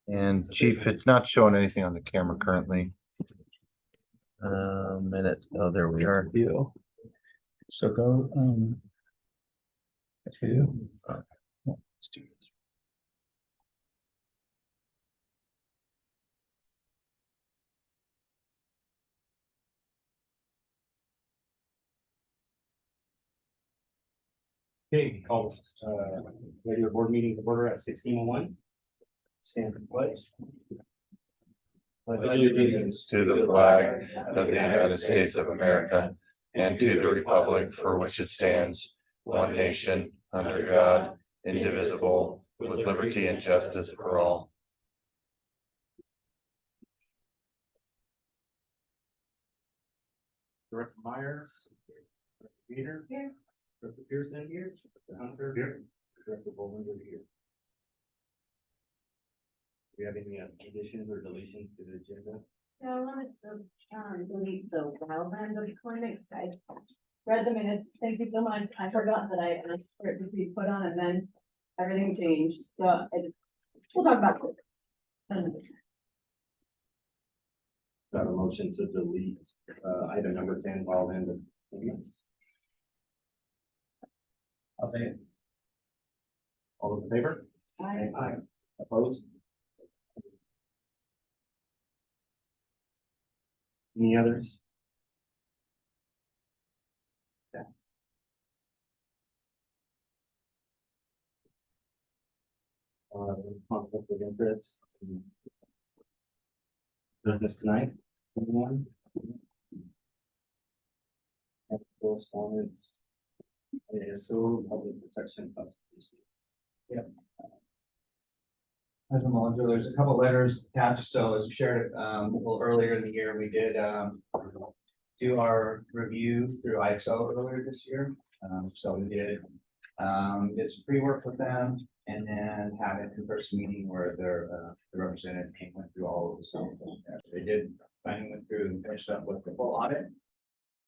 And Chief, it's not showing anything on the camera currently. Minute. Oh, there we are. So go to let's do this. Okay, call regular board meeting to order at 16:01. Stand for pledge. Allegiance to the flag of the United States of America and to the republic for which it stands, one nation, under God, indivisible, with liberty and justice for all. Director Myers. Director Peter. Here. Director Pearson here. Director Hunter here. Director Bowman here. Do you have any additions or deletions to the agenda? Yeah, I wanted to delete the wildland deployment. I read the minutes. Thank you so much. I forgot that I asked for it to be put on and then everything changed. So we'll talk about it. Got a motion to delete item number 10, wildland deployments. I'll take it. All those in favor? Aye. Opposed? Any others? Yeah. Conflict of interest. Business tonight. Anyone? And correspondence. So public protection classification. Yep. As a manager, there's a couple letters attached. So as we shared it a little earlier in the year, we did do our review through IXO earlier this year. So we did some pre-work with them and then had an in-person meeting where their representative went through all of the stuff. They did finally went through and finished up with the full audit.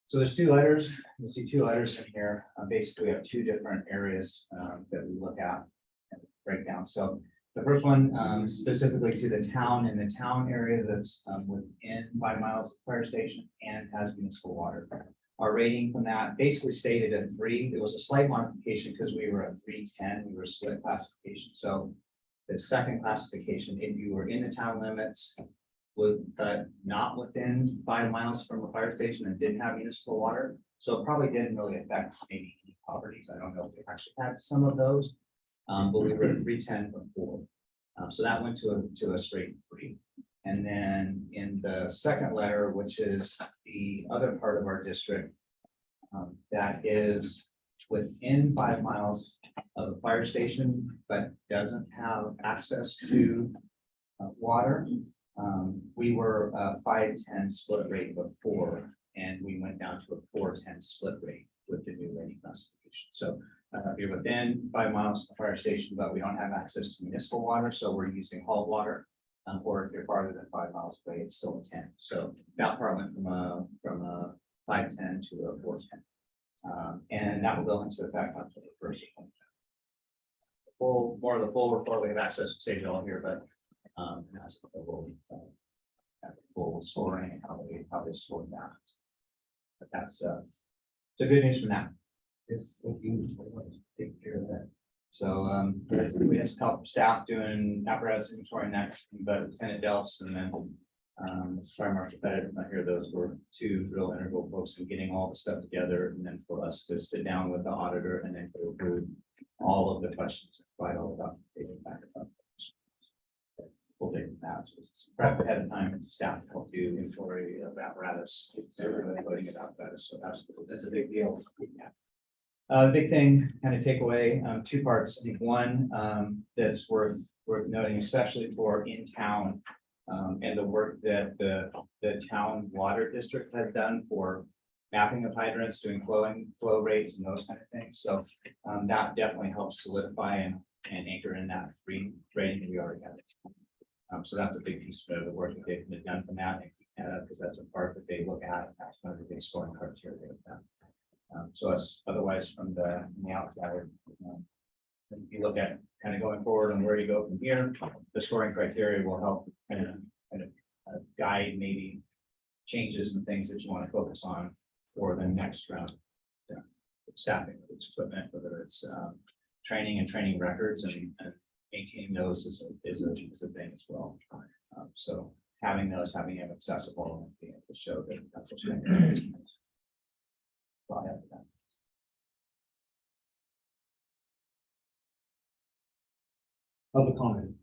So there's two letters. You'll see two letters in here. Basically, we have two different areas that we look at and break down. So the first one specifically to the town and the town area that's within 5 miles of the fire station and has municipal water. Our rating from that basically stayed at a 3. There was a slight modification because we were at 310. We were split classification. So the second classification, if you were in the town limits, but not within 5 miles from a fire station and didn't have municipal water. So it probably didn't really affect maybe any properties. I don't know if they actually had some of those, but we were at 310 before. So that went to a straight 3. And then in the second letter, which is the other part of our district, that is within 5 miles of a fire station, but doesn't have access to water. We were 5-10 split rate before, and we went down to a 4-10 split rate with the new rating classification. So if you're within 5 miles of the fire station, but we don't have access to municipal water, so we're using hauled water. Or if you're farther than 5 miles away, it's still a 10. So that part went from a 5-10 to a 4-10, and that will go into effect on the first. More of the full report we have access to stage all here, but that's the full story and how they store that. But that's so good news from that. It's take care of that. So we had some help staff doing apparatus inventory next, but Lieutenant Delps and then Fire Marshal Pettit, not here, those were two real integral folks in getting all the stuff together, and then for us to sit down with the auditor and then go through all of the questions and provide all the documentation back up. Full day from that, so it's prep ahead of time to staff to help do inventory of apparatus, loading of apparatus, so that's a big deal. Yeah. The big thing, kind of takeaway, 2 parts. I think one that's worth noting, especially for in town, and the work that the town water district has done for mapping of hydrants, doing flow rates, and those kind of things. So that definitely helps solidify and anchor in that 3 rating we already have. So that's a big piece of the work that they've done from that, because that's a part that they look at. That's one of the big scoring criteria with them. So us otherwise from the outside, if you look at kind of going forward and where you go from here, the scoring criteria will help kind of guide maybe changes and things that you want to focus on for the next round. Yeah. Staffing, whether it's equipment, whether it's training and training records and maintaining those is a thing as well. So having those, having them accessible and being able to show that that's what's going on. Well, I have that. Public comment.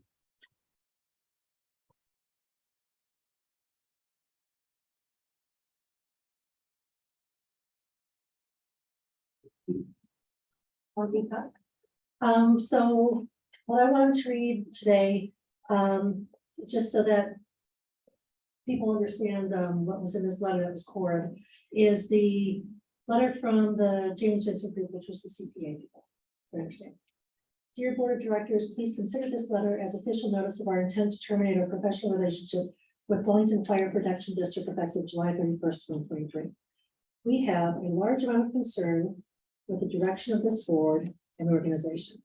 So what I wanted to read today, just so that people understand, what was in this letter that was core, is the letter from the James Vincent Group, which was the CPA people. So I understand. Dear Board of Directors, please consider this letter as official notice of our intent to terminate our professional relationship with Wellington Fire Protection District effective July 31st, 2023. We have a large amount of concern with the direction of this board and organization.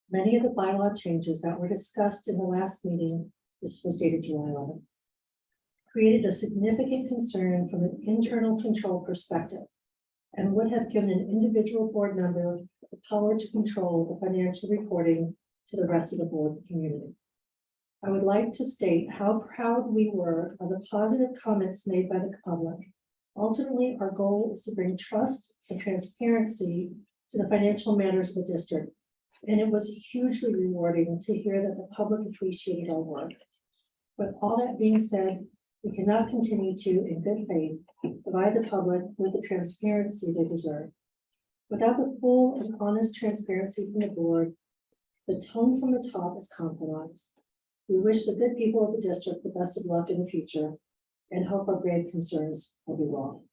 Many of the bylaw changes that were discussed in the last meeting, this was dated July 11th, created a significant concern from an internal control perspective and would have given an individual board member the power to control the financial reporting to the rest of the board community. I would like to state how proud we were of the positive comments made by the public. Ultimately, our goal is to bring trust and transparency to the financial matters of the district. And it was hugely rewarding to hear that the public appreciated our work. With all that being said, we cannot continue to, in good faith, provide the public with the transparency they deserve. Without the full and honest transparency from the board, the tone from the top is compromised. We wish the good people of the district the best of luck in the future and hope our grave concerns will be wrong.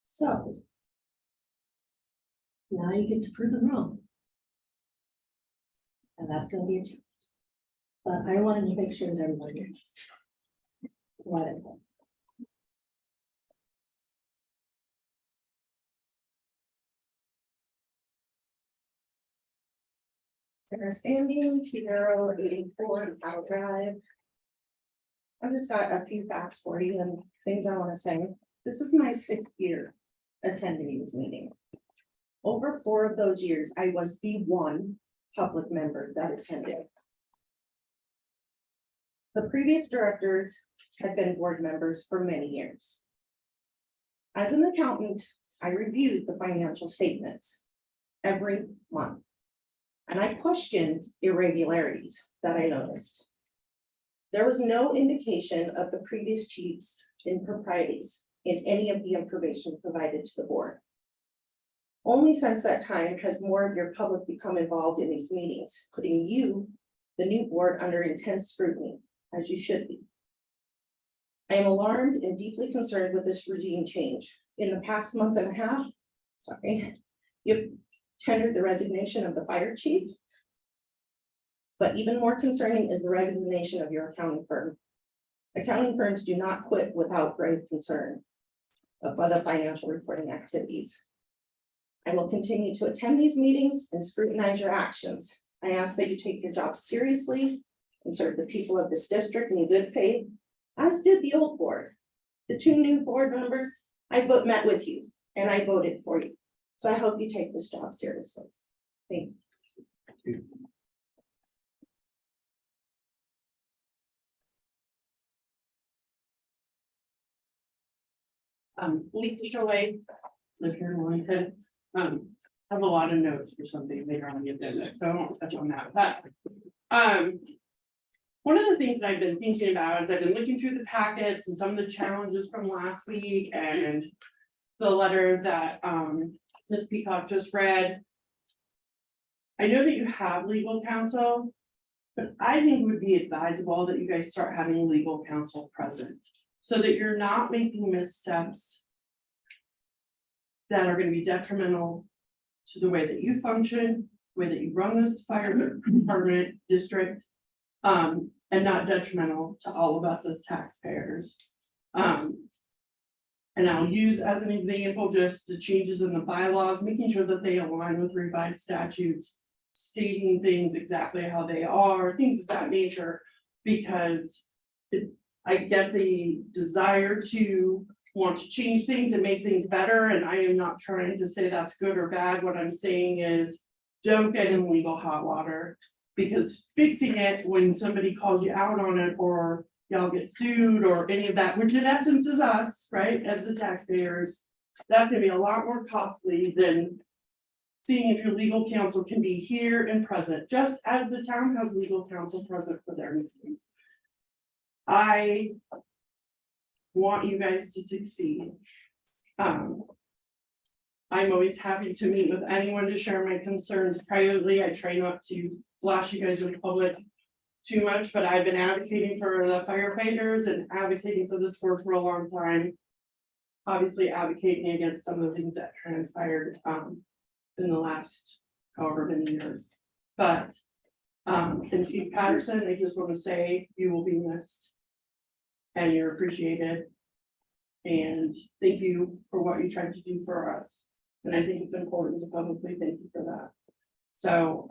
So now you get to prove them wrong. And that's going to be a challenge. But I wanted to make sure that everybody knows what it was. They're standing 084 Powell Drive. I've just got a few facts for you and things I want to say. This is my 6th year attending these meetings. Over 4 of those years, I was the one public member that attended. The previous directors had been board members for many years. As an accountant, I reviewed the financial statements every month. And I questioned irregularities that I noticed. There was no indication of the previous chief's improprieties in any of the information provided to the board. Only since that time has more of your public become involved in these meetings, putting you, the new board, under intense scrutiny, as you should be. I am alarmed and deeply concerned with this regime change. In the past month and a half, you've tendered the resignation of the fire chief. But even more concerning is the resignation of your accounting firm. Accounting firms do not quit without grave concern of other financial reporting activities. I will continue to attend these meetings and scrutinize your actions. I ask that you take your job seriously and serve the people of this district in good faith, as did the old board. The 2 new board members, I met with you and I voted for you. So I hope you take this job seriously. Thank you. Lisa Chalet, live here in Wellington. Have a lot of notes for something later on the agenda, so I won't touch on that. But one of the things that I've been thinking about is I've been looking through the packets and some of the challenges from last week and the letter that Ms. Peacock just read. I know that you have legal counsel, but I think it would be advisable that you guys start having legal counsel present so that you're not making missteps that are going to be detrimental to the way that you function, the way that you run this fire department district, and not detrimental to all of us as taxpayers. And I'll use as an example, just the changes in the bylaws, making sure that they align with revised statutes. Stating things exactly how they are, things of that nature, because I get the desire to want to change things and make things better, and I am not trying to say that's good or bad. What I'm saying is, don't get in legal hot water, because fixing it when somebody calls you out on it, or y'all get sued, or any of that, which in essence is us, right, as the taxpayers, that's gonna be a lot more costly than seeing if your legal counsel can be here and present, just as the town has legal counsel present for their meetings. I want you guys to succeed. I'm always happy to meet with anyone to share my concerns privately. I try not to flash you guys in public too much, but I've been advocating for the firefighters and advocating for this work for a long time. Obviously advocating against some of the things that transpired in the last however many years. But and Chief Patterson, I just want to say you will be missed. And you're appreciated. And thank you for what you tried to do for us. And I think it's important to publicly thank you for that. So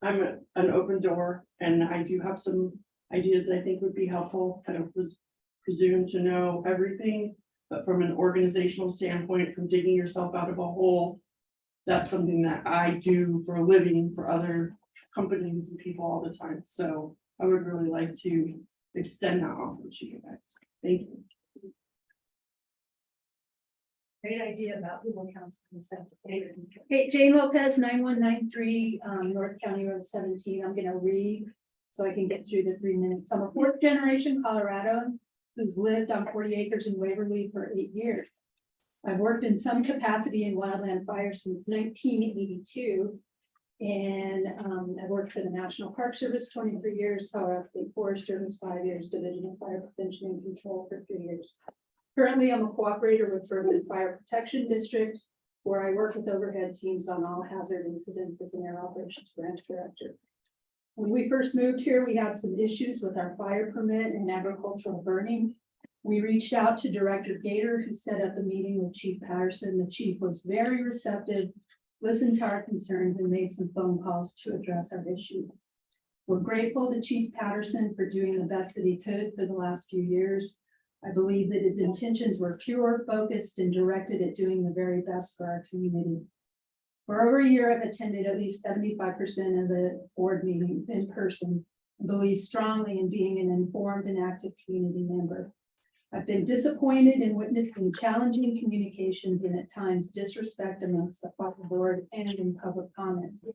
I'm an open door, and I do have some ideas that I think would be helpful. I don't presume to know everything, but from an organizational standpoint, from digging yourself out of a hole, that's something that I do for a living for other companies and people all the time. So I would really like to extend that offer to you guys. Thank you. Great idea about legal counsel consent. Okay, Jane Lopez, 9193, North County Road 17. I'm gonna read so I can get through the 3 minutes. I'm a 4th generation Coloradoan who's lived on 40 acres in Waverly for 8 years. I've worked in some capacity in wildland fire since 1982. And I've worked for the National Park Service 23 years, Colorado State Forest Service 5 years, Division of Fire Prevention and Control for 3 years. Currently, I'm a cooperator with Berlin Fire Protection District, where I work with overhead teams on all hazard incidents as an air operations branch director. When we first moved here, we had some issues with our fire permit and agricultural burning. We reached out to Director Gator, who set up a meeting with Chief Patterson. The chief was very receptive, listened to our concerns, and made some phone calls to address our issues. We're grateful to Chief Patterson for doing the best that he could for the last few years. I believe that his intentions were pure, focused, and directed at doing the very best for our community. For over a year, I've attended at least 75% of the board meetings in person and believe strongly in being an informed and active community member. I've been disappointed in witnessing challenging communications and at times disrespect amongst the fire board and in public comments.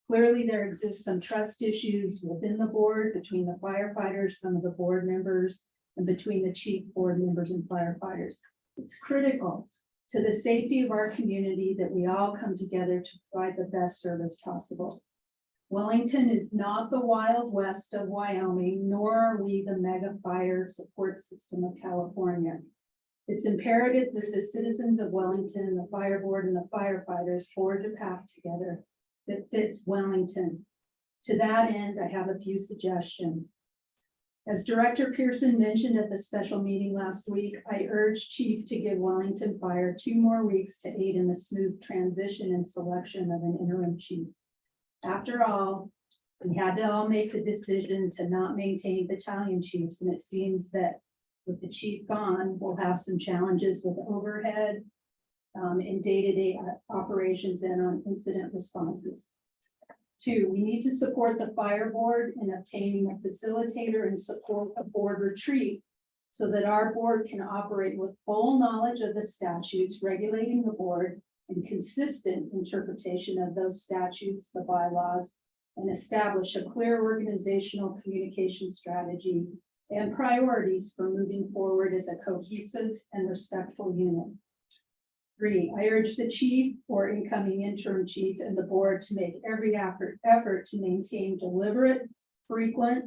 Clearly, there exists some trust issues within the board between the firefighters, some of the board members, and between the chief, board members, and firefighters. It's critical to the safety of our community that we all come together to provide the best service possible. Wellington is not the Wild West of Wyoming, nor are we the mega fire support system of California. It's imperative that the citizens of Wellington, the fire board, and the firefighters forge a path together that fits Wellington. To that end, I have a few suggestions. As Director Pearson mentioned at the special meeting last week, I urged Chief to give Wellington Fire 2 more weeks to aid in the smooth transition and selection of an interim chief. After all, we had to all make the decision to not maintain battalion chiefs, and it seems that with the chief gone, we'll have some challenges with overhead in day-to-day operations and on incident responses. 2, we need to support the fire board in obtaining a facilitator and support a board retreat so that our board can operate with full knowledge of the statutes regulating the board and consistent interpretation of those statutes, the bylaws, and establish a clear organizational communication strategy and priorities for moving forward as a cohesive and respectful unit. 3, I urge the chief or incoming interim chief and the board to make every effort to maintain deliberate, frequent,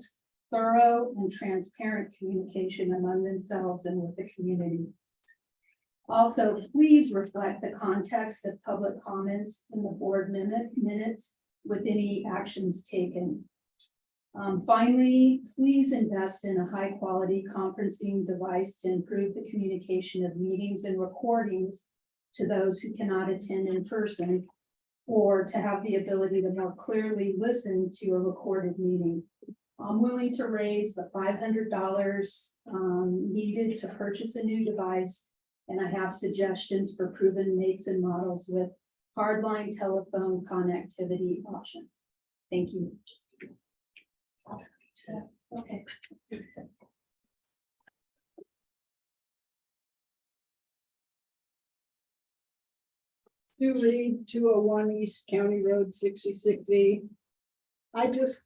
thorough, and transparent communication among themselves and with the community. Also, please reflect the context of public comments in the board minutes with any actions taken. Finally, please invest in a high-quality conferencing device to improve the communication of meetings and recordings to those who cannot attend in person, or to have the ability to more clearly listen to a recorded meeting. I'm willing to raise the $500 needed to purchase a new device, and I have suggestions for proven makes and models with hardline telephone connectivity options. Thank you. Okay. Sue Reed, 201 East County Road 66E. I just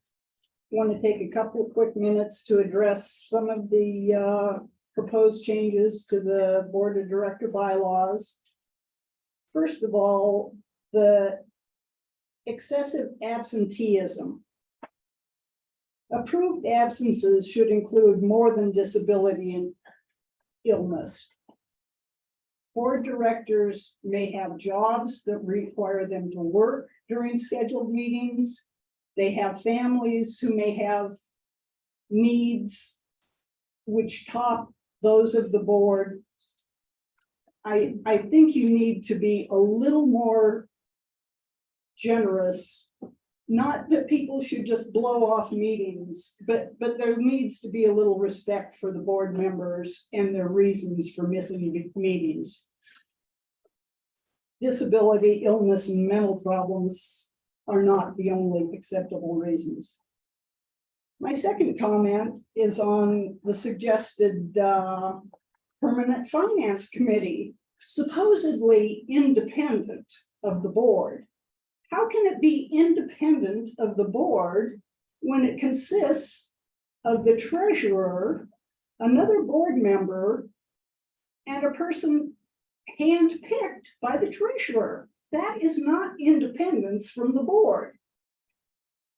want to take a couple of quick minutes to address some of the proposed changes to the Board of Director bylaws. First of all, the excessive absenteeism. Approved absences should include more than disability and illness. Board directors may have jobs that require them to work during scheduled meetings. They have families who may have needs which top those of the board. I think you need to be a little more generous. Not that people should just blow off meetings, but there needs to be a little respect for the board members and their reasons for missing meetings. Disability, illness, and mental problems are not the only acceptable reasons. My second comment is on the suggested permanent finance committee, supposedly independent of the board. How can it be independent of the board when it consists of the treasurer, another board member, and a person handpicked by the treasurer? That is not independence from the board.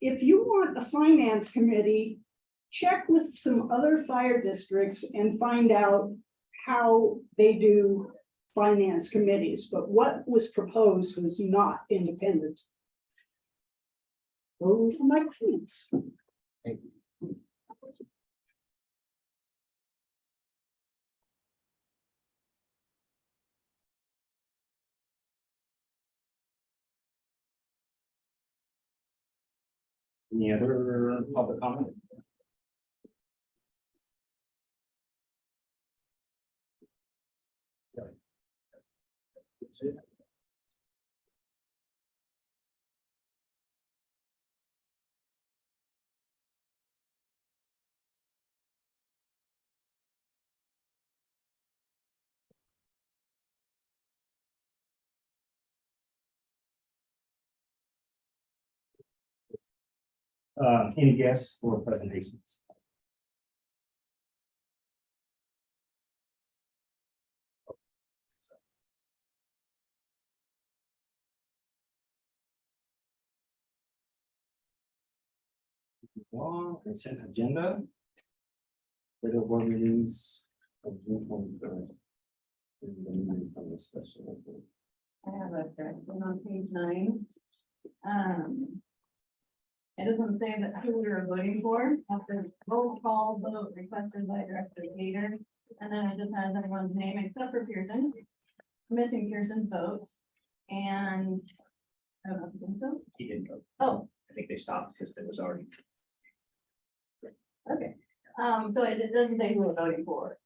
If you want a finance committee, check with some other fire districts and find out how they do finance committees, but what was proposed was not independent. Those are my comments. Thank you. Any other public comment? That's it. Any guests or presentations? Consent agenda. Regular board meetings of June 23rd. From the special. I have a correction on page 9. It doesn't say that who we were voting for after roll call vote requested by Director Gator. And then it just has everyone's name except for Pearson. Missing Pearson's votes. And I don't know if you think so. He didn't go. Oh, I think they stopped because it was already. okay. So it doesn't say who we're voting for.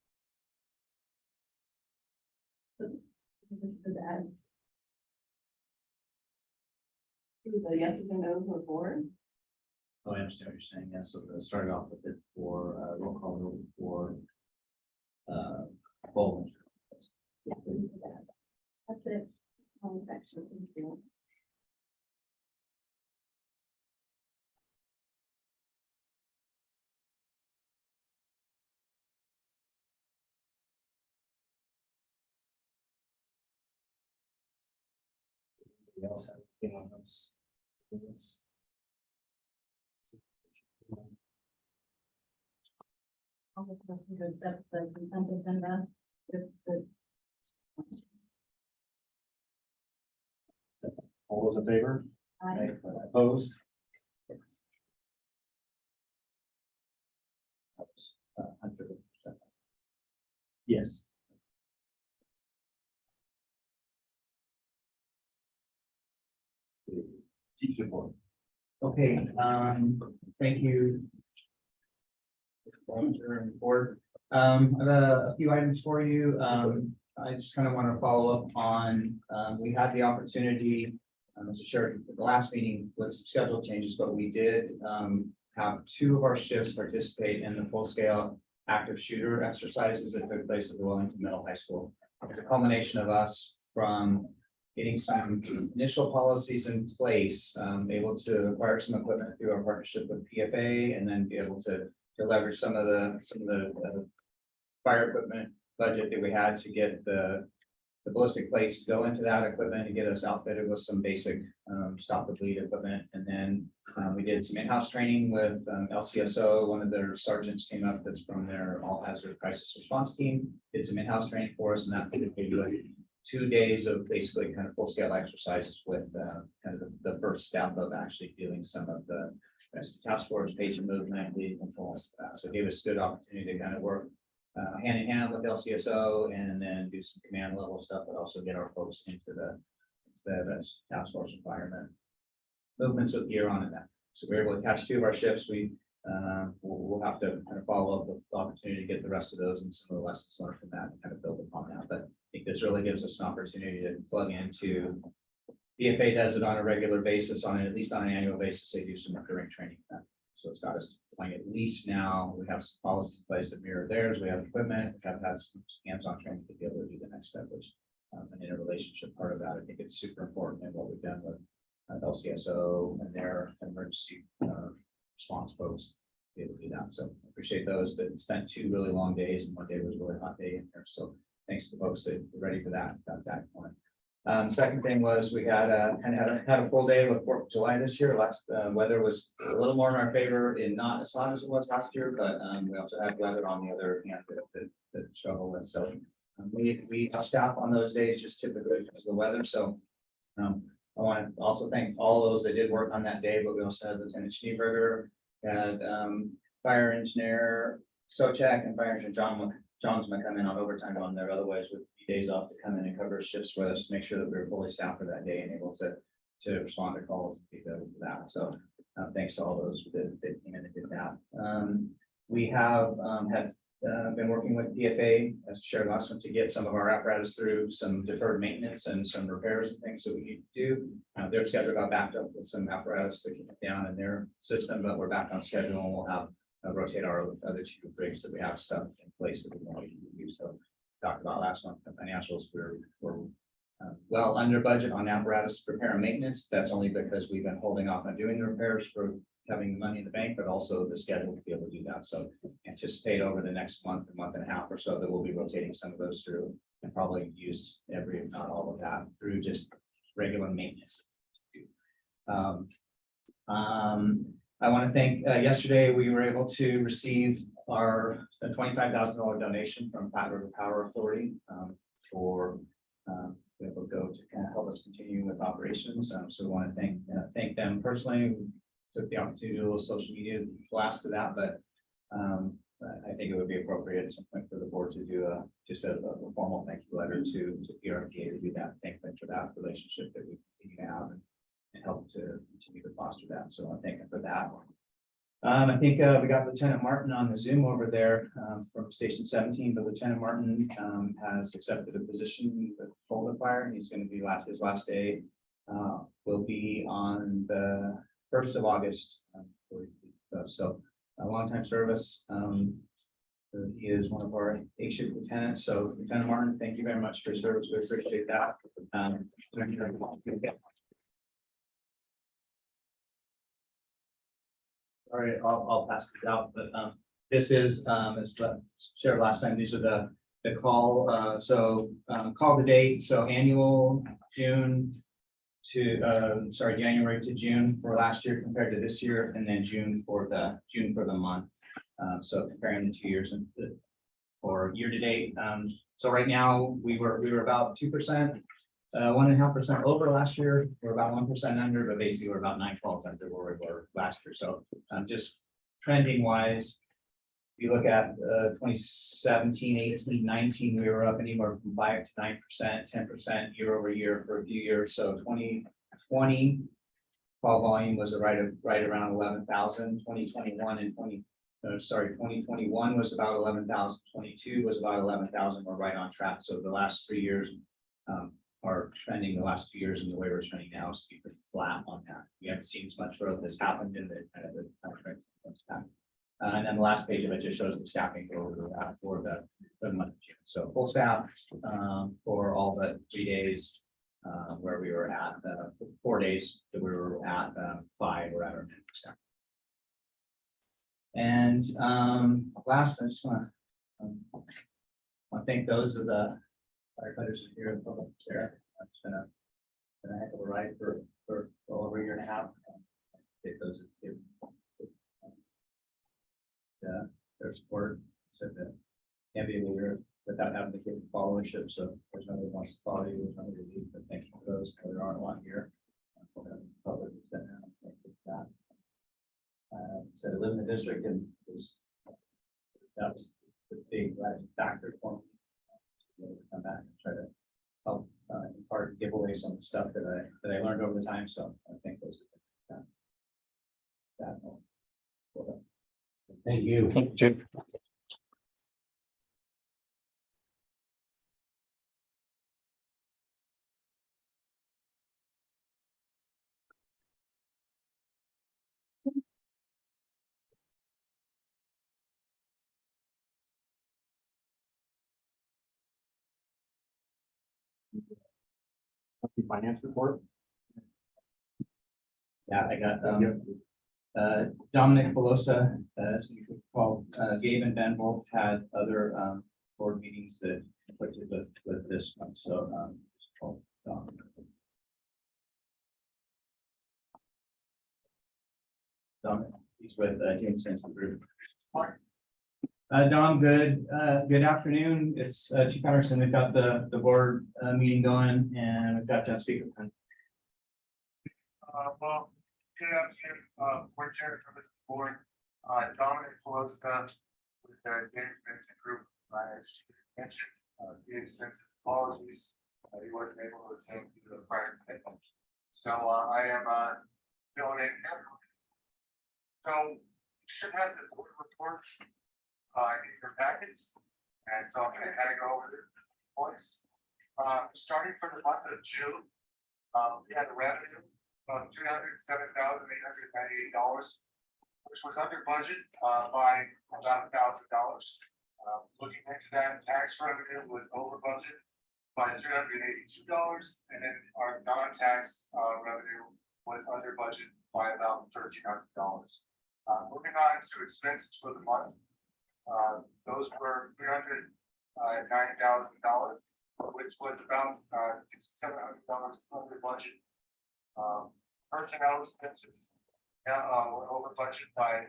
The yes or no were for. Oh, I understand what you're saying. Yeah, so starting off with it for roll call vote for Bowman. Yeah, that's it. Actually, thank you. We also have anything on those. I'll just have to accept the consent agenda. All those in favor? I Opposed? Yes. Chief report. Okay, thank you. Manager and board. I have a few items for you. I just kind of want to follow up on, we had the opportunity, to share at the last meeting with some schedule changes, but we did, have two of our shifts participate in the full-scale active shooter exercises that took place at the Wellington Middle High School. It's a culmination of us from getting some initial policies in place, able to acquire some equipment through our partnership with PFA, and then be able to leverage some of the fire equipment budget that we had to get the ballistic plates to go into that equipment and get us outfitted with some basic stop the bleed equipment. And then we did some in-house training with LCSO. One of their sergeants came up that's from their all hazard crisis response team, did some in-house training for us, and that included 2 days of basically kind of full-scale exercises with kind of the first step of actually doing some of the rescue task force, patient movement, bleeding controls. So it gave us a good opportunity to kind of work hand in hand with LCSO and then do some command level stuff, but also get our folks into the task force environment. Movements with gear on in that. So we were able to catch 2 of our shifts. We'll have to kind of follow up with the opportunity to get the rest of those and some of the lessons learned from that and kind of build upon that. But I think this really gives us an opportunity to plug into. BFA does it on a regular basis, at least on an annual basis, they do some recurring training. So it's got us playing at least now. We have some policies in place that mirror theirs. We have equipment. We have had some hands-on training to be able to do the next step, which an interrelationship part of that. I think it's super important in what we've done with LCSO and their emergency response folks to be able to do that. So I appreciate those that spent 2 really long days, and one day was a really hot day in there. So thanks to the folks that were ready for that. Got that point. Second thing was we had had a full day with 4th of July this year. Last weather was a little more in our favor, and not as hot as it was last year, but we also had weather on the other hand that struggle with. So we staff on those days just typically because of the weather. So I want to also thank all those that did work on that day, but we also had Lieutenant Schneeberger, had fire engineer Sochak, and fire engineer John's gonna come in on overtime on there. Otherwise, with days off to come in and cover shifts with us to make sure that we were fully staffed for that day and able to respond to calls and be able to that. So thanks to all those that came in and did that. We have been working with PFA, as shared last one, to get some of our apparatus through some deferred maintenance and some repairs and things that we need to do. Their schedule got backed up with some apparatus that came down in their system, but we're back on schedule, and we'll have rotate our other 2 rigs that we have stuff in place that we want to use. So talked about last month, the financials we're well under budget on apparatus repair and maintenance. That's only because we've been holding off on doing the repairs for having the money in the bank, but also the schedule to be able to do that. So anticipate over the next month and a half or so that we'll be rotating some of those through and probably use every, if not all of that, through just regular maintenance. I want to thank, yesterday we were able to receive our $25,000 donation from Platte River Power Authority for be able to go to kind of help us continue with operations. So we want to thank them personally. We took the opportunity to do a little social media blast to that, but I think it would be appropriate at some point for the board to do just a formal thank you letter to PRFPA to do that. Thank them for that relationship that we continue to have and help to continue to foster that. So I thank them for that. I think we got Lieutenant Martin on the Zoom over there from Station 17, but Lieutenant Martin has accepted a position with Boulder Fire. He's going to be his last day will be on the 1st of August. So a long-time service. He is one of our A-shift lieutenants. So Lieutenant Martin, thank you very much for your service. We appreciate that. All right, I'll pass it out, but this is as shared last time. These are the call. Call the date. So annual January to June for last year compared to this year, and then June for the month. So comparing the 2 years for year to date. So right now we were about 2%. 1.5% over last year. We're about 1% under, but basically we're about 9/12 under where we were last year. So just trending wise, you look at 2017, 18, 19, we were up anywhere from 5 to 9%, 10% year over year for a few years. So 2020 call volume was right around 11,000. 2021 and 2021 was about 11,000. 22 was about 11,000. We're right on track. So the last 3 years are trending. The last 2 years and the way we're trending now is to be pretty flat on that. We haven't seen as much growth as happened in the kind of the timeframe. And then the last page of it just shows the staffing for the month of June. So full staff for all but 3 days where we were at 4 days that we were at 5, we're at our minimum staff. And last, I just want to thank those of the firefighters here in public there. It's been a heck of a ride for well over a year and a half. Get those their support. Said that can't be a leader without having to give followership. So there's nobody wants to follow you, there's nobody to lead, but thank you for those. There aren't a lot here. Public has been thank you for that. So to live in the district and that was the big factor for me. To come back and try to help in part give away some stuff that I learned over the time. So I think those that thank you. Thank you. Finance report. Yeah, I got Dominic Pelosa, as we call Gabe and Ben both had other board meetings that conflicted with this one. So just call Dominic. Dominic, he's with James Spencer Group. Dom, good afternoon. It's Chief Patterson. We've got the board meeting going, and we've got John speaker. Well, good afternoon, board chair for this board, Dominic Pelosa with the James Spencer Group. As she mentioned, he sends his apologies. He wasn't able to attend to the prior commitments. So I am filling in. So you should have the board report in your packets, and so I'm going to kind of go over the points. Starting for the month of June, we had a revenue of $307,898, which was under budget by about $1,000. Looking into that, tax revenue was over budget by $382, and then our non-tax revenue was under budget by about $1,300. Moving on to expenses for the month. Those were $309,000, which was about $6,700 under budget. Personnel expenses were over budget by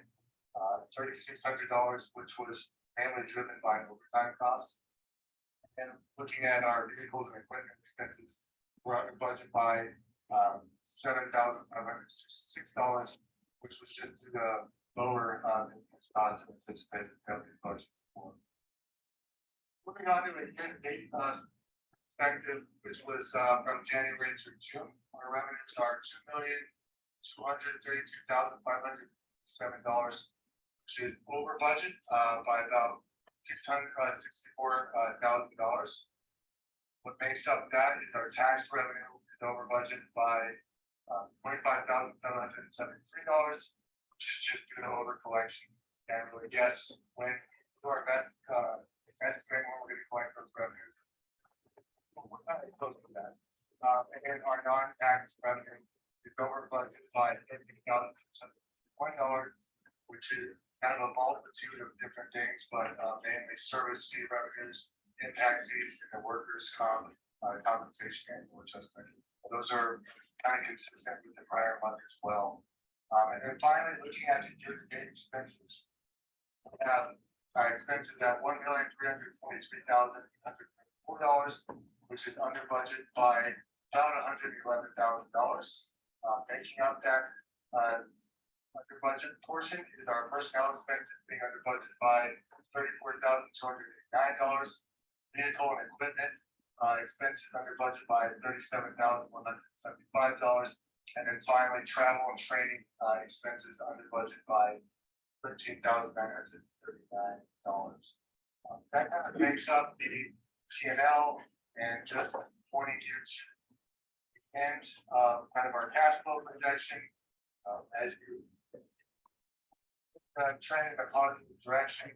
$3,600, which was mainly driven by overtime costs. And looking at our vehicles and equipment expenses, we're under budget by $7,566, which was just due to lower costs than anticipated budget for. Moving on to a year-to-date perspective, which was from January through June, our revenues are $2,232,507, which is over budget by about $664,000. What makes up that is our tax revenue is over budget by $25,773, which is just due to over collection. And we guess when we do our best estimate when we're going to collect those revenues. We're not close to that. And then our non-tax revenue is over budget by $50,601, which is kind of a multitude of different things, but mainly service fee revenues, impact fees, and the workers' compensation annual adjustment. Those are kind of consistent with the prior month as well. And then finally, looking at the year-to-date expenses, we have expenses at $1,343,804, which is under budget by about $111,000. Making up that under budget portion is our personnel expenses being under budget by $34,289. Vehicle and equipment expenses under budget by $37,175. And then finally, travel and training expenses under budget by $13,939. That kind of makes up the P&L, and just pointing you to the end of kind of our cash flow projection. As you trend in a positive direction,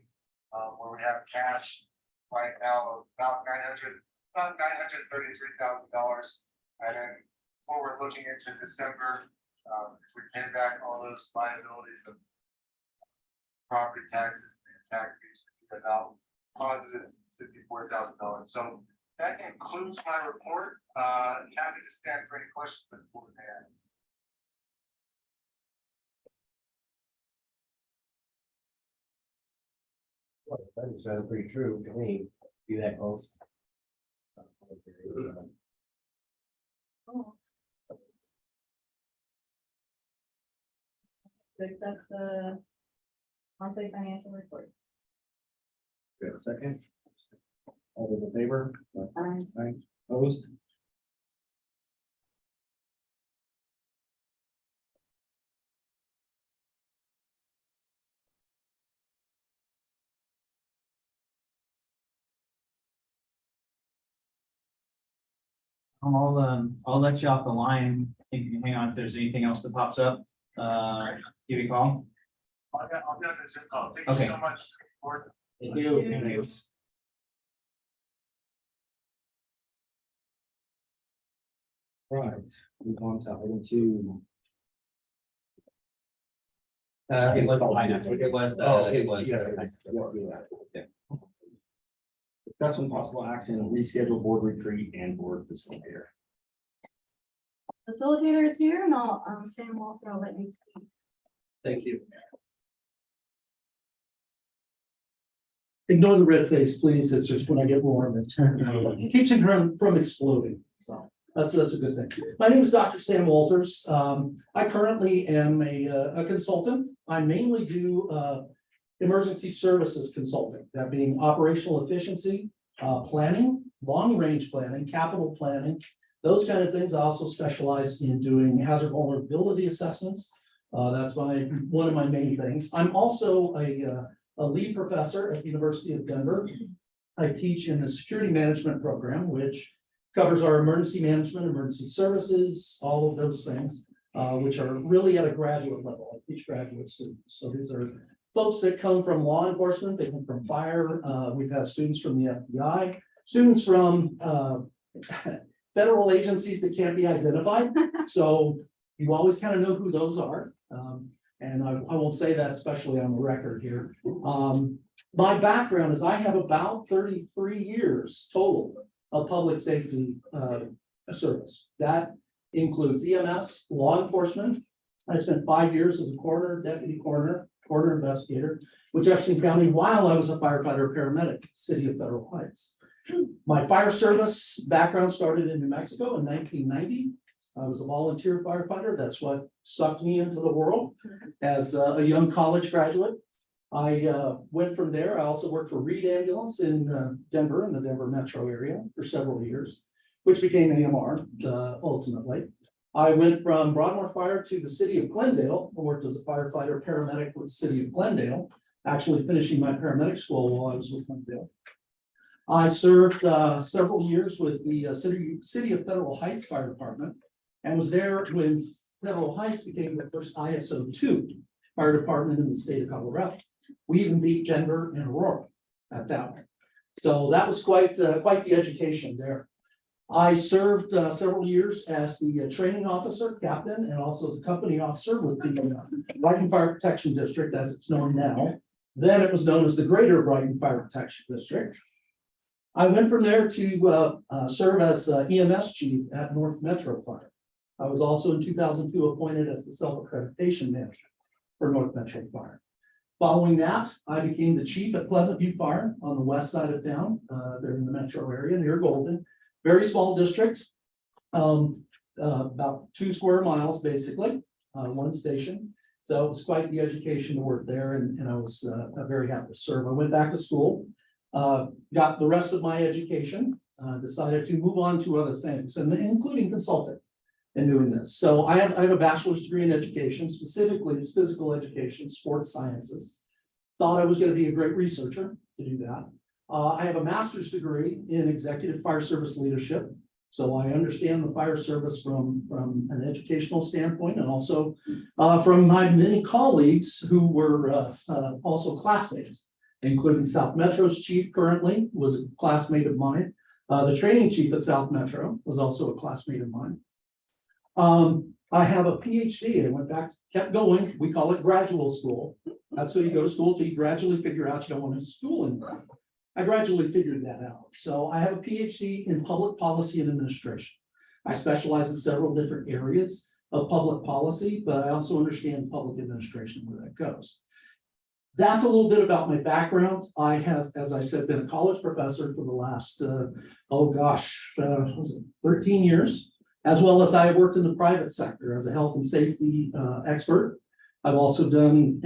where we have cash right now of about $933,000. And then forward looking into December, as we pay back all those liabilities of property taxes and tax fees, about positive $64,000. So that concludes my report. Happy to stand for any questions that the board has. That sounds pretty true to me, be that close. To accept the monthly financial reports. We have a second. All those in favor? Aye. Opposed? I'll let you off the line. I think you can hang on if there's anything else that pops up. Give you a call. I'll be on the Zoom call. Thank you Okay. so much. Board. Thank you. Right, move on to item 2. It was Yeah. Discussion possible action, reschedule board retreat and board facilitator. Facilitator is here and Sam Walter, I'll let you speak. Thank you. Ignore the red face, please. It's just when I get warm, it keeps it from exploding. So that's a good thing. My name is Dr. Sam Walters. I currently am a consultant. I mainly do emergency services consulting, that being operational efficiency, planning, long-range planning, capital planning, those kind of things. I also specialize in doing hazard vulnerability assessments. That's one of my main things. I'm also a lead professor at the University of Denver. I teach in the security management program, which covers our emergency management, emergency services, all of those things, which are really at a graduate level. I teach graduate students. So these are folks that come from law enforcement, they come from fire. We've had students from the FBI, students from federal agencies that can't be identified. So you always kind of know who those are. And I won't say that, especially on the record here. My background is I have about 33 years total of public safety service. That includes EMS, law enforcement. I spent 5 years as a coroner, deputy coroner, coroner investigator, with Jefferson County while I was a firefighter paramedic, city of Federal Heights. My fire service background started in New Mexico in 1990. I was a volunteer firefighter. That's what sucked me into the world as a young college graduate. I went from there. I also worked for Reed Ambulance in Denver, in the Denver metro area for several years, which became AMR ultimately. I went from Broadmoor Fire to the city of Glendale. I worked as a firefighter paramedic with the city of Glendale, actually finishing my paramedic school while I was with Glendale. I served several years with the city of Federal Heights Fire Department and was there when Federal Heights became the first ISO 2 fire department in the state of Colorado. We even beat Denver and Aurora at that one. So that was quite the education there. I served several years as the training officer, captain, and also as a company officer with the Brighton Fire Protection District, as it's known now. Then it was known as the Greater Brighton Fire Protection District. I went from there to serve as EMS chief at North Metro Fire. I was also in 2002 appointed as the self-accreditation manager for North Metro Fire. Following that, I became the chief at Pleasant View Fire on the west side of town. They're in the metro area near Golden. Very small district, about 2 square miles, basically, one station. So it was quite the education to work there, and I was very happy to serve. I went back to school, got the rest of my education, decided to move on to other things, and including consulting in doing this. So I have a bachelor's degree in education, specifically it's physical education, sports sciences. Thought I was going to be a great researcher to do that. I have a master's degree in executive fire service leadership. So I understand the fire service from an educational standpoint, and also from my many colleagues who were also classmates, including South Metro's chief currently was a classmate of mine. The training chief at South Metro was also a classmate of mine. I have a PhD. I went back, kept going. We call it graduate school. That's what you go to school till you gradually figure out you don't want to school anymore. I gradually figured that out. So I have a PhD in public policy and administration. I specialize in several different areas of public policy, but I also understand public administration, where that goes. That's a little bit about my background. I have, as I said, been a college professor for the last, 13 years, as well as I have worked in the private sector as a health and safety expert. I've also done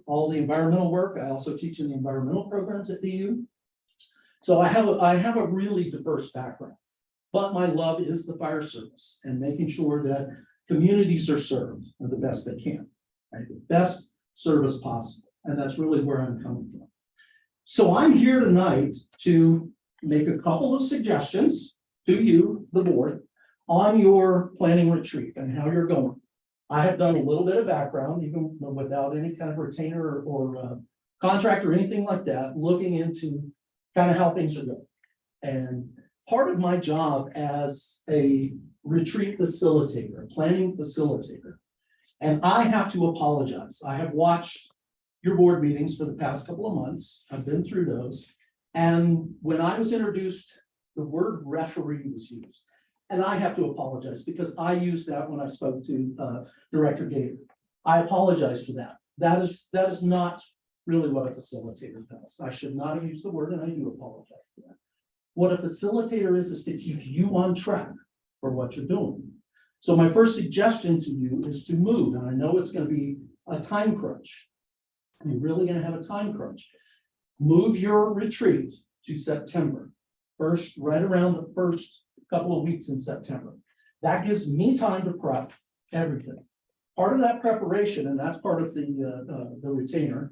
all the environmental work. I also teach in the environmental programs at DU. So I have a really diverse background, but my love is the fire service and making sure that communities are served the best they can, right? The best service possible. And that's really where I'm coming from. So I'm here tonight to make a couple of suggestions to you, the board, on your planning retreat and how you're going. I have done a little bit of background, even without any kind of retainer or contract or anything like that, looking into kind of how things are going. And part of my job as a retreat facilitator, a planning facilitator, and I have to apologize. I have watched your board meetings for the past couple of months. I've been through those. And when I was introduced, the word referee was used. And I have to apologize because I used that when I spoke to Director Gator. I apologize for that. That is not really what a facilitator does. I should not have used the word, and I do apologize for that. What a facilitator is to keep you on track for what you're doing. So my first suggestion to you is to move, and I know it's going to be a time crunch. You're really going to have a time crunch. Move your retreat to September 1st, right around the first couple of weeks in September. That gives me time to prep everything. Part of that preparation, and that's part of the retainer,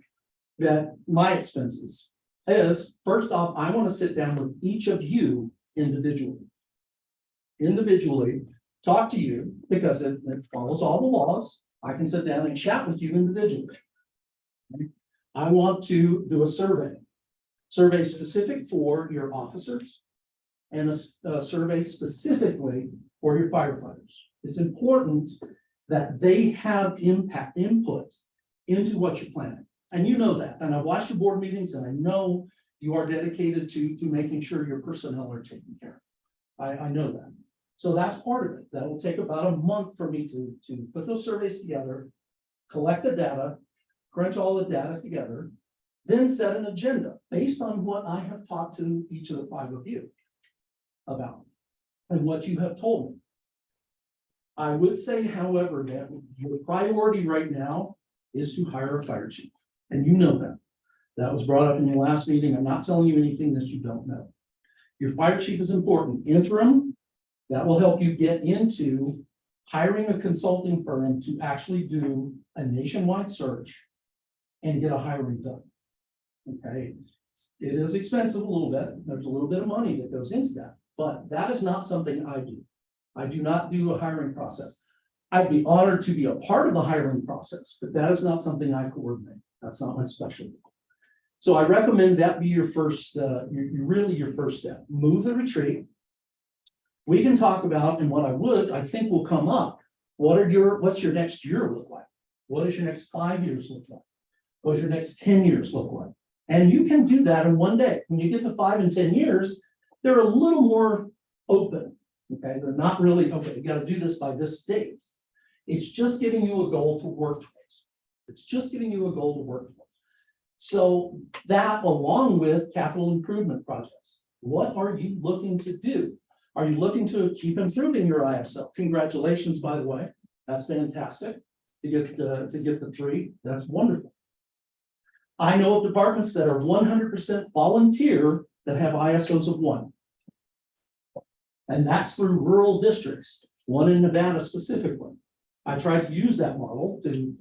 that my expenses is, first off, I want to sit down with each of you individually. Talk to you because it follows all the laws. I can sit down and chat with you individually. I want to do a survey specific for your officers and a survey specifically for your firefighters. It's important that they have input into what you're planning. And you know that. And I've watched your board meetings and I know you are dedicated to making sure your personnel are taken care of. I know that. So that's part of it. That will take about a month for me to put those surveys together, collect the data, crunch all the data together, then set an agenda based on what I have talked to each of the 5 of you about and what you have told me. I would say, however, that your priority right now is to hire a fire chief. And you know that. That was brought up in your last meeting. I'm not telling you anything that you don't know. Your fire chief is important. Interim, that will help you get into hiring a consulting firm to actually do a nationwide search and get a hiring done. Okay, it is expensive a little bit. There's a little bit of money that goes into that, but that is not something I do. I do not do a hiring process. I'd be honored to be a part of the hiring process, but that is not something I coordinate. That's not my specialty. So I recommend that be your first, really your first step. Move the retreat. We can talk about, and what I think will come up, what's your next year look like? What does your next 5 years look like? What does your next 10 years look like? And you can do that in one day. When you get to 5 and 10 years, they're a little more open. Okay, they're not really, okay, you got to do this by this date. It's just giving you a goal to work towards. It's just giving you a goal to work towards. So that, along with capital improvement projects, what are you looking to do? Are you looking to keep improving your ISL? Congratulations, by the way. That's fantastic. to get the 3. That's wonderful. I know of departments that are 100% volunteer that have ISOs of 1. And that's through rural districts, one in Nevada specifically. I tried to use that model to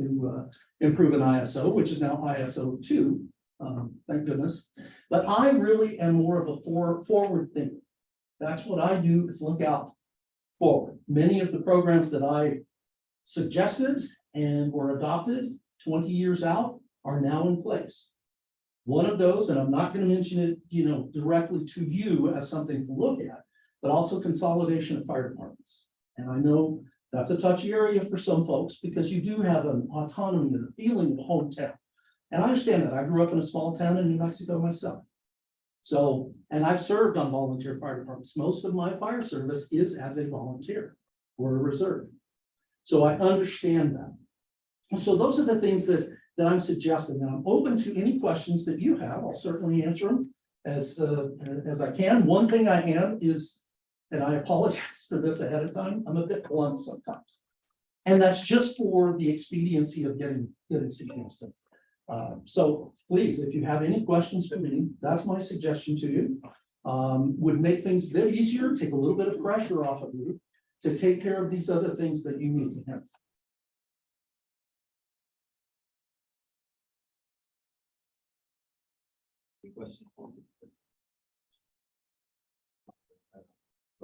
improve an ISO, which is now ISO 2, thank goodness. But I really am more of a forward thinker. That's what I do, is look out forward. Many of the programs that I suggested and were adopted 20 years out are now in place. One of those, and I'm not going to mention it, directly to you as something to look at, but also consolidation of fire departments. And I know that's a touchy area for some folks because you do have an autonomy and a feeling of hometown. And I understand that. I grew up in a small town in New Mexico myself. So, and I've served on volunteer fire departments. Most of my fire service is as a volunteer or a reserve. So I understand that. So those are the things that I'm suggesting. And I'm open to any questions that you have. I'll certainly answer them as I can. One thing I am is, and I apologize for this ahead of time, I'm a bit blunt sometimes. And that's just for the expediency of getting some things done. So please, if you have any questions for me, that's my suggestion to you. Would make things a bit easier, take a little bit of pressure off of you to take care of these other things that you need to have.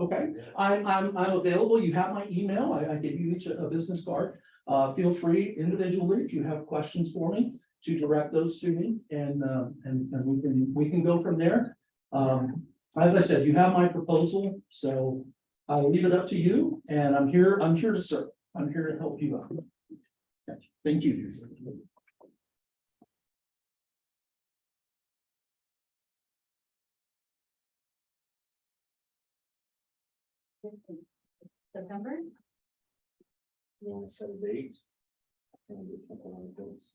Okay, I'm available. You have my email. I gave you each a business card. Feel free individually if you have questions for me to direct those to me, and we can go from there. As I said, you have my proposal, so I'll leave it up to you. And I'm here to serve. I'm here to help you out. Thank you. September? You want to set a date? And do something like this.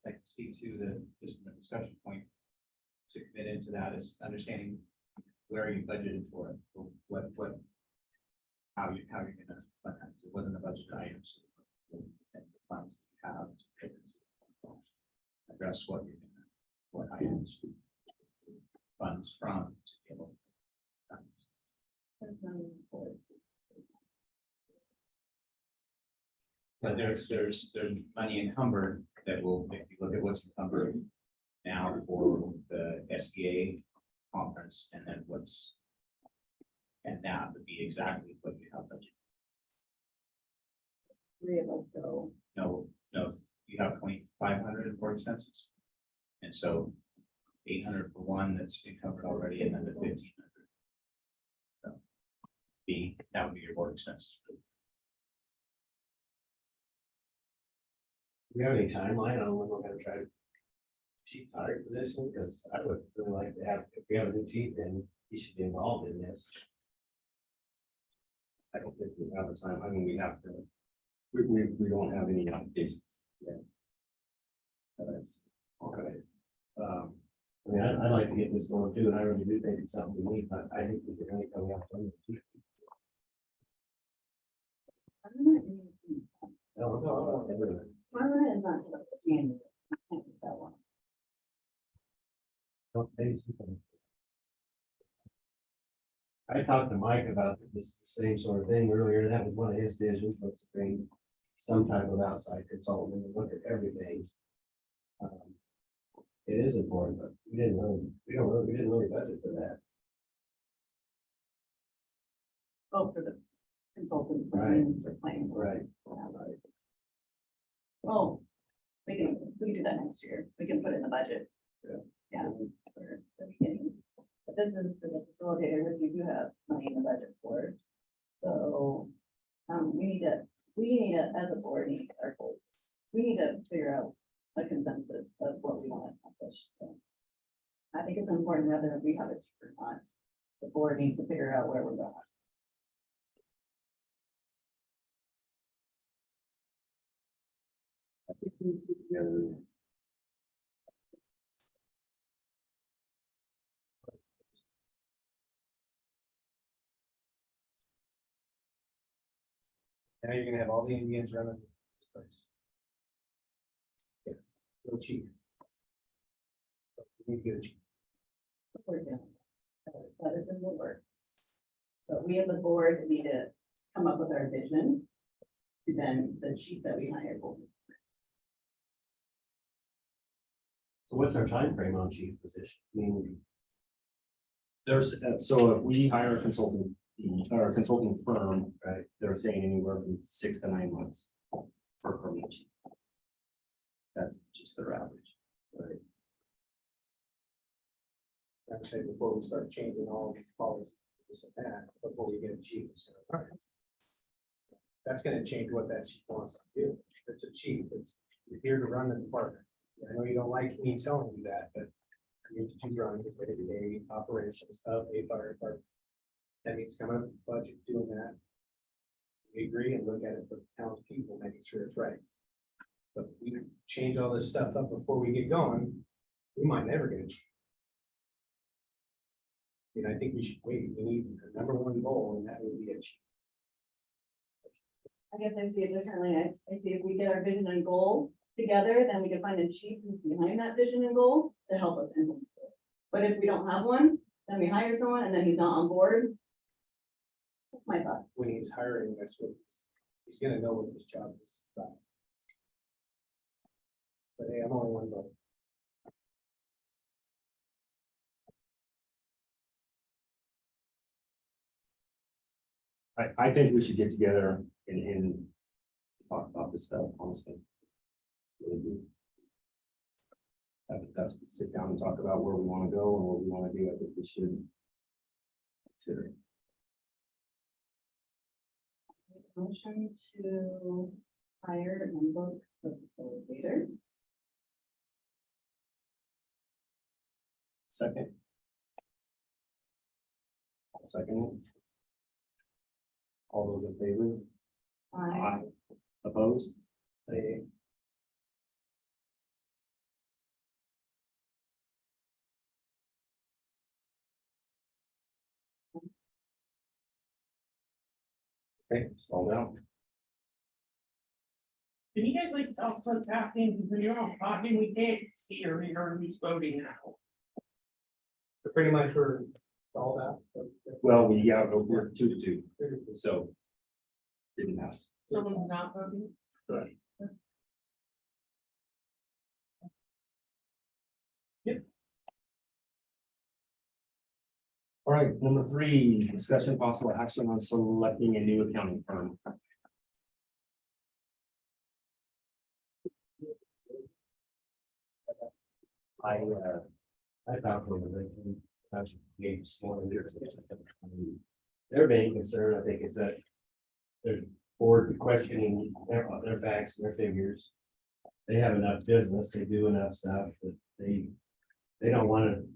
I can speak to just from a discussion point to commit into that is understanding where you budgeted for it, what, how you're gonna fund that. It wasn't a budget item, so the funds you have to address what items funds from to be able to. But there's money encumbered that will, if you look at what's encumbered now for the SBA conference, and then and that would be exactly what you have budgeted. 3 of us go. No, you have 2,500 for expenses. And so 800 for one that's encumbered already, and then the 1,500. So that would be your board expenses. Do we have any timeline on when we're gonna try to chief target position? Because I would really like to have, if we have a new chief, then he should be involved in this. I don't think we have a time. I mean, we have to. We don't have any applications yet. That's okay. I mean, I'd like to get this going too, and I really do think it's something we need, but I think we can only come out from the chief. No. Permanent is not till January. I can't do that one. I talked to Mike about this same sort of thing earlier, and that was one of his visions, was to bring some type of outside consultant and look at everything. It is important, but we didn't really budget for that. Oh, for the consultant. Right. For planning. Right. Well, we can do that next year. We can put it in the budget. Yeah. Yeah, for the beginning. But this is for the facilitator, which we do have money in the budget for. So, we need to, as a board, need our goals. We need to figure out a consensus of what we want to accomplish. So I think it's important whether we have it or not. The board needs to figure out where we're going. Now you're gonna have all the Indians running this place. Yeah, go cheap. We need to get a chief. We're doing. That is in the works. So we as a board need to come up with our vision. Then the chief that we hire will. So what's our time frame on chief position? I mean. There's, so if we hire a consultant, or a consulting firm, right, they're saying anywhere from 6 to 9 months for permanent chief. That's just their average, right? Like I said, before we start changing all the policies, this and that, before we get a chief, it's gonna. That's gonna change what that chief wants to do. If it's a chief, you're here to run the department. I know you don't like me telling you that, but you need to run the day-to-day operations of a fire department. That means coming up with a budget, doing that. We agree and look at it for the townspeople, making sure it's right. But if we change all this stuff up before we get going, we might never get a chief. I mean, I think we should wait. We need the #1 goal, and that would be a chief. I guess I see it differently. I see if we get our vision and goal together, then we can find a chief who's behind that vision and goal to help us implement it. But if we don't have one, then we hire someone and then he's not on board. That's my thoughts. When he's hiring, that's what he's gonna know what his job is about. But hey, I'm only one vote. I think we should get together and talk about this stuff, honestly. Really do. Have to sit down and talk about where we want to go and what we want to do. I think we should consider it. Motion to hire and book the facilitator. Second. Second. All those in favor? Aye. Opposed? Nay. Okay, slow down. Can you guys like tell us what's happening, because when you're all talking, we can't see or hear who's voting now. Pretty much we're all that. Well, we're 2-2, so. Didn't pass. Someone's not voting. Right. Yep. All right, number 3, discussion possible action on selecting a new accounting firm. I talked to them, gave small years. Their main concern, I think, is that there's board questioning their facts, their figures. They have enough business, they do enough stuff that they don't want to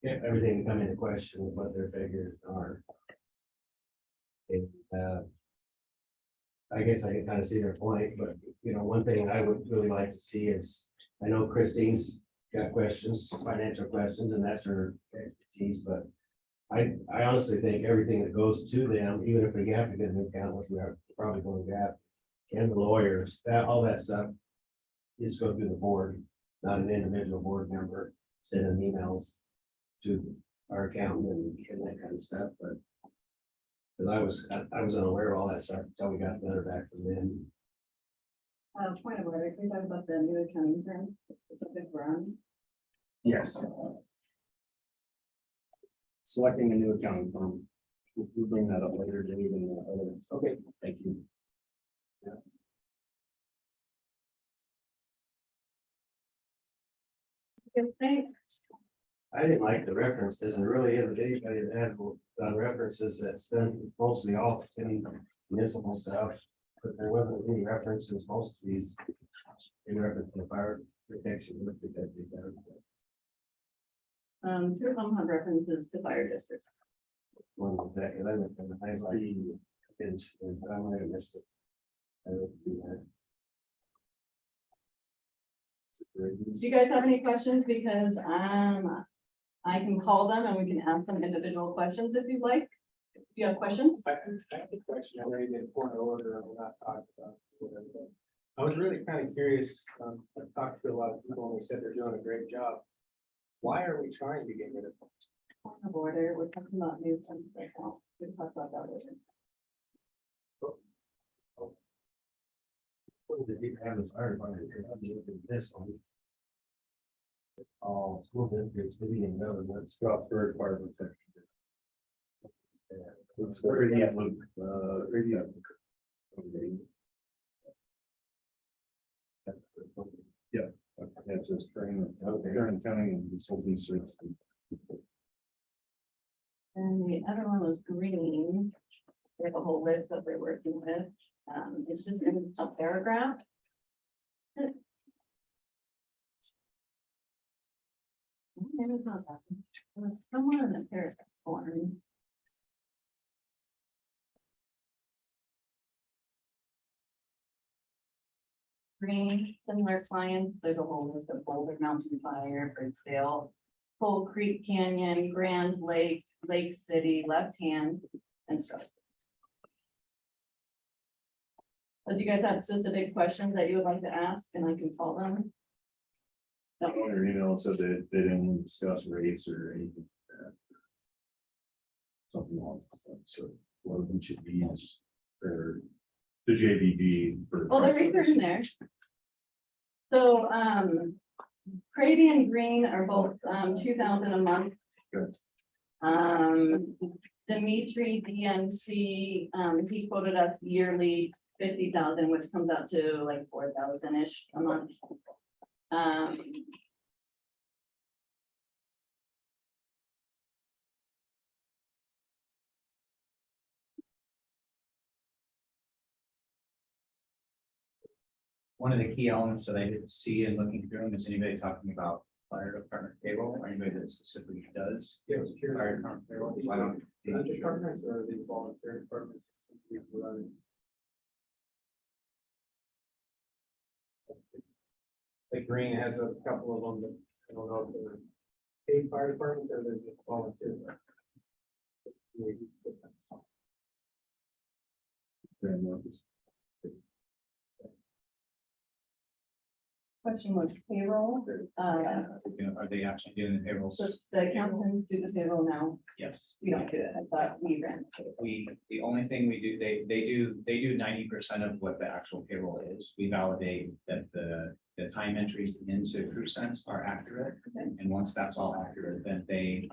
get everything to come into question with what their figures are. And, I guess I can kind of see their point, but one thing I would really like to see is, I know Christine's got questions, financial questions, and that's her expertise, but I honestly think everything that goes to them, even if we have to get an account, which we are probably going to have, and the lawyers, all that stuff is go through the board, not an individual board member sending emails to our accountant and that kind of stuff, but because I was unaware of all that stuff until we got the letter back from them. Point of order, can we talk about the new accounting firm? It's a big run. Yes. Selecting a new accounting firm. We'll bring that up later, Dave, and others. Okay, thank you. I didn't like the references, and really isn't anybody that has done references that's done mostly all city municipal stuff. But there wasn't any references, most of these in reference to fire protection. Two of them have references to fire districts. One was that 11, and I was like, I might have missed it. I don't do that. Do you guys have any questions? Because, I can call them and we can ask them individual questions if you'd like. Do you have questions? I have a question, I already did point of order, I will not talk about it. I was really kind of curious, I've talked to a lot of people and they said they're doing a great job. Why are we trying to get rid of them? Point of order, we're talking about new terms right now. We can talk about that later. What did you have this fire department? This one. It's all school districts, city and government, Strasburg Fire Protection. Yeah, that's just training, Karen County and consulting services. And the other one was green. They have a whole list that they're working with. It's just in a paragraph. Maybe it's not that. It was somewhere in the paragraph form. Green, similar clients, there's a whole list of Boulder Mountain Fire, Bridgedale, Coal Creek Canyon, Grand Lake, Lake City, Left Hand, and Strasburg. So do you guys have specific questions that you would like to ask and I can call them? On your email, so that they didn't discuss rates or anything. Like that. Something along those lines. So one of them should be for the JVG. Oh, the rates are in there. So, Grady and Green are both, 2,000 a month. Good. Dimitri DMC, he quoted us yearly 50,000, which comes out to like 4,000-ish a month. One of the key elements that I didn't see in looking through them is anybody talking about fire department payroll, or anybody that specifically does. Yeah, it's fire department payroll. Why don't the departments or the volunteer departments? Like Green has a couple of them, but I don't know if they're paid fire department or they're just volunteer. Question was payroll, Are they actually doing the payroll? so the accountants do the payroll now, Yes. we don't do it, I thought we ran. The only thing we do, they do 90% of what the actual payroll is. We validate that the time entries into CrewSense are accurate. Okay. And once that's all accurate, then they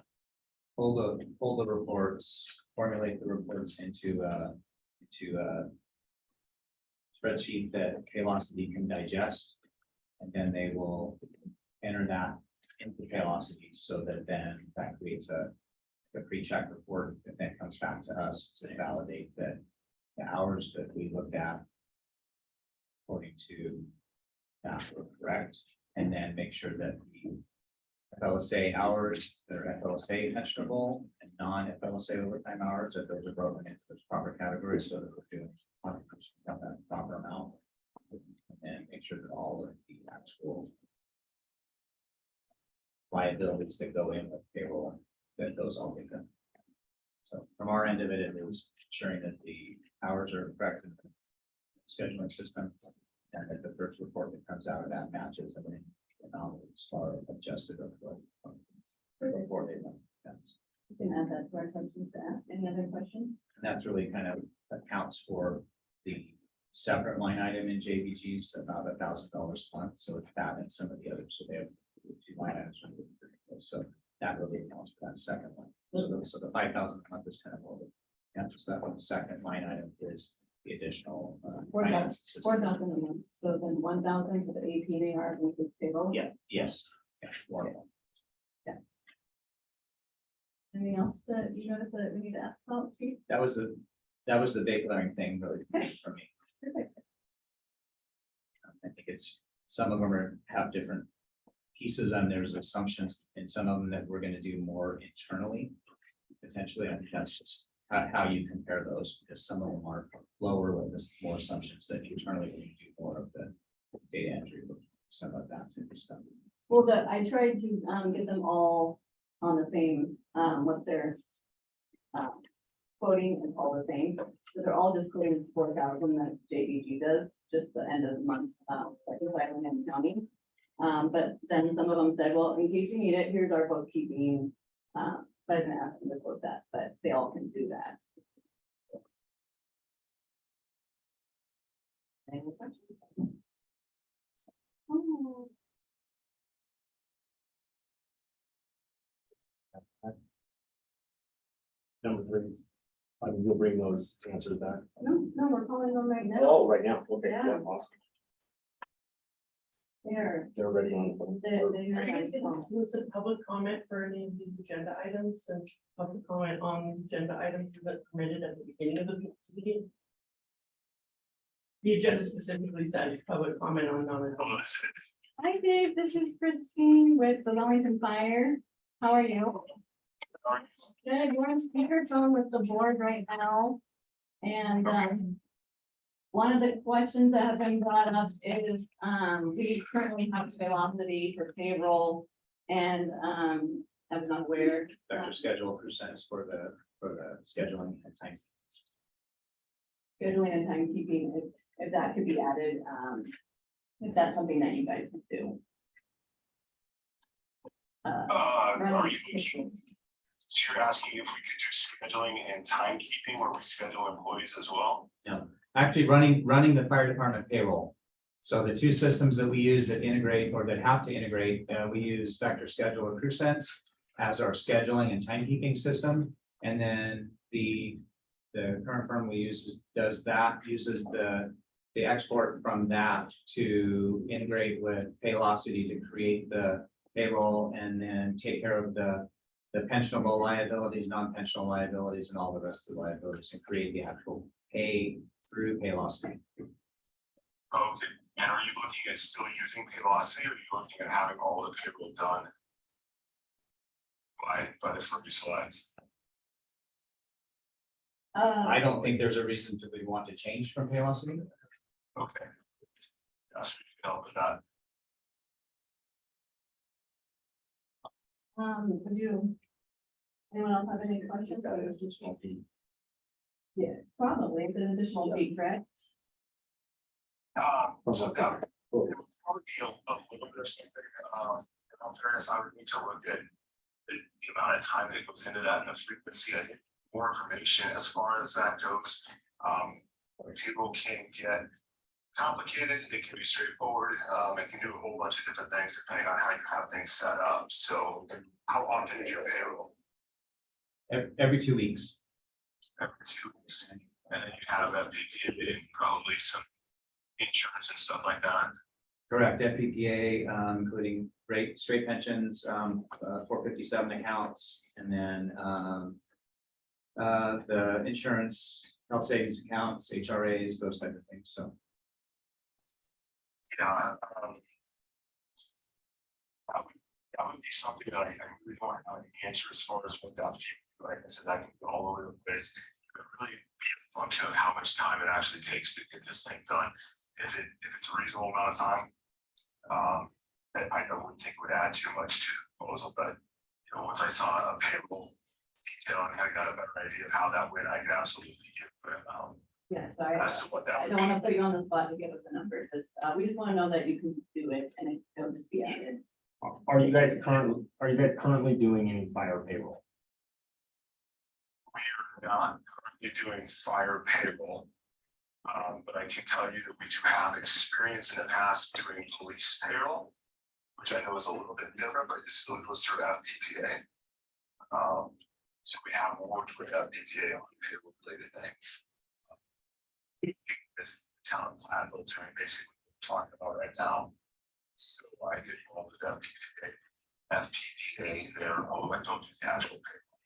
pull the reports, formulate the reports into a spreadsheet that Paylocity can digest. And then they will enter that into Paylocity so that then that creates a pre-check report that then comes back to us to validate that the hours that we looked at according to that were correct, and then make sure that the FLSA hours that are FLSA pensionable and non-FLSA overtime hours, that those are broken into those proper categories so that we're doing 100% of that proper amount. And make sure that all of the actual liabilities that go in with payroll, that those all get done. So from our end of it, it is ensuring that the hours are correct in the scheduling system, and that the first report that comes out of that matches and then the anomalies are adjusted before they run. You can add that to our questions to ask. Any other questions? And that's really kind of accounts for the separate line item in JVGs, about $1,000 a month. So it's that and some of the others. So they have 2 line items. So that really accounts for that second one. So the 5,000 a month is kind of all Yeah, just that one second line item is the additional. 4,000 a month, so then 1,000 for the AP and AR with the payroll. Yeah, yes. Yeah, more. Anything else that you noticed that we need to ask about, Steve? That was the big glaring thing really for me. Perfect. I think it's, some of them have different pieces and there's assumptions in some of them that we're gonna do more internally. Potentially, I think that's just how you compare those, because some of them are lower with this more assumptions that internally we do more of the data entry, some of that type of stuff. Well, I tried to get them all on the same, what they're quoting is all the same. So they're all just quoting 4,000 that JBG does, just the end of the month, like in Wellington County. But then some of them said, well, in case you need it, here's our bookkeeping. But I didn't ask them to quote that, but they all can do that. Any questions? Oh. Number 3 is, you'll bring those answers back. No, we're calling them right now. Oh, right now, okay, Yeah. yeah, awesome. They're They're already on. They Are you guys going to solicit public comment for any of these agenda items, since public comment on these agenda items isn't permitted at the beginning of the meeting? The agenda specifically says public comment on non-public. Hi Dave, this is Christine with the Wellington Fire. How are you? Good, you're on speakerphone with the board right now. And one of the questions that have been brought up is, we currently have velocity for payroll. And I was not aware. Vector schedule percents for the scheduling and time. Scheduling and timekeeping, if that could be added, if that's something that you guys could do. Are you looking, so you're asking if we could do scheduling and timekeeping where we schedule employees as well? Actually running the fire department payroll. So the two systems that we use that integrate or that have to integrate, we use Vector Schedule or CrewSense as our scheduling and timekeeping system. And then the current firm we use uses the export from that to integrate with Paylocity to create the payroll and then take care of the pensionable liabilities, non-pensional liabilities, and all the rest of the liabilities and create the actual pay through Paylocity. Okay, and are you looking at still using Paylocity, or are you looking at having all the payroll done by the firm you select? I don't think there's a reason to we want to change from Paylocity. Okay. Yes, we can help with that. Anyone else have any questions? Yeah, probably, it's an additional fee, correct? So that it would probably be a little bit of something, in all fairness, I would need to look at the amount of time that goes into that and the frequency. I need more information as far as that goes. People can get complicated, it can be straightforward, it can do a whole bunch of different things depending on how you have things set up. So how often is your payroll? Every 2 weeks. Every 2 weeks, and then you have FPPA and probably some insurance and stuff like that. Correct, FPPA, including straight pensions, 457 accounts, and then the insurance, health savings accounts, HRAs, those type of things. So Yeah, that would be something that I really don't have an answer as far as what that fee. Like I said, that can go all over the place. It could really be a function of how much time it actually takes to get this thing done. If it's a reasonable amount of time, I don't think would add too much to the proposal. But you know, once I saw a payroll detail and kind of got a better idea of how that went, I could absolutely give Yeah, sorry. as to what that I would don't want to be. put you on the spot to give us a number, because we just want to know that you can do it and it'll just be added. Are you guys currently doing any fire payroll? We are not currently doing fire payroll. But I can tell you that we do have experience in the past doing police payroll, which I know is a little bit different, but it still goes through FPPA. So we have worked with FPGA on payroll related things. This town plan military basically what we're talking about right now. So I get involved with FPGA there, although I don't do the actual payroll.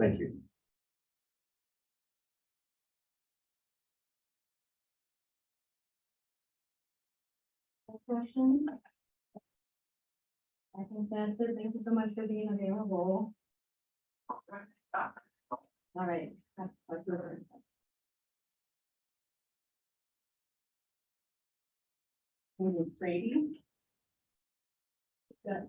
Thank you. Question? I think that's it. Thank you so much for being available. All right. That's good. Brady? Good.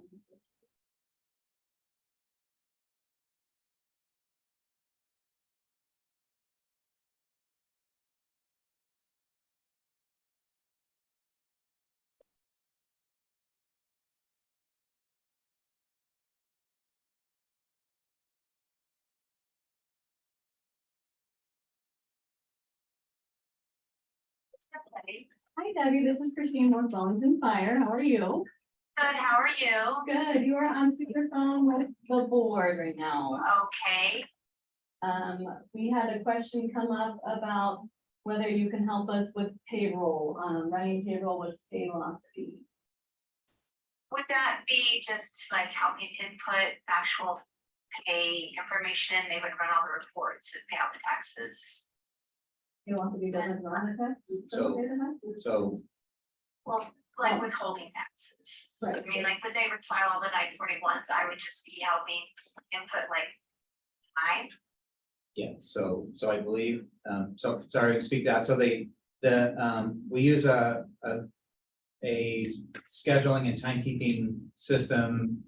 Hi Debbie, this is Christine with Wellington Fire. How are you? Good, how are you? Good. You are on speakerphone with the board right now. Okay, We had a question come up about whether you can help us with payroll, running payroll with Paylocity. would that be just like helping input actual pay information? They would run all the reports and pay out the taxes. You want to be done with run the taxes? So Well, like withholding taxes. Right. I mean, like when they would file all the 941s, I would just be helping input like time. yeah, so I believe, so sorry to speak that. So we use a scheduling and timekeeping system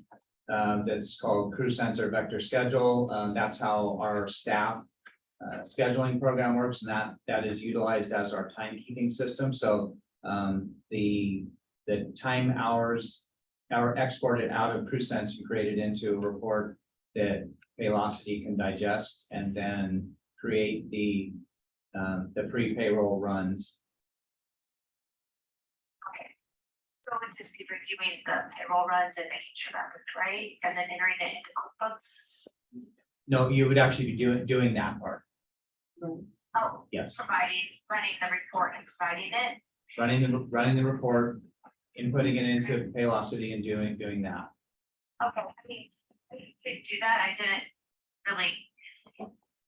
that's called Crew Sensor Vector Schedule. That's how our staff scheduling program works, and that is utilized as our timekeeping system. So the time hours are exported out of CrewSense and created into a report that Paylocity can digest and then create the pre-payroll runs. Okay. So would just be reviewing the payroll runs and making sure that looked right and then entering it into QuickBooks? No, you would actually be doing that part. Oh, Yes, running the report and providing it? running the report, inputting it into Paylocity and doing that. Okay, I mean, I could do that. I didn't really,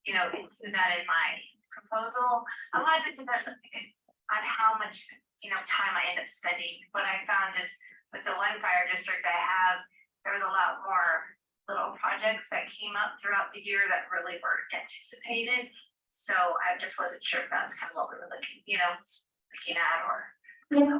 include that in my proposal. I wanted to depend on how much, time I end up spending. What I found is with the one fire district I have, there was a lot more little projects that came up throughout the year that really weren't anticipated. So I just wasn't sure if that's kind of what we were looking at or. Yeah.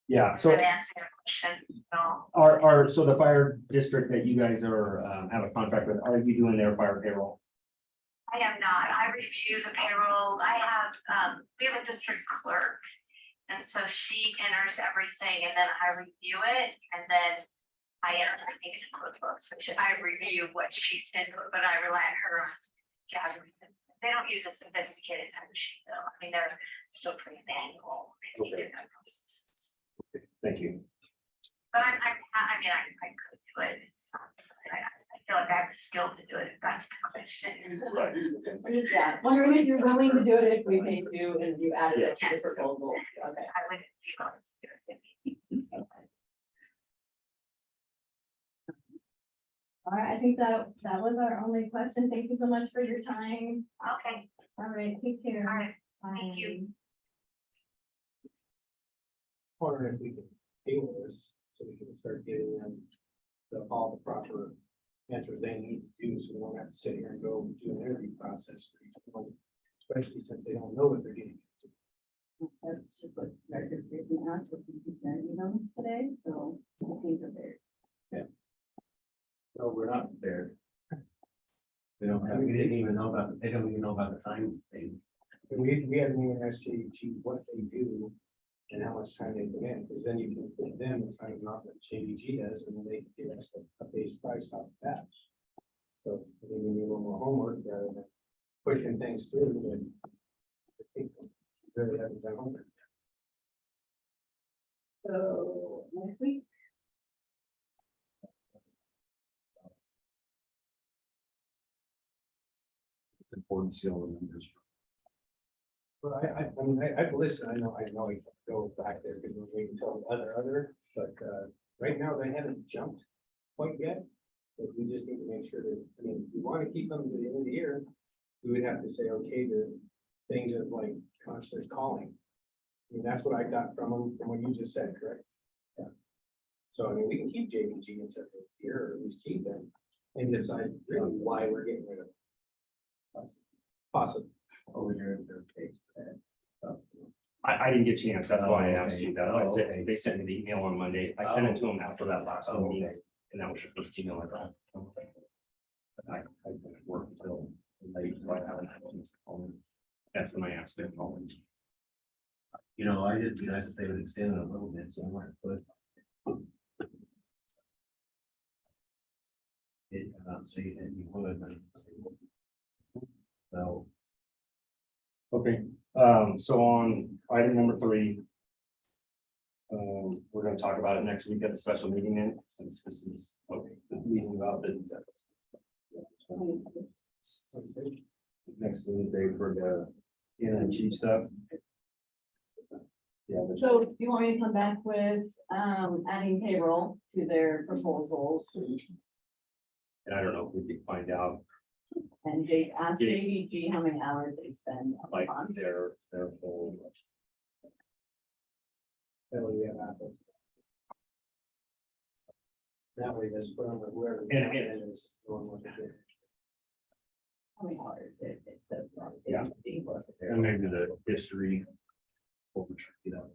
Yeah, So so that answer your question, no. so the fire district that you guys are, have a contract with, are you doing their fire payroll? I am not. I review the payroll. I have, we have a district clerk. And so she enters everything and then I review it and then I enter everything in QuickBooks, which I review what she's input, but I rely on her on gathering. They don't use a sophisticated time sheet though. I mean, they're still pretty manual. Okay. Thank you. But I could do it. It's not something I feel like I have the skill to do it. That's the question. Yeah, wondering if you're willing to do it if we paid you and you added it to Yes. the proposal. Okay. I wouldn't be willing to do it. All right, I think that was our only question. Thank you so much for your time. Okay, All right, take care. all right. Thank you. Wondering if we can table this, so we can start getting them all the proper answers they need to do, so we don't have to sit here and go do an interview process for each one, especially since they don't know what they're getting. That's just what Director Pearson asked, if we could send them today, so I think they're there. No, we're not there. We didn't even know about, they don't even know about the time thing. We had me and SJG what they do and how much time they put in, because then you can put them and sign off what JDG does, and then they give us a base price off of that. So they need a little more homework rather than pushing things through, and I think really haven't done homework. So next week. It's important to see all the numbers. But I mean, I listen, I know I go back there because we're waiting until other, but right now they haven't jumped quite yet. But we just need to make sure that, I mean, if we want to keep them to the end of the year, we would have to say, okay, the things of like constant calling. I mean, that's what I got from them, from what you just said, correct? Yeah. So I mean, we can keep JVG until the year, or at least keep them, and decide really why we're getting rid of them. Possible. Over here in their case. I didn't get a chance, that's why I asked okay. you that. I said, they sent me the email on Monday. I sent it to them after that last meeting, and that was the first email I got. I worked until late, so I haven't had a chance to call them. That's when I asked them. You know, I did be nice if they would extend it a little bit, so I might put. It, say that you would, but. So. Okay, so on item number 3. We're gonna talk about it next week at the special meeting then, since this is, okay, the meeting about the. Next Wednesday for the chief stuff. Yeah, but So do you want me to come back with, adding payroll to their proposals? and I don't know if we can find out And ask JVG how many hours they spend on like the pond. their whole. That way we have apples. That way this put on whoever. And- is going with it. How many hours it does. Yeah. And maybe the history. You know.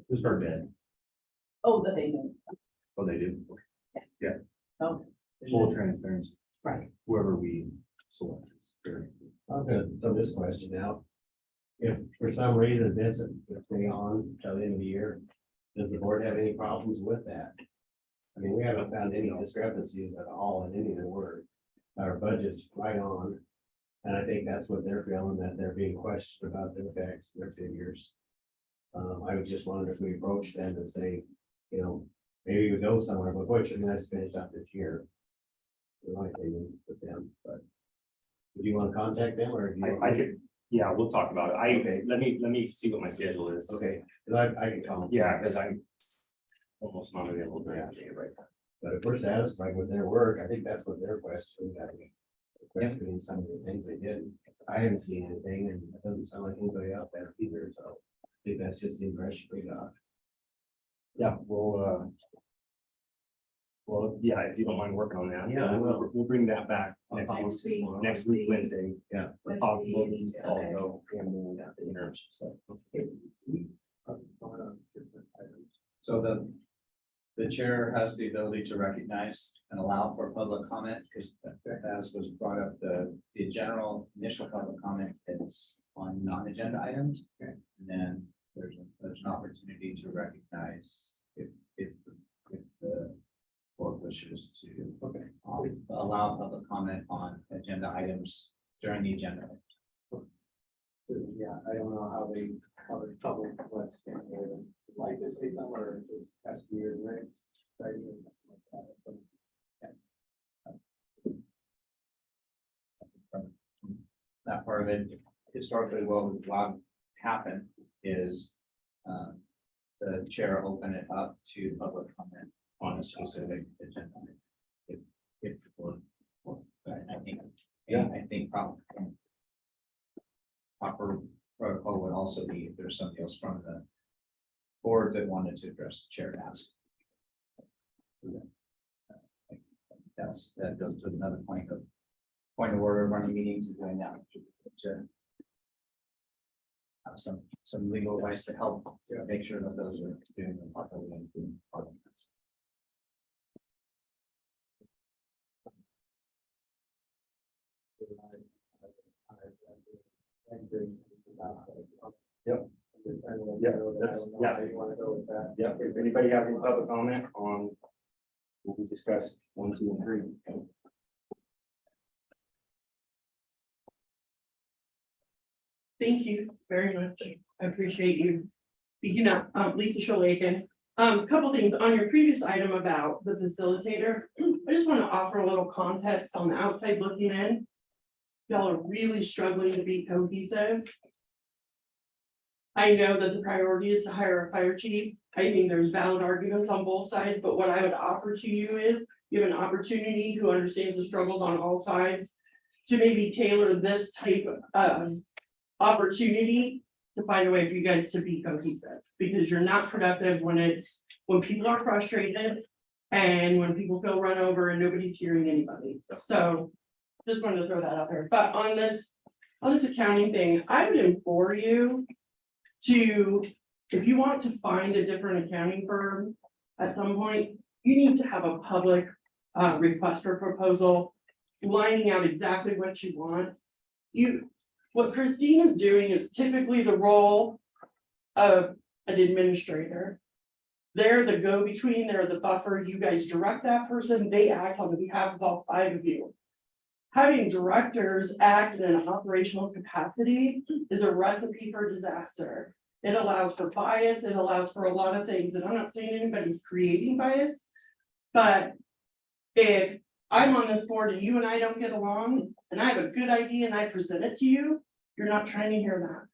Who's our bed? Oh, that they do. Oh, they do. Oh, Full transparency. right. Whoever we select is very. I'm gonna throw this question out. If for some reason Vincent is staying on till the end of the year, does the board have any problems with that? I mean, we haven't found any discrepancies at all in any of the work. Our budget's right on. And I think that's what they're feeling, that they're being questioned about their facts, their figures. I was just wondering if we approach them and say, you know, maybe we go somewhere, but what should nice finish up this year? In my opinion, with them, but. Do you want to contact them or? do you want- I could, yeah, we'll talk about it. Okay. Let me see what my schedule is. Okay, 'cause I can call them. Yeah, because I'm almost not available during the day right now. But if we're satisfied with their work, I think that's what their question, questioning some of the things they did. I haven't seen anything and it doesn't sound like anybody out there either, so I think that's just the impression we got. Yeah, well, yeah, if you don't mind working on that. Yeah, I will. We'll bring that back Next week. next week, Wednesday. Yeah. The possibilities, also, and then the internship stuff. So the chair has the ability to recognize and allow for public comment, because as was brought up, the general initial public comment is on non-agenda items. And then there's an opportunity to recognize if the board wishes to allow public comment on agenda items during the agenda. Yeah, I don't know how the public wants to like to say something or it's has to be right. That part of it, historically, what would happen is the chair open it up to public comment on a specific agenda. If, I think, I think proper protocol would also be if there's somebody else from the board that wanted to address the chair ask. That goes to another point of order of running meetings and doing that to have some legal advice to help make sure that those are doing them properly and doing parliaments. Yep. Yeah, if anybody has any public comment on what we discussed 1, 2, and 3. Thank you very much. I appreciate you Speaking of, Lisa Shalagan, couple things on your previous item about the facilitator. I just want to offer a little context on the outside looking in. Y'all are really struggling to be cohesive. I know that the priority is to hire a fire chief. I think there's valid arguments on both sides, but what I would offer to you is you have an opportunity who understands the struggles on all sides to maybe tailor this type of opportunity to find a way for you guys to be cohesive, because you're not productive when people are frustrated and when people feel run over and nobody's hearing anybody. So just wanted to throw that out there. But on this accounting thing, I would implore you to, if you want to find a different accounting firm at some point, you need to have a public request for proposal, lining out exactly what you want. What Christine is doing is typically the role of an administrator. They're the go-between, they're the buffer, you guys direct that person, they act on behalf of all 5 of you. Having directors act in an operational capacity is a recipe for disaster. It allows for bias, it allows for a lot of things, and I'm not saying anybody's creating bias, but if I'm on this board and you and I don't get along, and I have a good idea and I present it to you, you're not trying to hear that.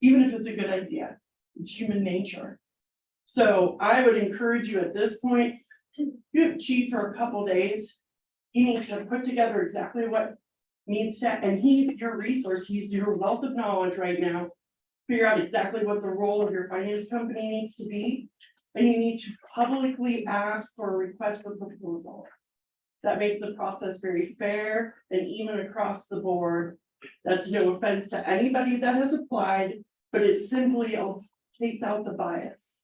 Even if it's a good idea, it's human nature. So I would encourage you at this point, you have chief for a couple days. You need to put together exactly what needs to, and he's your resource, he's your wealth of knowledge right now. Figure out exactly what the role of your finance company needs to be, and you need to publicly ask for a request for proposal. That makes the process very fair and even across the board. That's no offense to anybody that has applied, but it simply takes out the bias.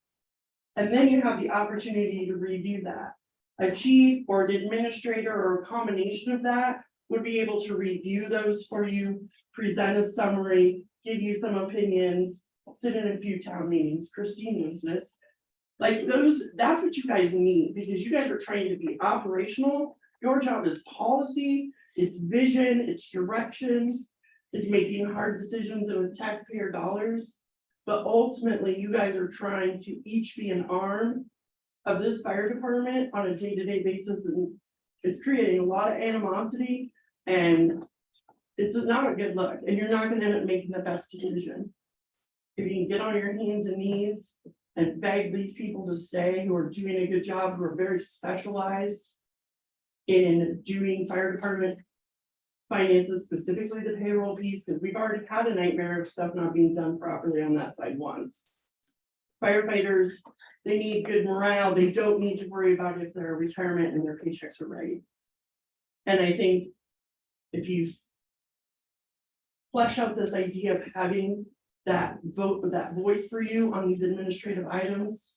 And then you have the opportunity to review that. A chief or an administrator or a combination of that would be able to review those for you, present a summary, give you some opinions, sit in a few town meetings. Christine knows this. Like that's what you guys need, because you guys are trying to be operational. Your job is policy, it's vision, it's direction, it's making hard decisions with taxpayer dollars. But ultimately, you guys are trying to each be an arm of this fire department on a day-to-day basis, and it's creating a lot of animosity, and it's not a good look, and you're not gonna end up making the best decision. If you can get on your hands and knees and beg these people to stay who are doing a good job, who are very specialized in doing fire department finances, specifically the payroll piece, because we've already had a nightmare of stuff not being done properly on that side once. Firefighters, they need good morale. They don't need to worry about if their retirement and their paychecks are right. And I think if you flesh out this idea of having that voice for you on these administrative items,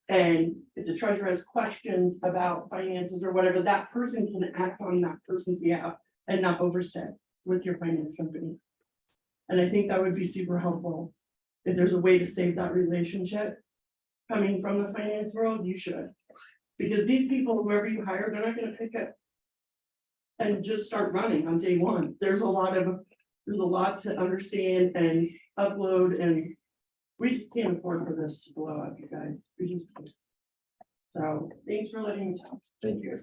and if the treasurer has questions about finances or whatever, that person can act on that person's behalf and not overstep with your finance company. And I think that would be super helpful. If there's a way to save that relationship coming from the finance world, you should. Because these people, whoever you hire, they're not gonna pick it and just start running on day one. There's a lot to understand and upload, and we just can't afford for this to blow up, you guys. We just can't. So thanks for letting me talk. Thank you.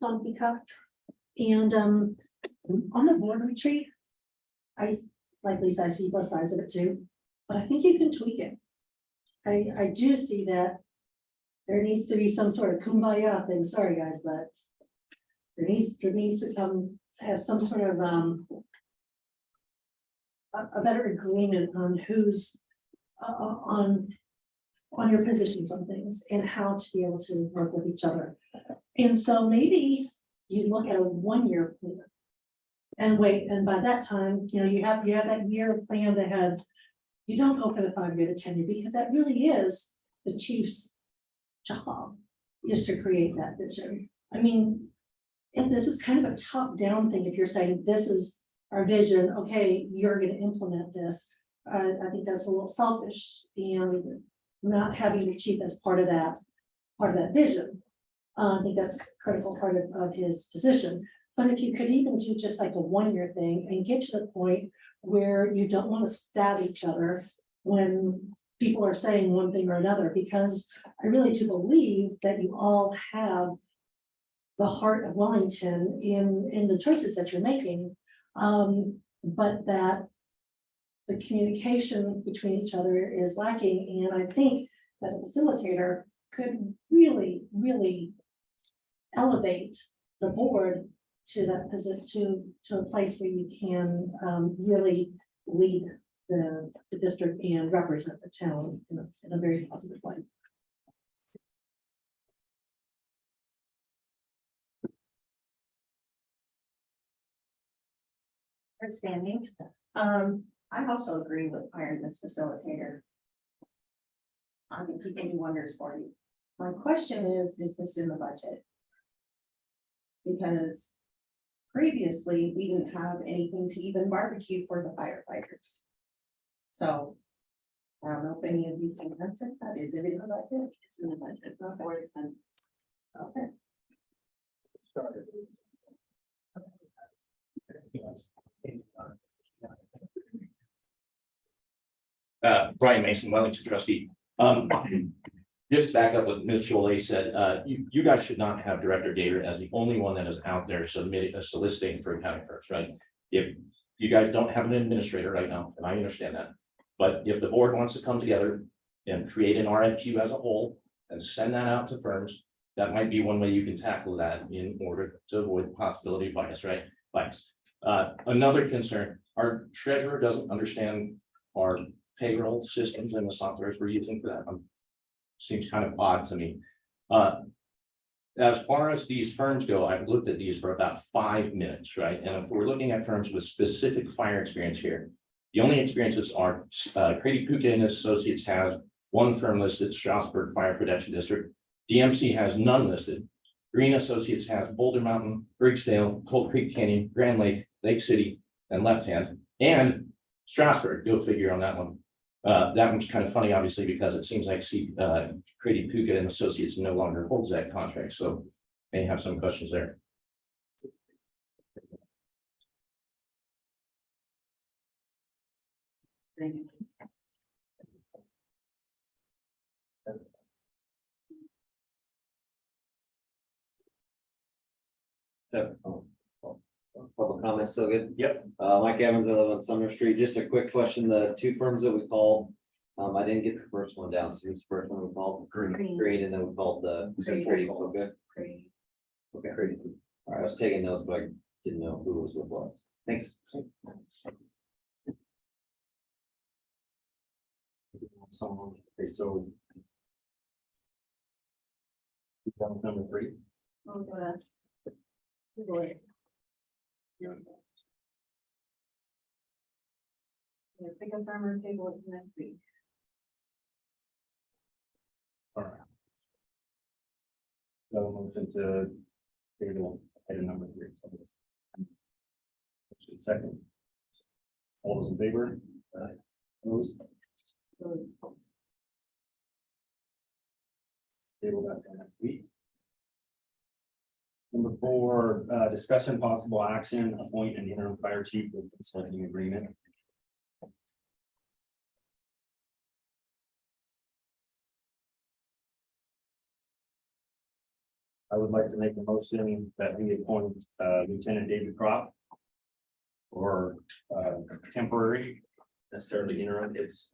Don Peacock. And on the board retreat, like Lisa, I see both sides of it too, but I think you can tweak it. I do see that there needs to be some sort of kumbaya thing. Sorry, guys, but there needs to have some sort of a better agreement on who's on your positions on things and how to be able to work with each other. And so maybe you look at a 1-year plan and wait, and by that time, you have that year plan ahead. You don't go for the 5-year to 10-year, because that really is the chief's job, is to create that vision. I mean, if this is kind of a top-down thing, if you're saying this is our vision, okay, you're going to implement this. I think that's a little selfish, and not having the chief as part of that vision. I think that's a critical part of his position. But if you could even do just like a 1-year thing and get to the point where you don't want to stab each other when people are saying one thing or another, because I really do believe that you all have the heart of Wellington in the choices that you're making, but that the communication between each other is lacking, and I think that a facilitator could really, really elevate the board to that position, to a place where you can really lead the district and represent the town in a very positive way. Understanding. I also agree with hiring this facilitator. I think he can do wonders for you. My question is this in the budget? Because previously, we didn't have anything to even barbecue for the firefighters. So, I don't know if any of you can answer that. Is it in the budget? It's in the budget, not board expenses. Okay. Brian Mason, Wellington trustee. Just to back up what Ms. Jolie said, you guys should not have Director Gator as the only one that is out there soliciting for accounting firms, right? If you guys don't have an administrator right now, and I understand that, but if the board wants to come together and create an RFQ as a whole and send that out to firms, that might be one way you can tackle that in order to avoid the possibility of bias, right? Bias. Another concern, our treasurer doesn't understand our payroll systems and the softwares we're using for that. Seems kind of odd to me. As far as these firms go, I've looked at these for about 5 minutes, right? And if we're looking at firms with specific fire experience here, the only experiences are Grady Puka and Associates has one firm listed, Strasburg Fire Protection District. DMC has none listed. Green Associates has Boulder Mountain, Briggsdale, Cold Creek Canyon, Grand Lake, Lake City, and Left Hand, and Strasburg. Go figure on that one. That one's kind of funny, obviously, because it seems like Grady Puka and Associates no longer holds that contract, so may have some questions there. Thank you. Public comments still good? Yep. Mike Evans, I live on Summer Street. Just a quick question. The two firms that we called, I didn't get the first one down. So who's the first one we called? Green, and then we called the Grady. Okay. Okay. All right, I was taking notes, but I didn't know who was with what. Thanks. Someone, okay, so. Number 3. Oh, God. Boy. Yeah, pick up farmer table next week. All right. So motion to table item number 3. Motion second. All those in favor? Opposed? Table that for next week. Number 4, discussion possible action, appoint an interim fire chief with consulting agreement. I would like to make a motion that we appoint Lieutenant David Crop or temporary, necessarily interim. It's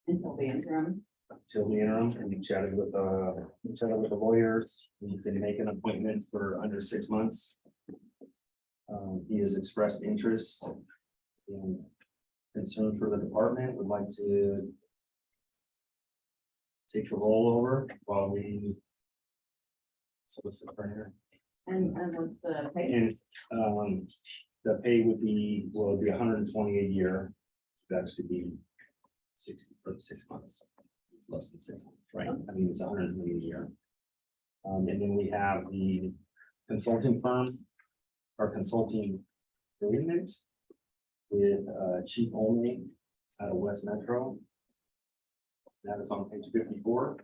Until the interim. till the interim, and we chatted with the lawyers. We can make an appointment for under 6 months. He has expressed interest and concern for the department, would like to take the role over while we solicit for her. And what's the pay? And the pay would be, well, it'd be 120 a year. That'd actually be 60 for the 6 months. It's less than 6 months, right? I mean, it's 120 a year. And then we have the consulting firm, our consulting agreement with Chief Olney out of West Metro. That is on page 54.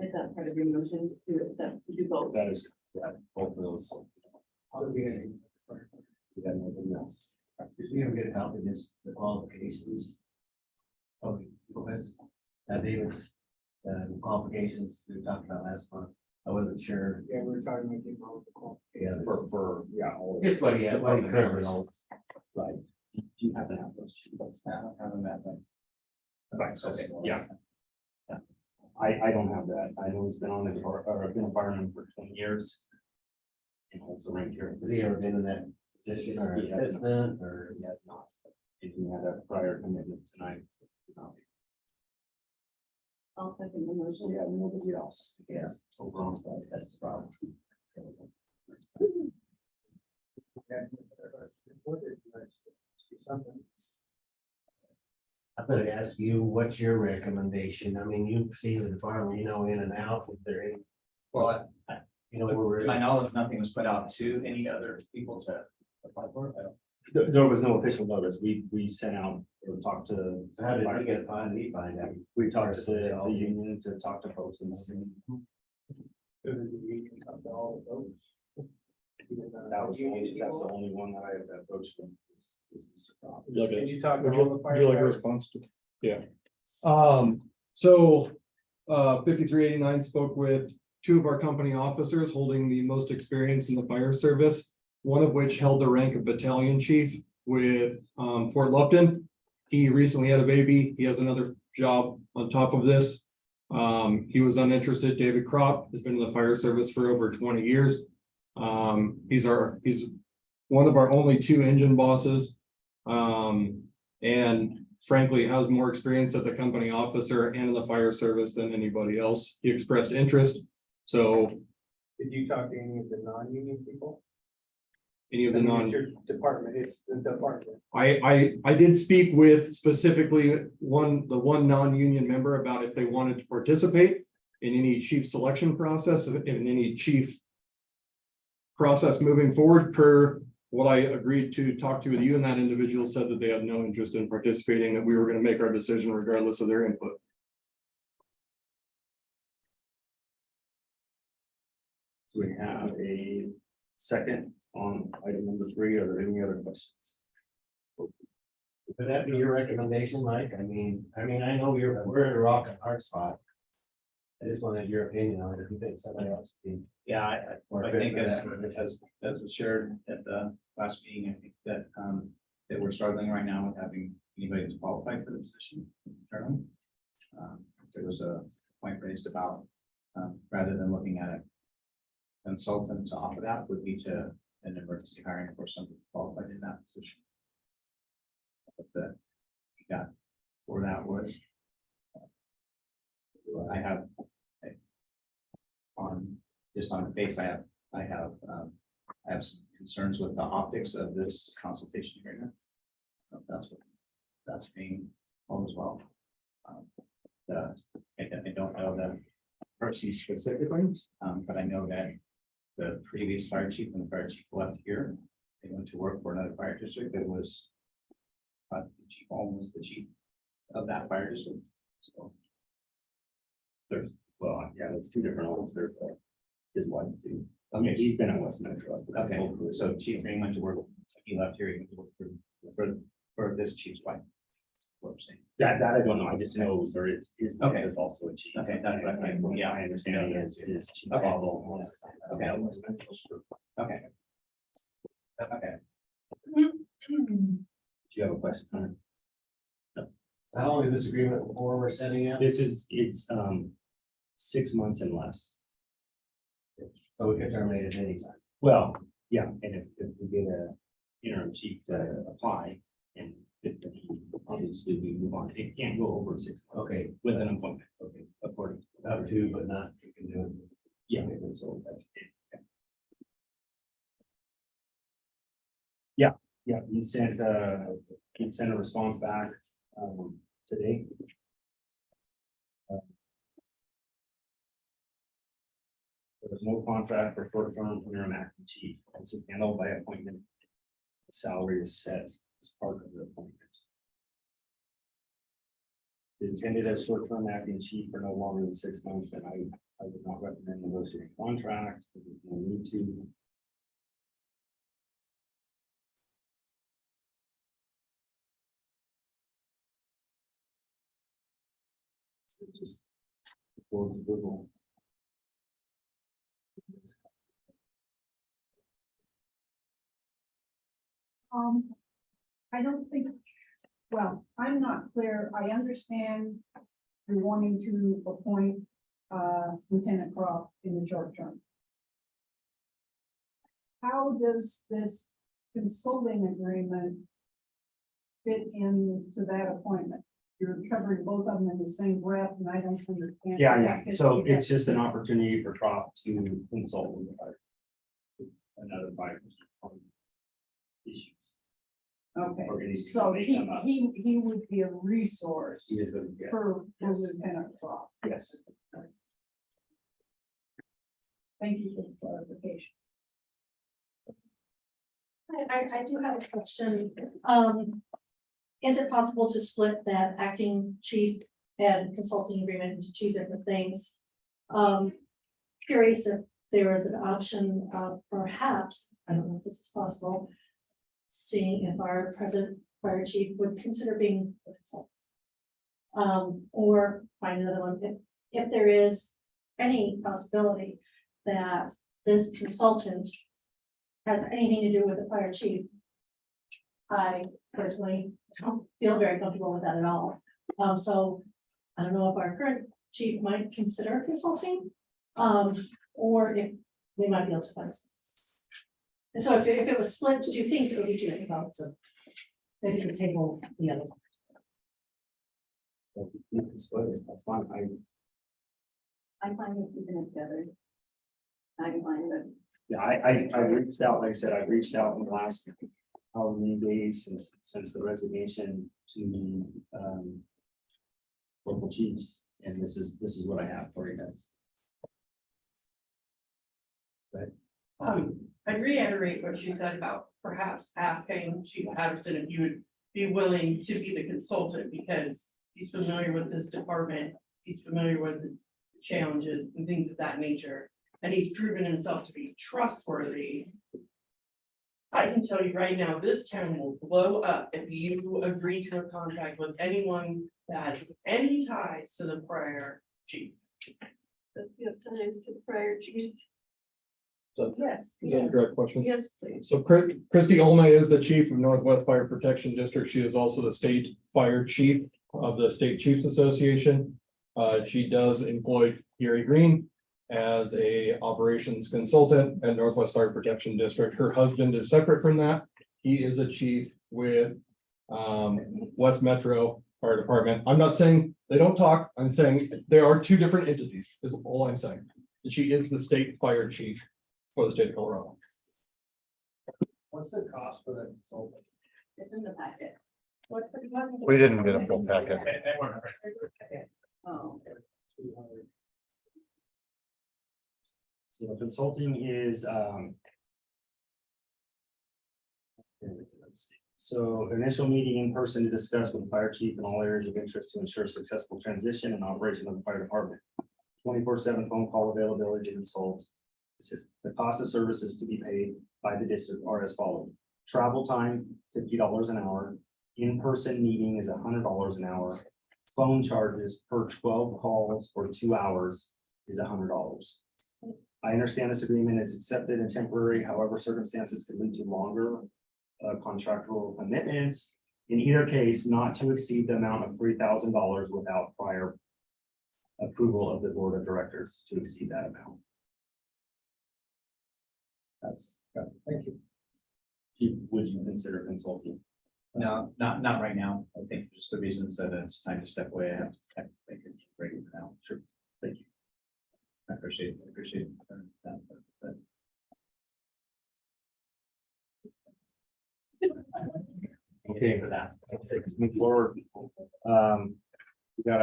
Is that part of your motion to accept, to do both? That is, yeah, both of those. We got nothing else. Did we ever get a copy of this, the qualifications? Oh, was David's, the qualifications we talked about last month. I wasn't sure. Yeah, we were talking about getting all the call. Yeah, Yeah. all of here's what he had, what he Department covered. members. Right. Do you happen to have those? I don't have a map. Right, okay, yeah. I don't have that. I know he's been on the department, or I've been a fireman for 20 years. And also right here. Has he ever been in that position or He has not. assistant or? He has not. If you had a prior commitment tonight. I'll second the motion. We have nobody else. Yes. Overall, That's the problem. Something. I'm gonna ask you, what's your recommendation? I mean, you see the department, you know, in and out, if there any, Well, you know, where we're. to my knowledge, nothing was put out to any other people to apply for it. I don't- There was no official notice. We sent out or talked to. So how did we get find out? We talked to the union to talk to folks and. That's the only one that I have approached them. is Mr. Crop. Did you talk to Would all the would you like a firefighters? response to? Yeah. So, 5389 spoke with two of our company officers holding the most experience in the fire service. One of which held the rank of battalion chief with, Fort Lupton. He recently had a baby. He has another job on top of this. He was uninterested. David Crop has been in the fire service for over 20 years. He's one of our only two engine bosses. And frankly, has more experience as a company officer and in the fire service than anybody else. He expressed interest. So Did you talk to any of the non-union people? any of the I mean, non. it's your department, it's the department. I did speak with specifically the one non-union member about if they wanted to participate in any chief selection process, in any chief process moving forward, per what I agreed to talk to with you, and that individual said that they had no interest in participating, that we were going to make our decision regardless of their input. So we have a second on item number 3. Are there any other questions? Would that be your recommendation, Mike? I mean, I know we're in a rock and hard spot. I just wanted your opinion on it, if you think somebody else would be. Yeah, I think as was shared at the last meeting, I think that, that we're struggling right now with having anybody who's qualified for the position. Internally. There was a point raised about, rather than looking at a consultant to offer that, would be to an emergency hiring for somebody qualified in that position. But the, got for that was. I have. Just on the face, I have some concerns with the optics of this consultation hearing. That's being told as well. I don't know the person specifically, but I know that the previous fire chief and the fire chief left here. They went to work for another fire district that was. The chief almost the chief of that fire district. So There's, well, yeah, there's 2 different ones. There's his wife too. Okay, he's been at West Metro. but that's okay, all. so Chief Green went to work. He left here. He went to work for this chief's wife. What I'm saying. That I don't know. I just know there is wife Okay. is also a chief. Okay, that's right. Yeah, I understand is chief. Okay. Pavel. Okay. Okay. Okay. Do you have a question? Hunter? How long is this agreement before we're setting it? It's 6 months and less. So we can terminate it anytime. Well, yeah, and if we get a interim chief to apply and if the obviously we move on, it can't go over 6 months. Okay. With an appointment. Okay. According. Up to, but not, you can do it. Yeah. So that's it. Yeah, you sent a response back today. There was no contract for short-term interim acting chief. It's handled by appointment. The salary is set as part of the appointment. Intended as short-term acting chief for no longer than 6 months, then I would not recommend negotiating contract. There's no need to. just. Board approval. I don't think, well, I'm not clear. I understand you're wanting to appoint Lieutenant Croft in the short term. How does this consulting agreement fit into that appointment? You're covering both of them in the same breath, and I don't understand. how that fits So together. it's just an opportunity for Croft to consult with the fire. Another fire. Issues. Okay, or anything so that may come up. he would be a resource He is a, yeah, for Yes. Lieutenant Croft. yes. Thank you for the clarification. I do have a question. Is it possible to split that acting chief and consulting agreement into two different things? Curious if there is an option of perhaps, I don't know if this is possible, seeing if our present fire chief would consider being a consultant. Or find another one, if there is any possibility that this consultant has anything to do with the fire chief. I personally don't feel very comfortable with that at all. So I don't know if our current chief might consider consulting, or if we might be able to find something. And so if it was split to two things, it would be two different votes, so maybe the table the other. You can split it, that's fine. I'm fine with keeping it together. I'm fine with. Yeah, I reached out, like I said, I reached out in the last however many days since the resignation to local chiefs, and this is what I have for you guys. I'd reiterate what she said about perhaps asking Chief Patterson if you would be willing to be the consultant, because he's familiar with this department. He's familiar with the challenges and things of that nature, and he's proven himself to be trustworthy. I can tell you right now, this town will blow up if you agree to a contract with anyone that has any ties to the prior chief. You have ties to the prior chief. So, Yes. is that a direct question? Yes, please. So Christy Olme is the chief of Northwest Fire Protection District. She is also the state fire chief of the State Chiefs Association. She does employ Gary Green as a operations consultant at Northwest Fire Protection District. Her husband is separate from that. He is a chief with West Metro Fire Department. I'm not saying they don't talk. I'm saying there are two different entities, is all I'm saying. And she is the state fire chief for the state of Colorado. What's the cost for that consultant? It's in the packet. We didn't get a full packet. Oh. So consulting is, let's see. So initial meeting in person to discuss with the fire chief and all areas of interest to ensure successful transition and operation of the fire department. 24/7 phone call availability to consult. The cost of services to be paid by the district are as follows. Travel time, $50 an hour. In-person meeting is $100 an hour. Phone charges per 12 calls or 2 hours is $100. I understand this agreement is accepted and temporary, however, circumstances could lead to longer contractual commitments. In either case, not to exceed the amount of $3,000 without prior approval of the board of directors to exceed that amount. That's, thank you. See, would you consider consulting? No, not right now. I think just the reasons that it's time to step away. I have to think it's ready for now. Sure, thank you. I appreciate that. Okay for that. Okay, let's move forward. We got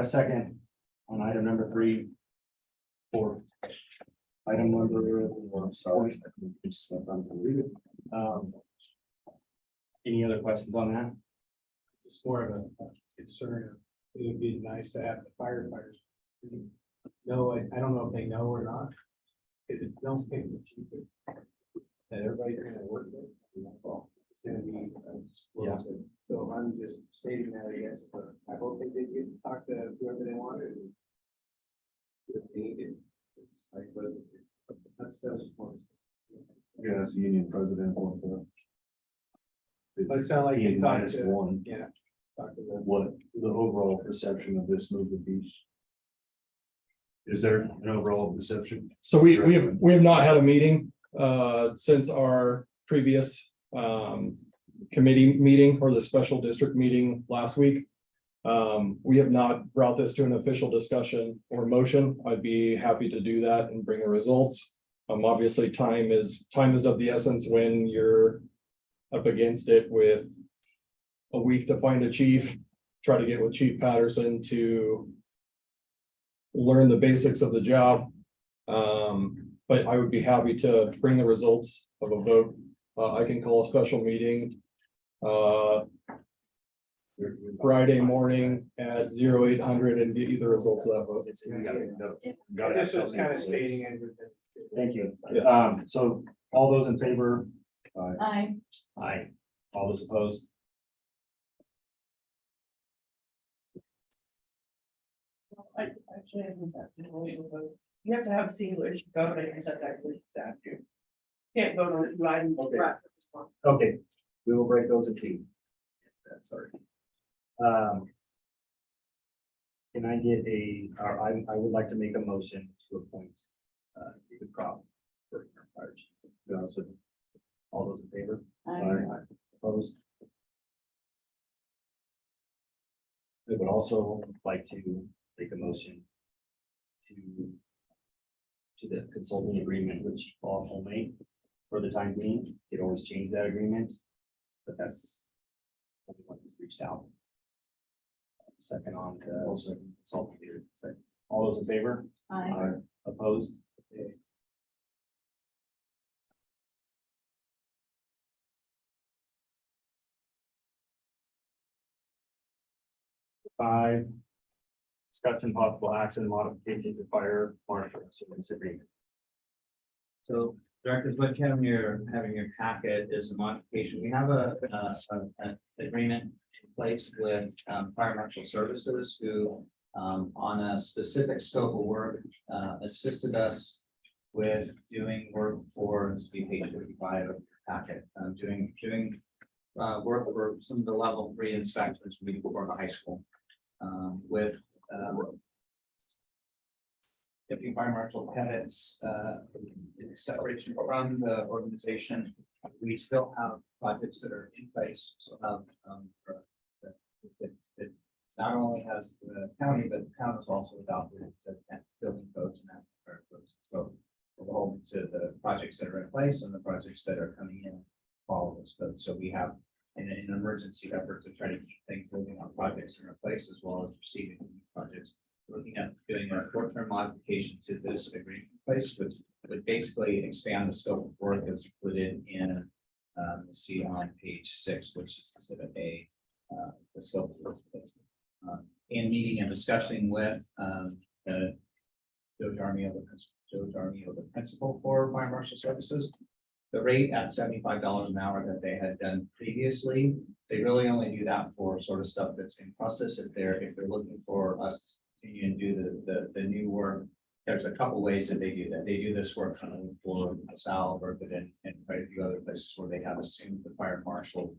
a second on item number 3. For item number, sorry. Any other questions on that? It's more of a concern. It would be nice to have the firefighters. No, I don't know if they know or not. If it don't pick the chief. That everybody's gonna work with. And that's all. It's gonna be. Yeah. So I'm I'm just stating that, I guess, but I hope they did get to talk to whoever they wanted. If they needed, it's like, that's just one. Yeah, it's the union president. But it sounded like you talked Minus to, one, yeah. Talk to them. what the overall perception of this move would be. Is there an overall perception? So we have not had a meeting since our previous committee meeting or the special district meeting last week. We have not brought this to an official discussion or motion. I'd be happy to do that and bring the results. Obviously, time is of the essence when you're up against it with a week to find a chief, try to get with Chief Patterson to learn the basics of the job. But I would be happy to bring the results of a vote. I can call a special meeting Friday morning at 0800 and get you the results of that vote. This was kind of stating everything. Thank you. Yes. So all those in favor? I, Aye. All those opposed? I actually haven't passed it. You have to have singular vote, but I guess that's actually statute. Can't vote on it, right? Okay. Okay, we will break those into two. That's sorry. Can I get or I would like to make a motion to appoint David Crop for fire chief. All those in favor? I, Opposed? I would also like to make a motion to the consulting agreement with Chief Paul Homemade for the time being. You could always change that agreement, but that's what was reached out. Second on to consulting here. Second. All those in favor? I. Opposed? Okay. 5, discussion possible action modification to fire marshal service agreement. So directors, what you have in your packet is a modification. We have an agreement in place with fire marshal services who on a specific scope of work assisted us with doing work for, this will be page 55 of your packet, doing work for some of the level 3 inspectors we before the high school with Deputy Fire Marshal Pettit's separation from the organization. We still have projects that are in place. So it's not only has the county, but the town has also adopted the building codes and that codes. So we're holding to the projects that are in place and the projects that are coming in follow those codes. So we have an emergency effort to try to keep things moving on projects in place as well as receiving new projects. Looking at doing a short-term modification to this agreement in place, which would basically expand the scope of work as included in see on page 6, which is exhibit A, the scope of work. In meeting and discussing with the Joe Jarmio, the principal for fire marshal services. The rate at $75 an hour that they had done previously, they really only do that for sort of stuff that's in process. If they're looking for us to continue and do the new work, there's a couple ways that they do that. They do this work for Sal, Berthoud, and quite a few other places where they have assumed the fire marshal.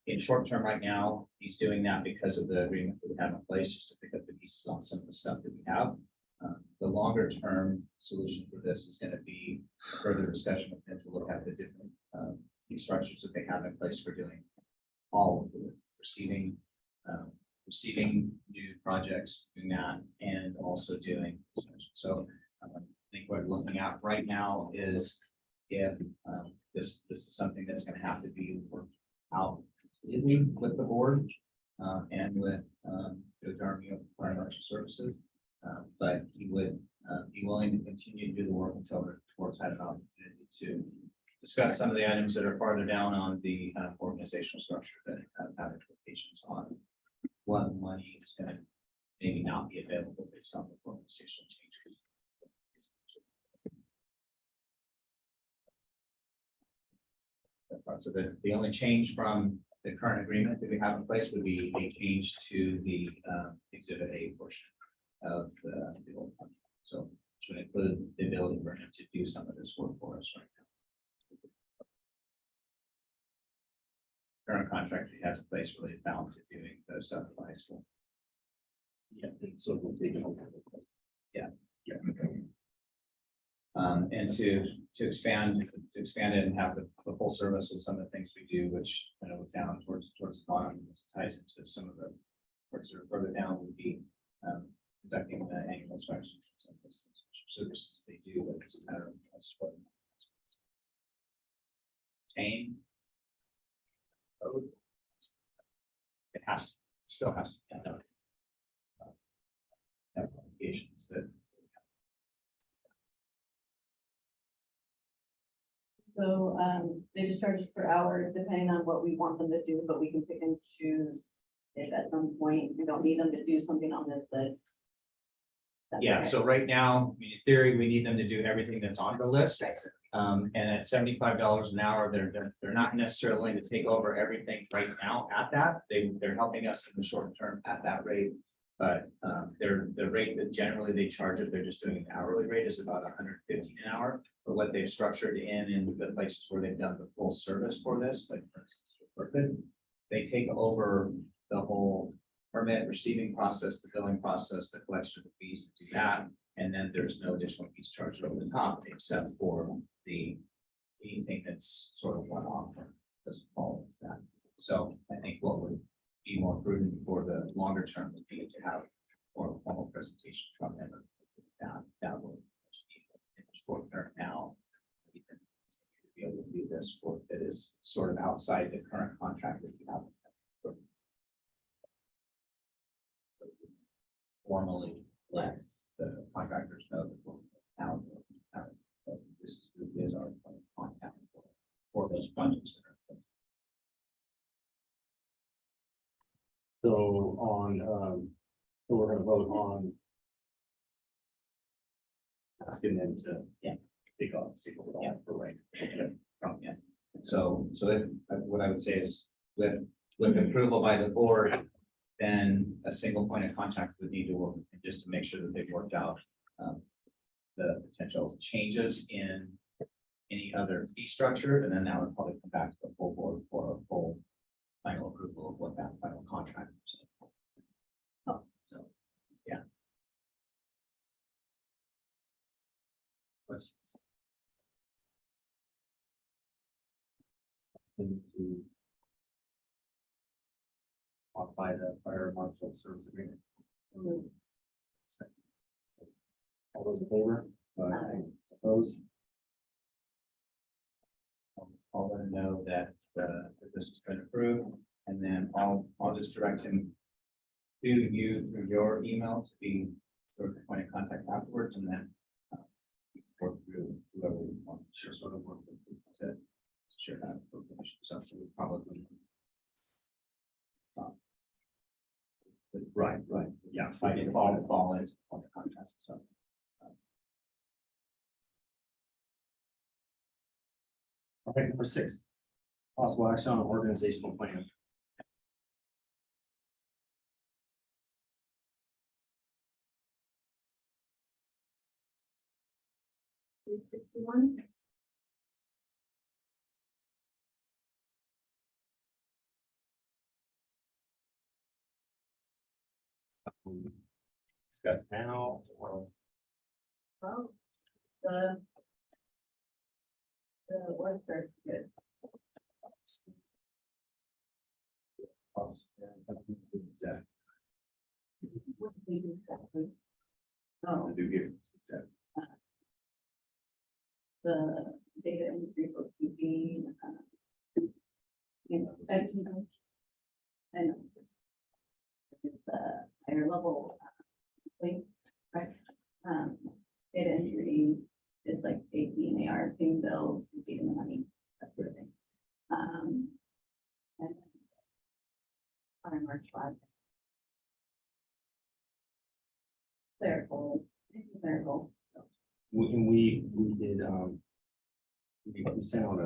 In short term right now, he's doing that because of the agreement that we have in place, just to pick up the pieces on some of the stuff that we have. The longer term solution for this is going to be further discussion with them to look at the different fee structures that they have in place for doing all of the receiving new projects, doing that, and also doing so. I think what we're looking at right now is if this is something that's going to have to be worked out completely with the board and with the Army of Fire Marshal Services. But he would be willing to continue to do the work until the board's had an opportunity to discuss some of the items that are farther down on the organizational structure that have implications on what money is going to maybe not be available based on the organizational changes. that part. So the only change from the current agreement that we have in place would be a change to the exhibit A portion of the old contract. So which would include the ability for him to do some of this work for us right now. Current contract he has in place really bound to doing those stuff at high school. Yeah, so we'll take it over. Yeah. Yeah. And to expand it and have the full service of some of the things we do, which kind of down towards the bottom, this ties into some of the works that are further down would be conducting the annual inspections and some of those services they do, but it's a matter of what obtain. It still has to be done. Applications that. So, they just charge us per hour depending on what we want them to do, but we can pick and choose if at some point we don't need them to do something on this list. That's Yeah, okay. so right now, I mean, in theory, we need them to do everything that's on the list. And at $75 an hour, they're not necessarily willing to take over everything right now at that. They're helping us in the short term at that rate. But the rate that generally they charge if they're just doing an hourly rate is about $115 an hour. But what they've structured in the places where they've done the full service for this, like for instance, with Berkeley, they take over the whole permit receiving process, the billing process, the collection of the fees to do that. And then there's no additional fees charged over the top except for anything that's sort of one-off or doesn't fall into that. So I think what would be more prudent for the longer term would be to have more of a formal presentation from them. That will in the short term now. We can be able to do this work that is sort of outside the current contract that we have. Formally let the contractors know that we're now this is our contact for those projects that are. So on, so we're gonna vote on. Asking them to, take off. Yeah, right. Yeah. So if, what I would say is with approval by the board, then a single point of contact would need to work just to make sure that they've worked out the potential changes in any other fee structure, and then that would probably come back to the full board for a full final approval of what that final contract is. Oh, so, yeah. Questions? To modify the fire marshal service agreement. All those in favor? Opposed? I'll let him know that that this has been approved, and then I'll just direct him to you through your email to be sort of the point of contact afterwards, and then work through whoever we want to sort of work with to share that information. So we probably. Right, yeah. By default, fall into point of contact, so. Okay, number 6. Possible action on organizational plan. Page 61. Discuss now or Well, the work very good. What do we do exactly? Oh, do here. the data entry for keeping, you know, I know. It's the higher level thing, right? Data entry is like AP and AR, paying bills, receiving the money, that sort of thing. And fire marshal. Clerical, clerical. We did, we sent out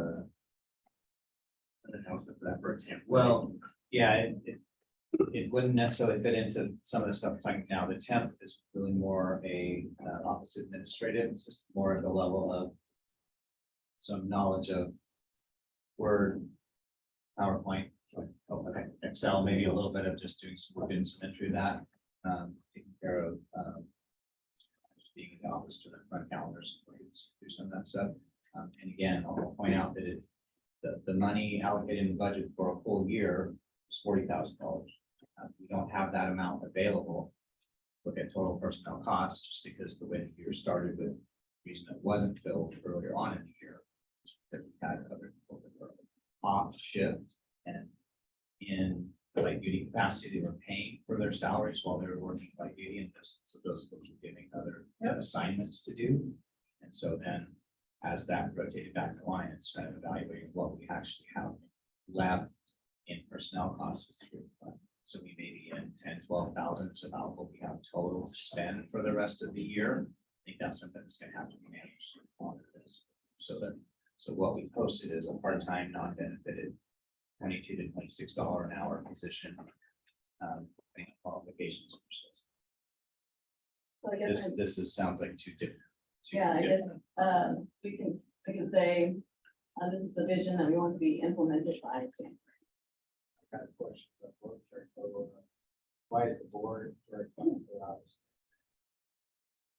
announcement for that, for example. Well, yeah, it wouldn't necessarily fit into some of the stuff we're talking now. The temp is really more a office administrative, it's just more at the level of some knowledge of Word, PowerPoint, Excel, maybe a little bit of just doing some entry of that, taking care of just being in the office to the front calendars, do some of that stuff. And again, I'll point out that the money allocated in the budget for a full year is $40,000. We don't have that amount available. Look at total personnel costs, just because the way the year started with, the reason it wasn't filled earlier on in the year. is because we had other people that were off shift and in light duty capacity, they were paying for their salaries while they were working light duty, and so those folks were getting other assignments to do. And so then, as that rotated back to line, it's kind of evaluating what we actually have left in personnel costs. So we may be in 10, 12,000 is about what we have total to spend for the rest of the year. I think that's something that's gonna have to be managed on this. So what we posted is a part-time, non-benefited, $22 to $26 an hour position. Qualifications. So I guess This sounds like two different. yeah, I guess, we can say, this is the vision that we want to be implemented by. Kind of question. Why is the board?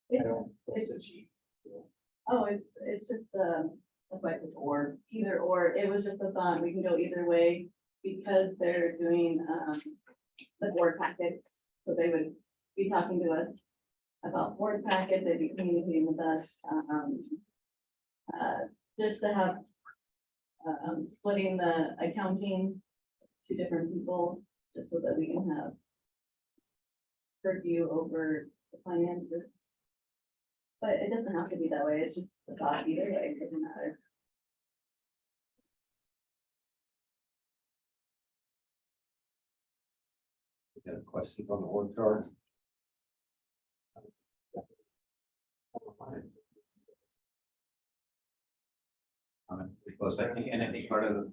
It's just the advice of or either or. It was just a thought. We can go either way because they're doing the board packets. So they would be talking to us about board packets. They'd be communicating with us. Just to have splitting the accounting to different people, just so that we can have purview over the finances. But it doesn't have to be that way. It's just a thought either way. It doesn't matter. We got questions on the org chart? Because I think, and I think part of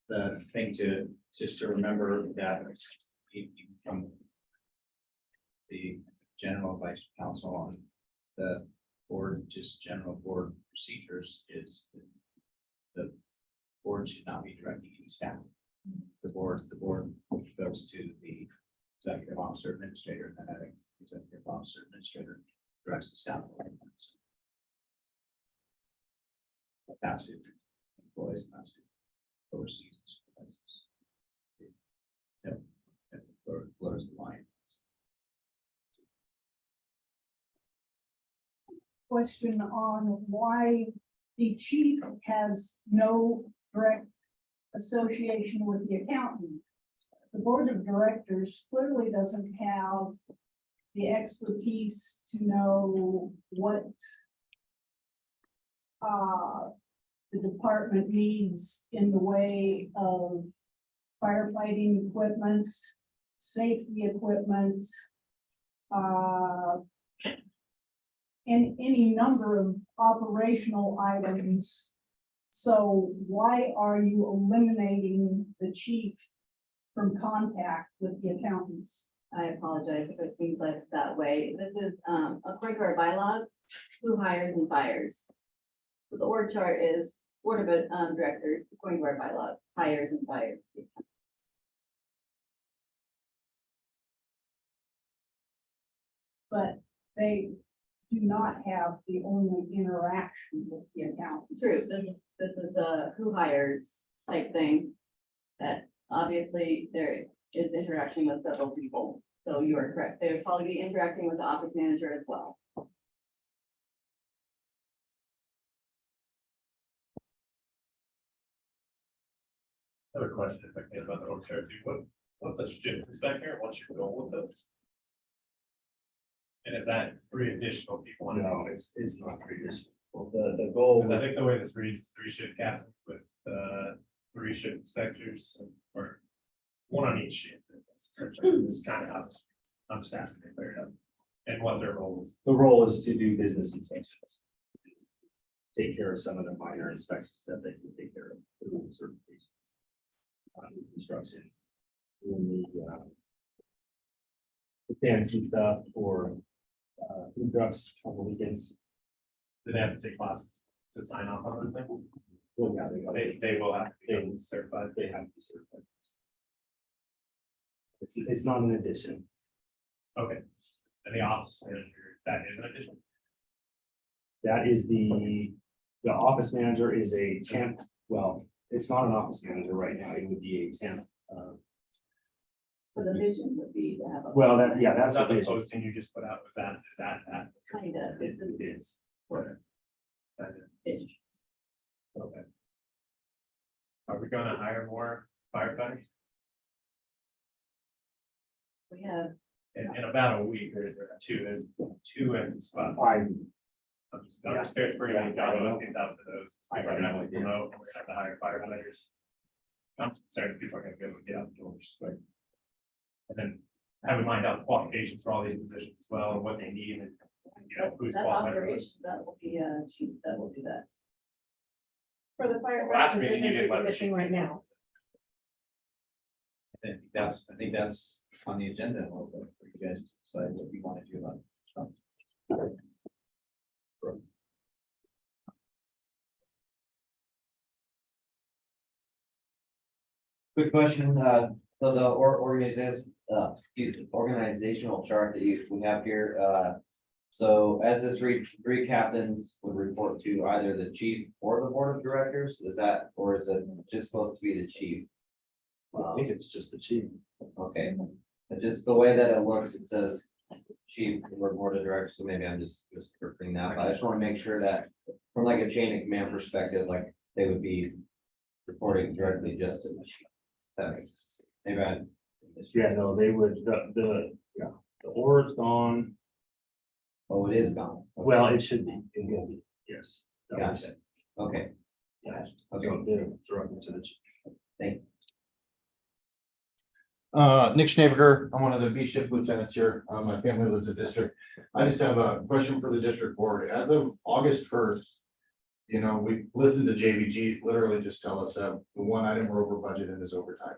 the thing to just to remember that from the general vice counsel on the board, just general board procedures is the board should not be directing any staff. The board goes to the executive officer administrator, and that executive officer administrator directs the staff. That's it. Employees, that's it. Overseas. Blurs the line. Question on why the chief has no direct association with the accountant. The board of directors clearly doesn't have the expertise to know what the department needs in the way of firefighting equipment, safety equipment, and any number of operational items. So why are you eliminating the chief from contact with the accountants? I apologize if it seems like that way. This is, according to our bylaws, who hires and fires. So the org chart is board of directors, according to our bylaws, hires and fires. But they do not have the only interaction with the accountant. True, this is a who hires type thing. That obviously there is interaction with several people. So you are correct. They would probably be interacting with the office manager as well. I have a question if I can about the org chart. What's a student inspector? What's your goal with this? And is that 3 additional people? No, it's not 3 additional. Well, the goal. Because I think the way this reads is 3 shift captains with 3 shift inspectors or 1 on each shift. Essentially, this is kind of how this, I'm just asking to clear it up. And what their role is. The role is to do business inspections. Take care of some of the minor inspections that they can take care of through certain cases. construction. Doing the fancy stuff for, food trucks on the weekends. Do they have to take classes to sign off on this thing? Well, yeah, They will have to they be will certified, they have to be certified. It's not an addition. okay. And the office manager, that is an addition. That is the office manager is a temp, well, it's not an office manager right now, it would be a temp. For the vision would be to have a. Well, that, yeah, that's That's not the the vision. posting you just put out, is that? Kind of. It is. Ish. Okay. Are we gonna hire more firefighters We have, in about a week or two? There's two empty spots. I'm just curious for any job openings out for those. We're gonna have to promote, we're gonna have to hire firefighters. I'm concerned people are gonna be able to get out the doors quick. And then have in mind out the qualifications for all these positions as well, and what they need and, you know, who's that's qualified. for operations, that will be a chief that will do that. For the Last firefighter meeting you positions did we're let the missing chief- right now. I think that's on the agenda, for you guys to decide what you want to do about it. Quick question, so the organizational chart that we have here, so as the three captains would report to either the chief or the board of directors, is that, or is it just supposed to be the chief? I think it's just the chief. Okay, but just the way that it looks, it says chief or board of directors, so maybe I'm just interpreting that, but I just want to make sure that from like a chain of command perspective, like they would be reporting directly just to the chief. That makes sense. Maybe I. Yeah, no, they would, the or's gone. Oh, it is gone. Okay. Well, it should be, it will be, yes. Gotcha. Okay. Yeah, Okay. they're directly to the chief. Thank Nick Schneeberger, I'm one of the B shift lieutenants here. My family lives in the district. I just have a question for the district board. As of August 1st, you know, we listened to JVG literally just tell us that the one item we're over budget in is overtime.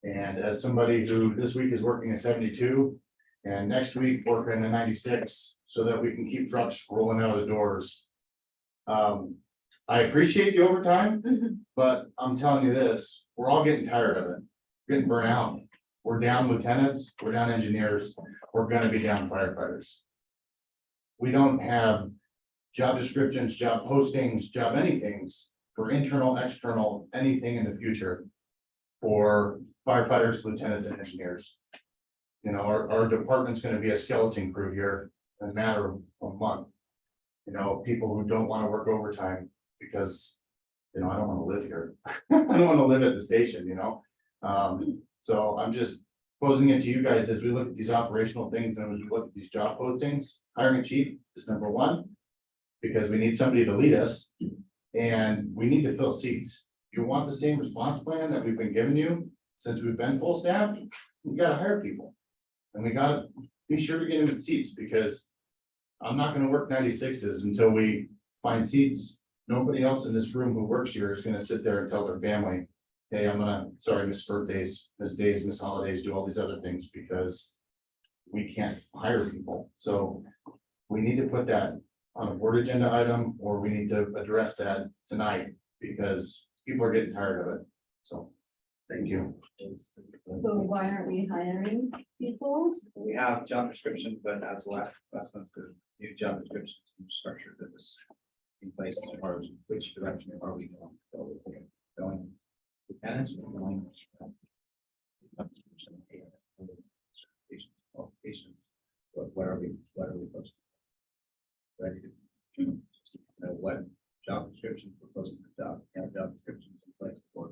And as somebody who this week is working at 72 and next week working at 96, so that we can keep trucks rolling out of the doors. I appreciate the overtime, but I'm telling you this, we're all getting tired of it, getting burnt out. We're down lieutenants, we're down engineers, we're gonna be down firefighters. We don't have job descriptions, job postings, job anythings for internal, external, anything in the future for firefighters, lieutenants, and engineers. You know, our department's gonna be a skeleton crew here in a matter of a month. You know, people who don't wanna work overtime because, you know, I don't wanna live here. I don't wanna live at the station, you know? So I'm just posing it to you guys as we look at these operational things and as we look at these job postings, hiring a chief is number one. Because we need somebody to lead us and we need to fill seats. You want the same response plan that we've been giving you since we've been full staff, we gotta hire people. And we gotta be sure to get them in seats because I'm not gonna work 96s until we find seats. Nobody else in this room who works here is gonna sit there and tell their family, hey, I'm gonna, sorry, miss birthdays, miss days, miss holidays, do all these other things because we can't hire people. So we need to put that on a board agenda item, or we need to address that tonight because people are getting tired of it. So, thank you. so why aren't we hiring people? We have job descriptions, but as last month's the new job description structure that was in place as far as which direction are we going? So we're going lieutenants, we're going. Qualifications, what are we posting? Ready to know what job descriptions we're posting the job, have job descriptions in place for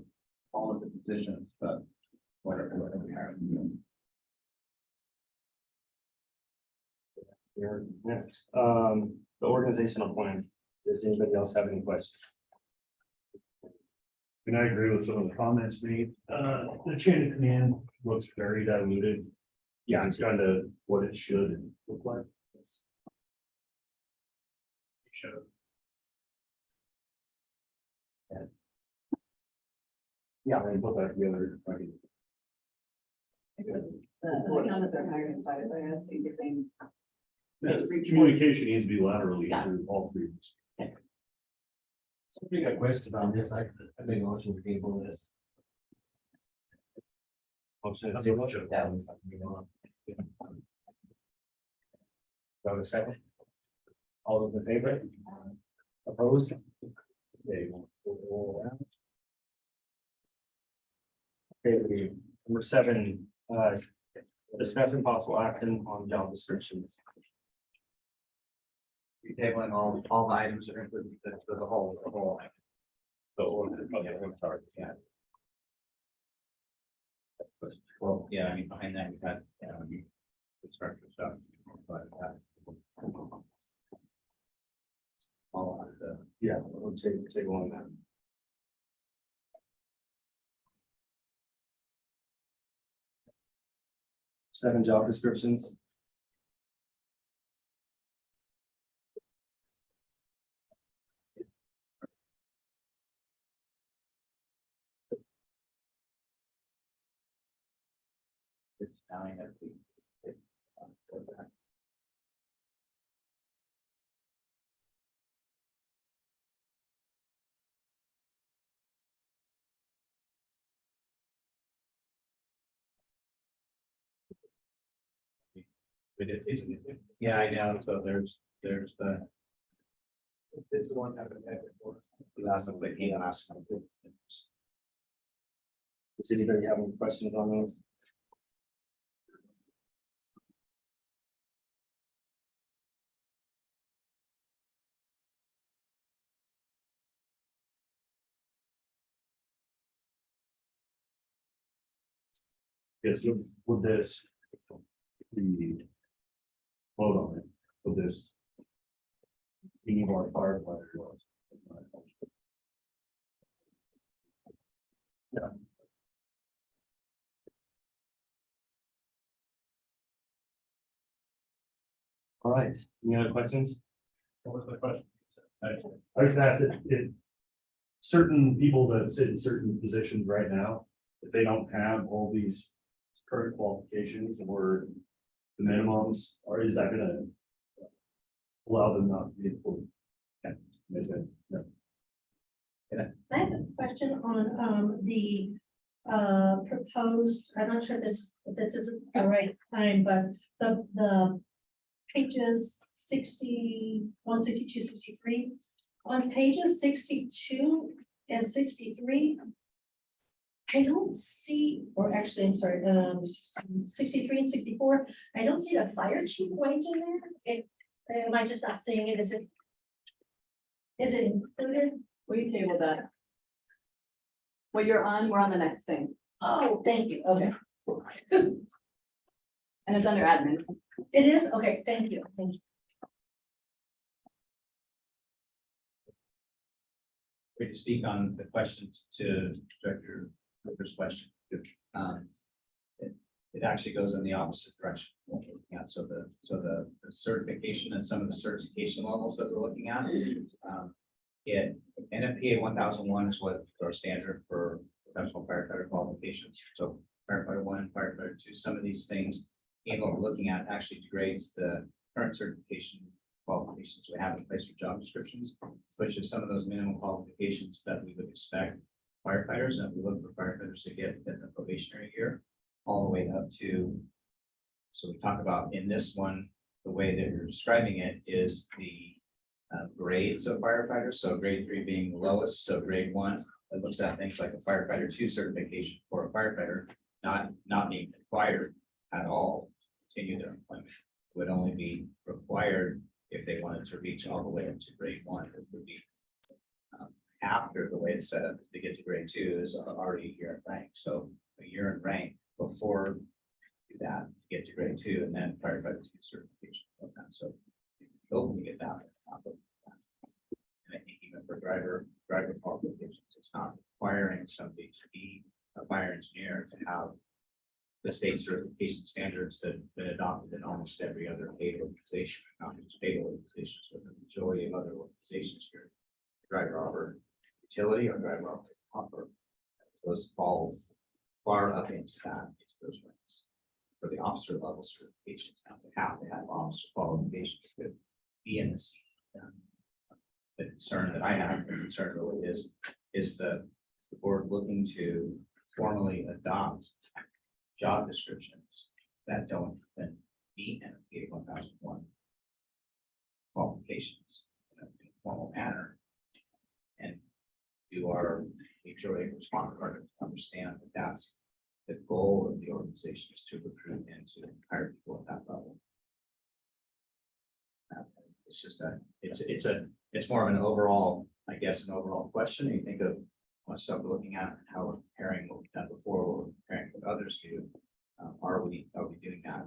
all of the positions, but what are we hiring? Here, next, the organizational plan. Does anybody else have any questions? And I agree with some of the comments made. The chain of command looks very diluted. Yeah, It's kind of what it should look like. Should. Yeah, and put that together. The accountants are hiring firefighters, I think the same. Communication needs to be laterally Yeah. through all three. So we got a question on this, I think motion to table this. Motion to table. That was something on. Go to second. All those in favor? Opposed? Okay, we'll go around. Okay, number 7, discussion possible action on job descriptions. You're tabling all the items that are included, the whole. Okay, I'm sorry, yeah. Well, yeah, I mean, behind that, we've had, construction stuff, but that's. All of the. Yeah, we'll take on that. Seven job descriptions. It's down at the. Yeah, I know, so there's the. It's the one that was had before. Last one's like, yeah, last one. Does anybody have any questions on those? Yes, with this. The. Vote on it, with this. We need more firefighter. Yeah. All right, any other questions? What was the question? I just asked if certain people that sit in certain positions right now, if they don't have all these current qualifications or the minimums, or is that gonna allow them not to be employed? Yeah, they said, no. I have a question on, the, proposed, I'm not sure if this is the right time, but the pages 61, 62, 63. On pages 62 and 63, I don't see, or actually, I'm sorry, 63 and 64, I don't see the fire chief wage in there. Am I just not seeing it? Is it included? We tabled that. What you're on, we're on the next thing, Oh, thank you, okay. and it's under admin. It is, okay, thank you. Free to speak on the questions to Director Cooper's question. It actually goes in the opposite direction. Yeah, so the certification and some of the certification levels that we're looking at. NFPA 1001 is what our standard for professional firefighter qualifications. So firefighter 1 and firefighter 2, some of these things, and what we're looking at actually degrades the current certification qualifications we have in place for job descriptions, which is some of those minimum qualifications that we would expect firefighters, and we look for firefighters to get in the probationary year, all the way up to. So we talk about in this one, the way that you're describing it is the grades of firefighters. So grade 3 being the lowest. So grade 1, it looks at things like a firefighter 2 certification for a firefighter, not being required at all to continue their employment. It would only be required if they wanted to reach all the way up to grade 1. It would be after the way it's set up to get to grade 2 is already a year in rank. So a year in rank before do that to get to grade 2, and then firefighter 2 certification. So hopefully get that. And I think even for driver qualifications, it's not requiring somebody to be a fire engineer to have the state certification standards that have been adopted in almost every other paid organization, not just paid organizations, but the majority of other organizations here. Driver offer utility or driver offer. So those fall far up into those ranks. For the officer level certifications, now they have to have officer qualifications to be in this. The concern that I have, the concern really is the board looking to formally adopt job descriptions that don't then meet NFPA 1001 qualifications in a formal manner. And do our HOA responder partners understand that that's the goal of the organization is to recruit and to hire people at that level. It's just it's more of an overall, I guess, an overall question. You think of what stuff we're looking at, how we're preparing what we've done before, what we're preparing what others do. Are we doing that?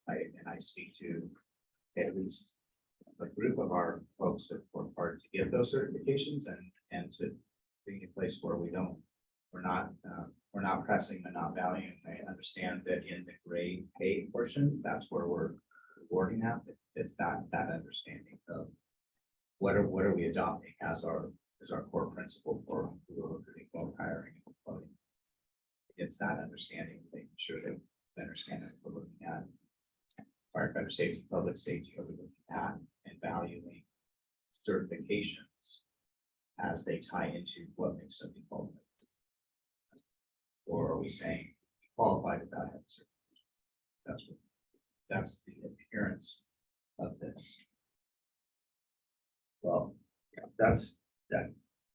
I speak to at least a group of our folks that work hard to get those certifications and to be in a place where we're not pressing and not valuing. I understand that in the grade pay portion, that's where we're rewarding that. It's that understanding of what are we adopting as our core principle for recruiting, for hiring, and employing. It's that understanding, making sure that we understand that we're looking at firefighter safety, public safety, are we looking at and valuing certifications as they tie into what makes something qualified? Or are we saying qualified without having certification? That's the appearance of this. Well, yeah,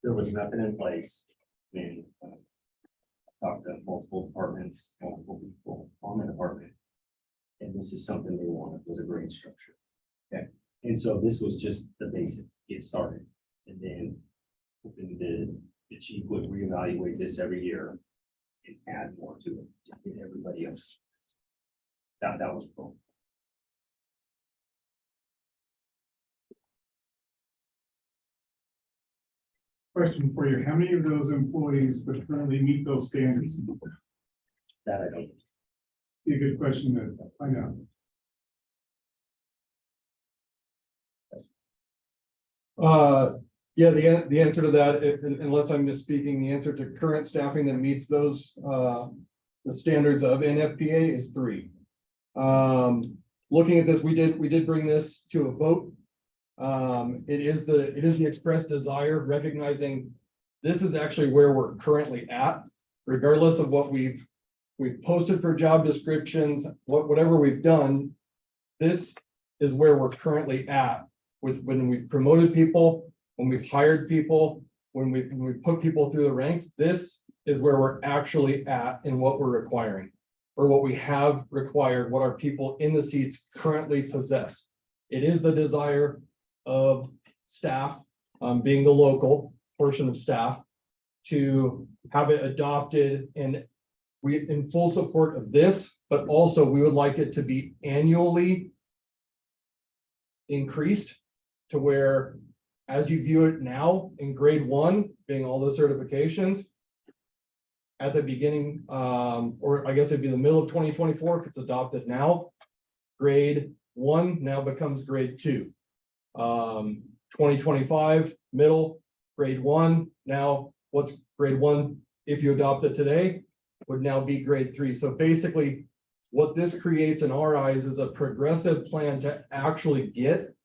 there was nothing in place. I mean, talked to multiple departments, multiple people on the department. And this is something they wanted, was a grade structure. Okay. And so this was just the basic, get started. And then hoping the chief would reevaluate this every year and add more to it to get everybody else. That was cool. Question for you, how many of those employees would currently meet those standards? That I don't. Be a good question to find out. Yeah, the answer to that, unless I'm misspeaking, the answer to current staffing that meets those, the standards of NFPA is 3. Looking at this, we did bring this to a vote. It is the expressed desire, recognizing this is actually where we're currently at, regardless of what we've posted for job descriptions, whatever we've done. This is where we're currently at with when we've promoted people, when we've hired people, when we put people through the ranks. This is where we're actually at in what we're requiring, or what we have required, what our people in the seats currently possess. It is the desire of staff, being the local portion of staff, to have it adopted, and we in full support of this, but also we would like it to be annually increased to where, as you view it now in grade 1, being all the certifications at the beginning, or I guess it'd be the middle of 2024 if it's adopted now, grade 1 now becomes grade 2. 2025 middle, grade 1, now what's grade 1 if you adopt it today would now be grade 3. So basically what this creates in our eyes is a progressive plan to actually get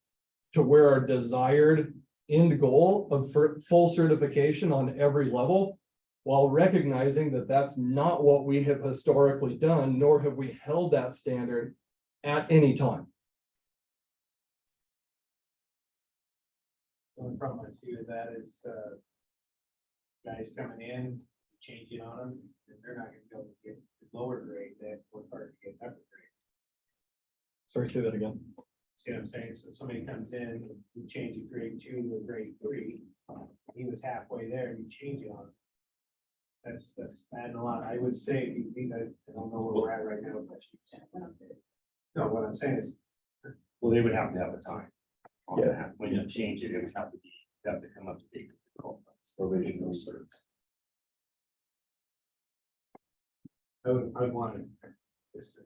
to where our desired end goal of full certification on every level, while recognizing that that's not what we have historically done, nor have we held that standard at any time. The only problem I see with that is, guys coming in, changing on them, and they're not gonna be able to get the lower grade, that work hard to get upper grade. Sorry, say that again. See what I'm saying? So if somebody comes in, you change a grade 2 to a grade 3, he was halfway there, and you change it on him. That's adding a lot. I would say, I don't know where we're at right now, but no, what I'm saying is, Well, they would have to have the time. On that. When you change it, it would have to come up to date. Provisional certs. I wanted this.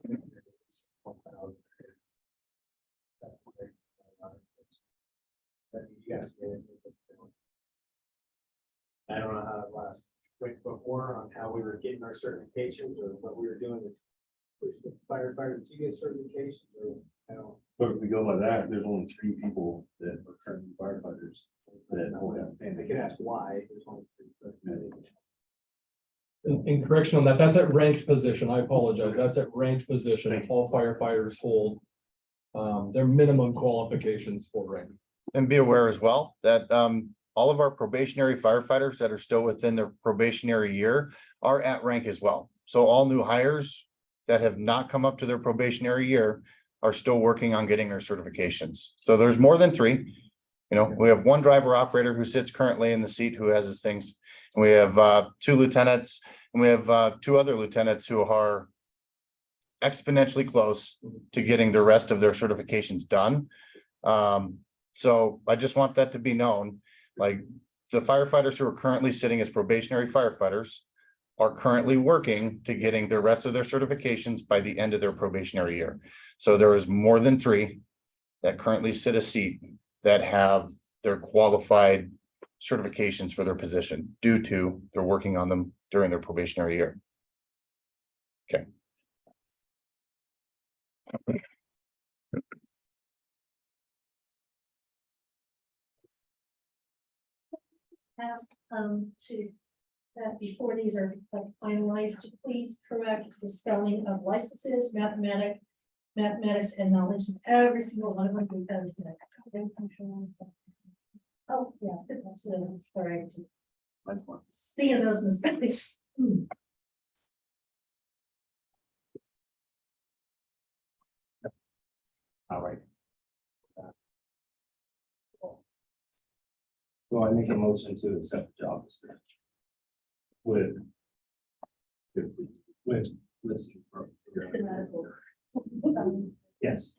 Yes. I don't know how it lasts quick before on how we were getting our certifications or what we were doing to push the firefighters to get certifications or how? But if we go by that, there's only 3 people that are currently firefighters that hold that. And they could ask why. There's only 3. In correction on that, that's at ranked position. I apologize. That's at ranked position. All firefighters hold their minimum qualifications for rank. And be aware as well that all of our probationary firefighters that are still within their probationary year are at rank as well. So all new hires that have not come up to their probationary year are still working on getting their certifications. So there's more than 3. You know, we have 1 driver operator who sits currently in the seat who has his things. And we have 2 lieutenants, and we have 2 other lieutenants who are exponentially close to getting the rest of their certifications done. So I just want that to be known, like the firefighters who are currently sitting as probationary firefighters are currently working to getting the rest of their certifications by the end of their probationary year. So there is more than 3 that currently sit a seat that have their qualified certifications for their position due to they're working on them during their probationary year. Okay. Ask, to, that before these are finalized, to please correct the spelling of licenses, mathematics and knowledge in every single one of them because. Oh, yeah, that's what I'm sorry, just. Seeing those mistakes. All right. So I make a motion to accept the job description. Listen. Yes.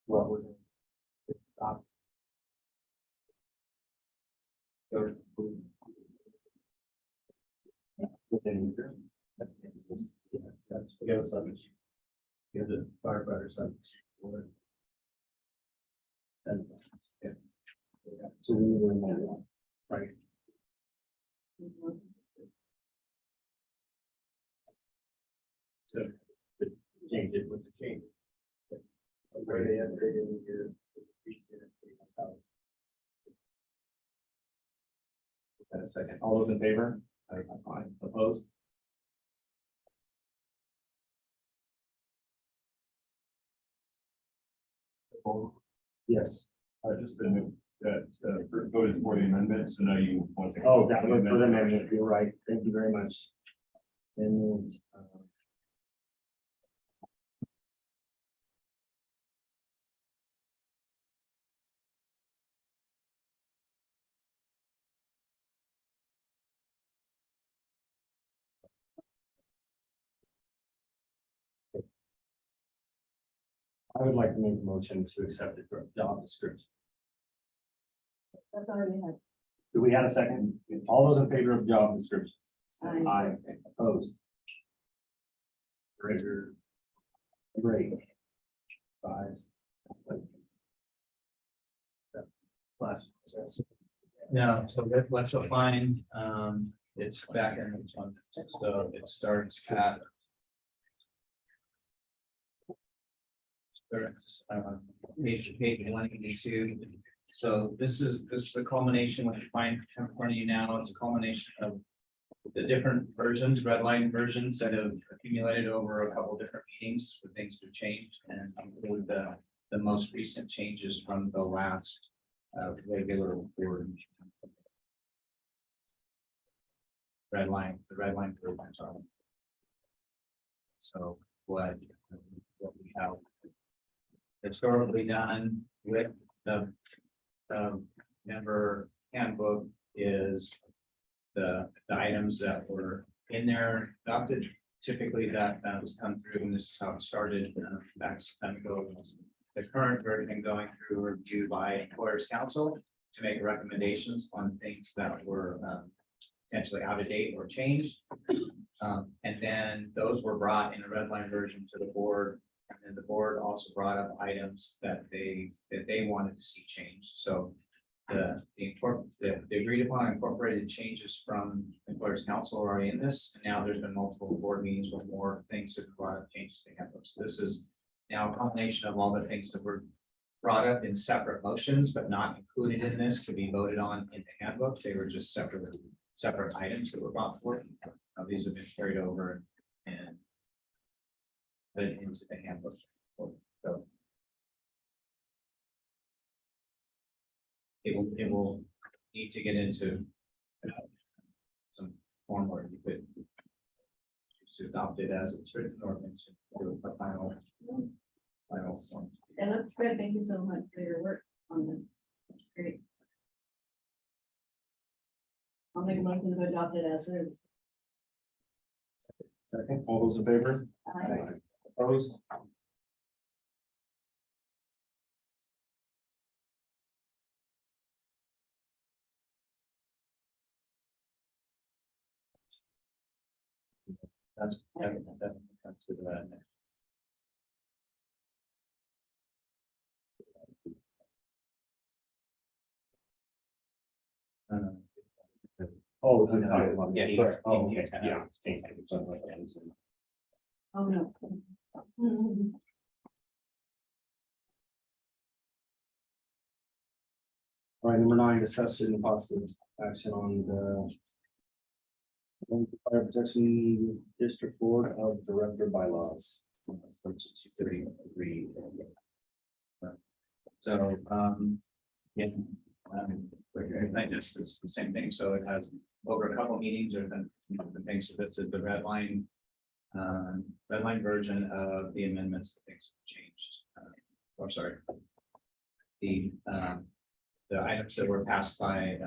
Well, we're gonna stop. Within here. That's we have a subject. We have the firefighter subject. And yeah. So we were in that one, right? So change it with the change. Where they upgraded your. A second. All those in favor? Aye. Opposed? Yes. Just the new, that voted for the amendment, so now you want to. Oh, that was for the amendment. You're right. Thank you very much. And I would like to make a motion to accept the job description. That's already had. Do we have a second? All those in favor of job descriptions? Aye. Aye. Opposed? Great. 5. Last. No, so let's define, it's back in this one, so it starts at. Page 182. So this is the culmination, what you find in front of you now is a culmination of the different versions, red line versions that have accumulated over a couple different meetings where things have changed and include the most recent changes from the last regular board. The red line group, I'm sorry. So what we have historically done with the member handbook is the items that were in there adopted. Typically that was come through, and this is how it started back some time ago. The current version going through review by employers council to make recommendations on things that were potentially out of date or changed. And then those were brought in a red line version to the board. And then the board also brought up items that they wanted to see changed. So the agreed upon incorporated changes from employers council are already in this. And now there's been multiple board meetings with more things that brought up changes to handbook. So this is now a combination of all the things that were brought up in separate motions, but not included in this to be voted on in the handbook. They were just separate items that were brought forward. These have been carried over and put into the handbook. So it will need to get into some form where you could just adopt it as it's written or into a final form. And that's great. Thank you so much for your work on this. That's great. I'll make a motion to adopt it as is. Second, all those in favor? Aye. Opposed? That's to the Oh, we're talking about. Yeah, Correct. Oh, yeah, okay, yeah. Something like that. Oh, no. All right, number 9, discussion and possible action on the Fire Protection District Board of Director bylaws. Section 233. So, yeah, I just, it's the same thing. So it has over a couple meetings or the things. So this is the red line version of the amendments, that things have changed. Or sorry. The items that were passed by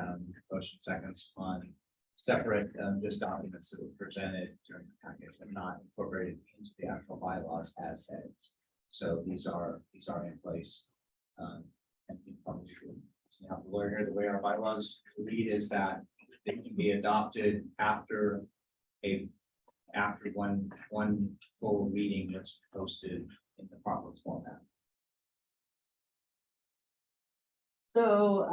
motion seconds on separate just documents that were presented during the package and not incorporated into the actual bylaws as heads. So these are in place. And you probably now the lawyer, the way our bylaws read is that they can be adopted after one full reading that's posted in the proper format. So,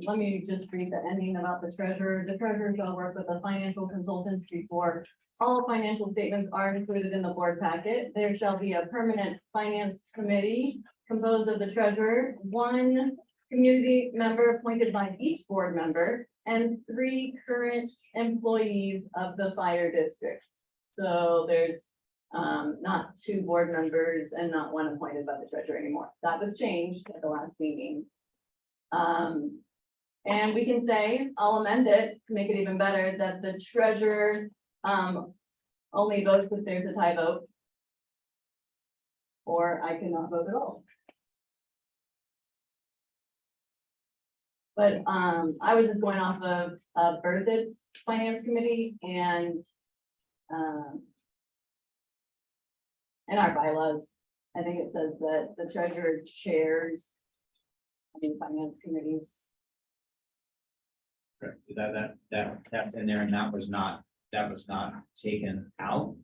let me just read the ending about the treasurer. The treasurer shall work with the financial consultants before all financial statements are included in the board packet. There shall be a permanent finance committee composed of the treasurer, one community member appointed by each board member, and 3 current employees of the fire district. So there's not 2 board members and not 1 appointed by the treasurer anymore. That was changed at the last meeting. And we can say, I'll amend it to make it even better, that the treasurer only votes if there's a tie vote. Or I cannot vote at all. But I was just going off of Berthoud's finance committee and in our bylaws, I think it says that the treasurer chairs the finance committees. Correct. That's in there, and that was not taken out,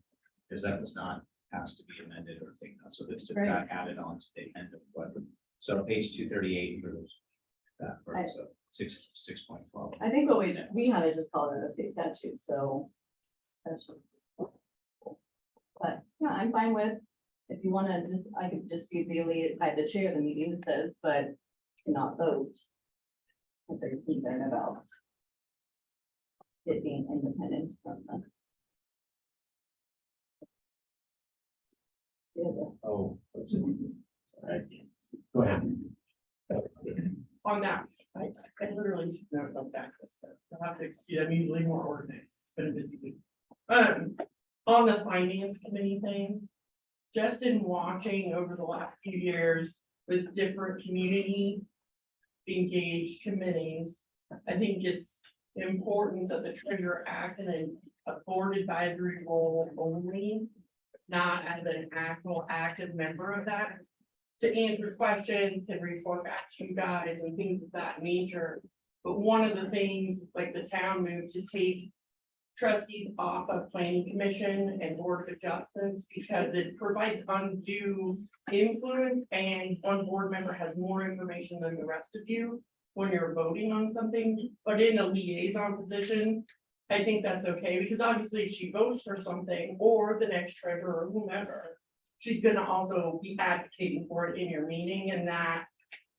because that was not asked to be amended or taken out, so this just got added on to the end of what. So page 238 for that, part, so 6.12. I think what we had is just called it a state statute, so. That's. But yeah, I'm fine with, if you wanna just, I could just be the lead, I the chair of the meeting, it says, but cannot vote. If they're concerned about it being independent from them. Oh. Sorry. Go ahead. On that, I literally took notes on that, so you'll have to excuse, I'm usually more organized, it's been a busy week. On the finance committee thing, just in watching over the last few years with different community engaged committees, I think it's important that the treasurer act in a board advisory role only, not as an actual active member of that. To answer questions, to report back to you guys and things of that nature. But one of the things, like the town moved to take trustees off of planning commission and board of adjustments because it provides undue influence and one board member has more information than the rest of you when you're voting on something, but in a liaison position, I think that's okay, because obviously if she votes for something or the next treasurer or whomever, she's gonna also be advocating for it in your meeting, and that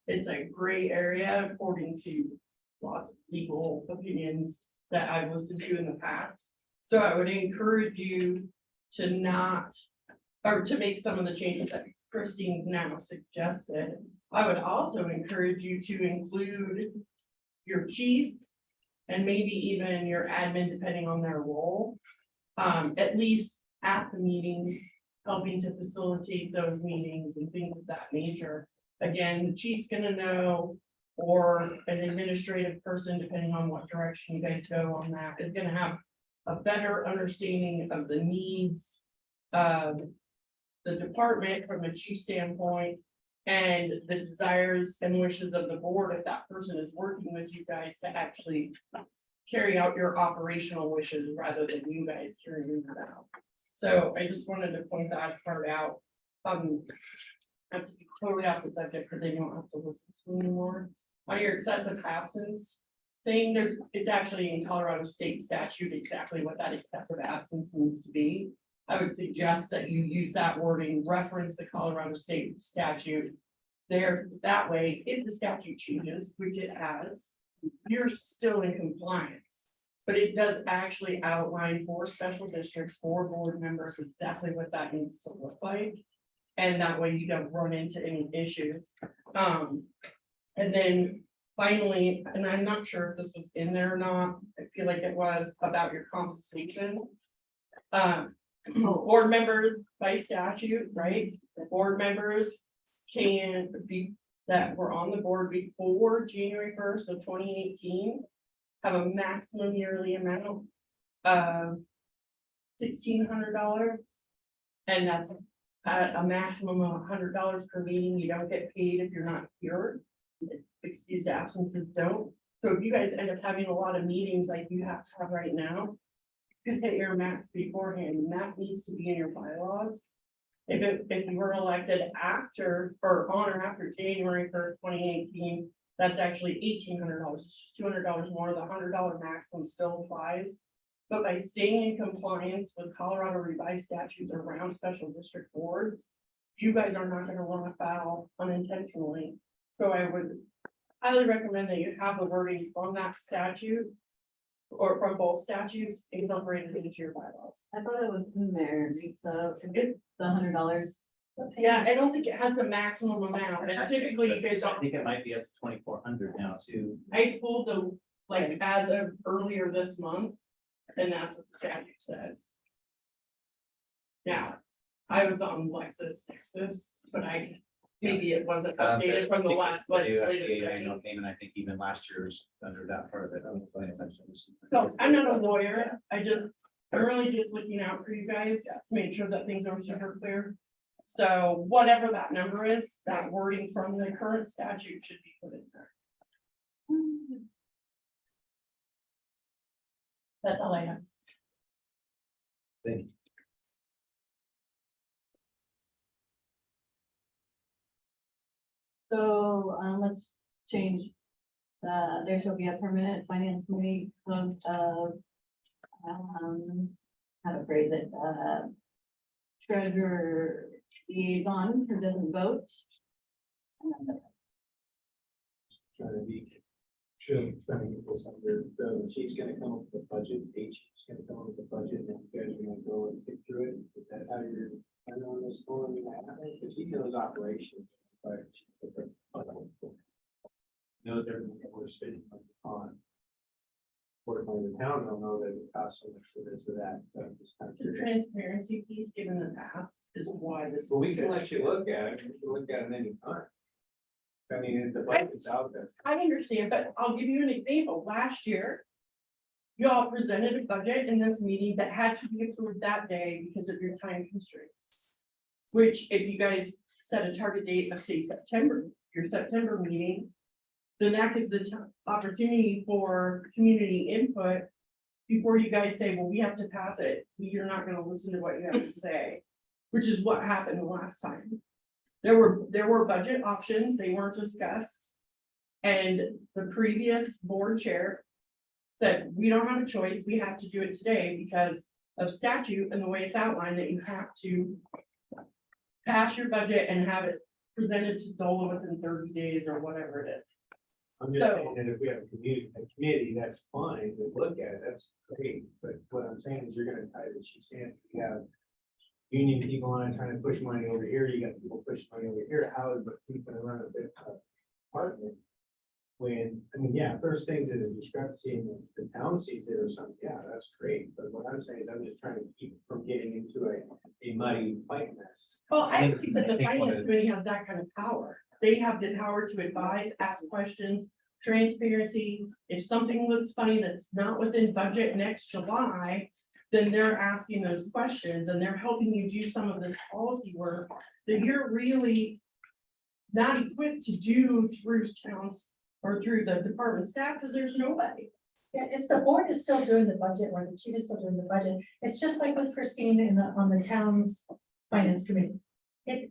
it's a gray area according to lots of legal opinions that I've listened to in the past. So I would encourage you to not, or to make some of the changes that Christine's now suggested. I would also encourage you to include your chief and maybe even your admin, depending on their role. At least at the meetings, helping to facilitate those meetings and things of that nature. Again, the chief's gonna know, or an administrative person, depending on what direction you guys go on that, is gonna have a better understanding of the needs of the department from a chief standpoint, and the desires and wishes of the board if that person is working with you guys to actually carry out your operational wishes rather than you guys carrying that out. So I just wanted to point that part out. I have to be totally off the subject because they don't have to listen to me anymore. On your excessive absence thing, it's actually in Colorado state statute exactly what that excessive absence needs to be. I would suggest that you use that wording, reference the Colorado state statute. There, that way, if the statute changes, which it has, you're still in compliance. But it does actually outline for special districts, for board members, exactly what that needs to look like. And that way you don't run into any issues. And then finally, and I'm not sure if this was in there or not, I feel like it was about your compensation. Board members by statute, right? Board members can be, that were on the board before January 1st of 2018. Have a maximum yearly amount of $1,600. And that's at a maximum of $100 per meeting. You don't get paid if you're not here. Excused absences don't. So if you guys end up having a lot of meetings like you have to have right now, you could hit your max beforehand, and that needs to be in your bylaws. If you were elected after or on or after January 1st, 2018, that's actually $1,800. It's just $200 more. The $100 maximum still applies. But by staying in compliance with Colorado revised statutes around special district boards, you guys are not going to run afoul unintentionally. So I would highly recommend that you have the wording from that statute or from both statutes incorporated into your bylaws. I thought it was in there, so forget the $100. Yeah, I don't think it has the maximum amount, and typically you guys I don't, think it might be up to 2,400 now too. I pulled the, like, as of earlier this month, and that's what the statute says. Now, I was on LexisNexis, but maybe it wasn't updated from the last legislative session. Payment, I think even last year's under that part of it. I was paying attention. So I'm not a lawyer, I'm really just looking out for you guys, to make sure that things are super clear. So whatever that number is, that wording from the current statute should be put in there. That's all I have. Thank you. So, let's change. There shall be a permanent finance committee closed of. How to phrase it, treasurer liaison who doesn't vote. Trying to be, sure, trying to get this under, the chief's gonna come up with a budget, the chief's gonna come up with a budget, and you guys are gonna go and pick through it. Is that how you're, I know this going, because he knows operations, but knows everything that we're spending on. Fortunately, the town don't know that it costs so much for this or that, but I'm just kind of The curious. transparency piece given the past is why this. Well, we can let you look at it, we can look at it any time. I mean, the budget's out there. I understand, but I'll give you an example. Last year, you all presented a budget in this meeting that had to be approved that day because of your time constraints. Which if you guys set a target date of say September, your September meeting, then that gives the opportunity for community input before you guys say, well, we have to pass it, you're not gonna listen to what you have to say, which is what happened the last time. There were budget options, they weren't discussed. And the previous board chair said, we don't have a choice, we have to do it today because of statute and the way it's outlined that you have to pass your budget and have it presented to DOLA within 30 days or whatever it is. I'm just saying that if we have a committee, that's fine, we look at it, that's great, but what I'm saying is you're gonna tie the sheep's hand. You have union people on it trying to push money over here, you got people pushing money over here, how is the people gonna run a bit department? When, I mean, yeah, first things that is discrepancy in the town sees it or something, yeah, that's great, but what I'm saying is I'm just trying to keep it from getting into a muddy fight mess. Well, I don't think that the finance committee has that kind of power. They have the power to advise, ask questions, transparency. If something looks funny that's not within budget next July, then they're asking those questions and they're helping you do some of this policy work that you're really not equipped to do through towns or through the department staff, because there's nobody. Yeah, it's the board is still doing the budget, or the chief is still doing the budget. It's just like with Christine on the town's finance committee. It's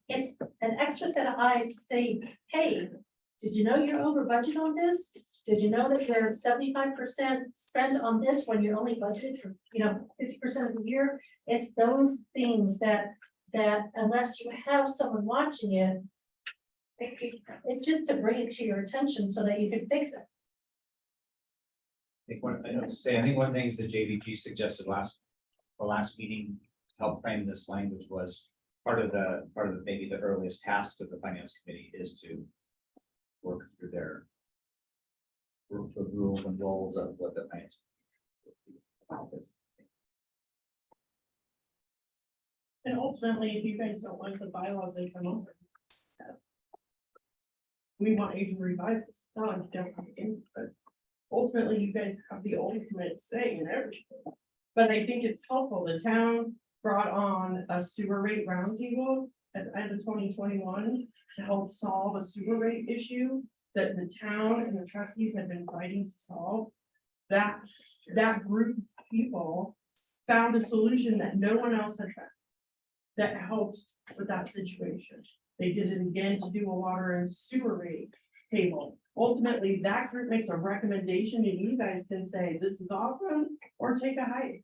an extra set of eyes saying, hey, did you know you're over budget on this? Did you know that you're 75% spent on this when you're only budgeted for, 50% of the year? It's those things that unless you have someone watching it, it's just to bring it to your attention so that you can fix it. I think one of the things that JVG suggested the last meeting to help frame this language was part of maybe the earliest task of the finance committee is to work through the rules and roles of what the finance about this. And ultimately, if you guys don't like the bylaws, they come over. We want you to revise this, it's not like you don't have any, but ultimately you guys have the ultimate say in everything. But I think it's helpful, the town brought on a sewer rate roundtable at the end of 2021 to help solve a sewer rate issue that the town and the trustees have been fighting to solve. That group of people found a solution that no one else had found that helped with that situation. They did it again to do a water and sewer rate table. Ultimately, that group makes a recommendation and you guys can say, this is awesome, or take a hike.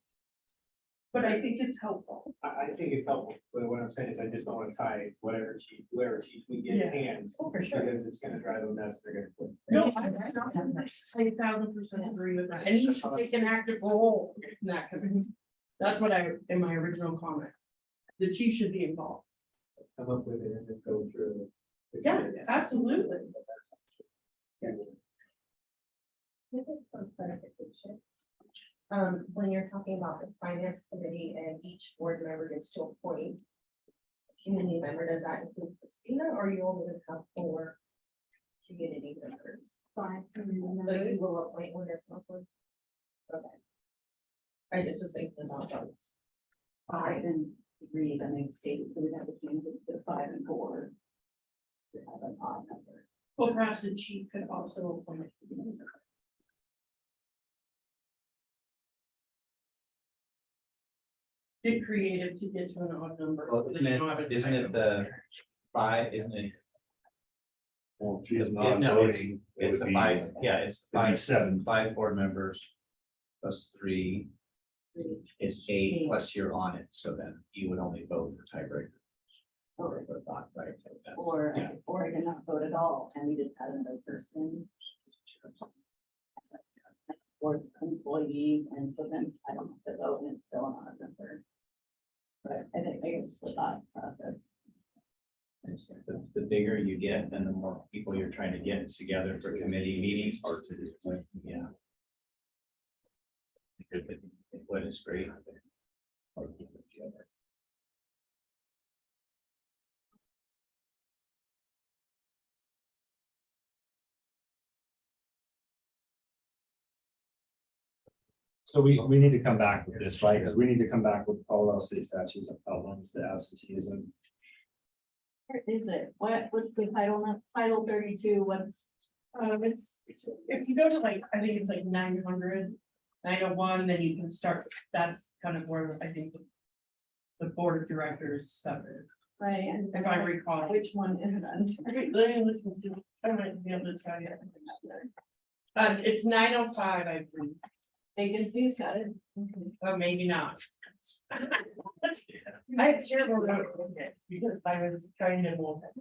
But I think it's helpful. I think it's helpful, but what I'm saying is I just don't want to tie whoever chief we get hands. Oh, for sure. Because it's gonna drive them nuts, they're gonna quit. No, I 1,000% agree with that. And you should take an active role in that committee. That's what in my original comments. The chief should be involved. Come up with it and then go through. Yeah, absolutely. Yes. Some clarification. When you're talking about the finance committee and each board member gets to appoint a community member, does that include Christina, or you only have 4 community members? 5 community So members. you will appoint when it's not one? Okay. I just was thinking about those. 5 and 3, that makes 8, so we have a change to 5 and 4. To have an odd number. Well, perhaps the chief could also appoint. Get creative to get to an odd number. Well, isn't it the 5, isn't it? Well, she is Yeah, not no, voting. It It's would the be- 5, yeah, it's it'd be 5, 7. 5 board members. Plus 3 is 8, plus you're on it, so then you would only vote for tiebreaker. Or for thought, right? So that's- Or, yeah. or I did not vote at all, and we just had another person. Or employee, and so then I don't have to vote, and it's still an odd number. But I guess it's a thought process. It's the bigger you get, then the more people you're trying to get together for committee meetings or to, yeah. What is great. Or keep it together. So we need to come back with this, right? Because we need to come back with Colorado state statutes that outlines the absenteeism. Where is it? What's the title, title 32, what's if you go to like, I think it's like 900, 901, then you can start, that's kind of where I think the board of directors stuff is, Right, and if I recall. which one is it under? Let me look and see. I might be able to tell you. It's 905, I think. Vacancies, got it. Or maybe not. I sure will not forget, because I was trying to move it.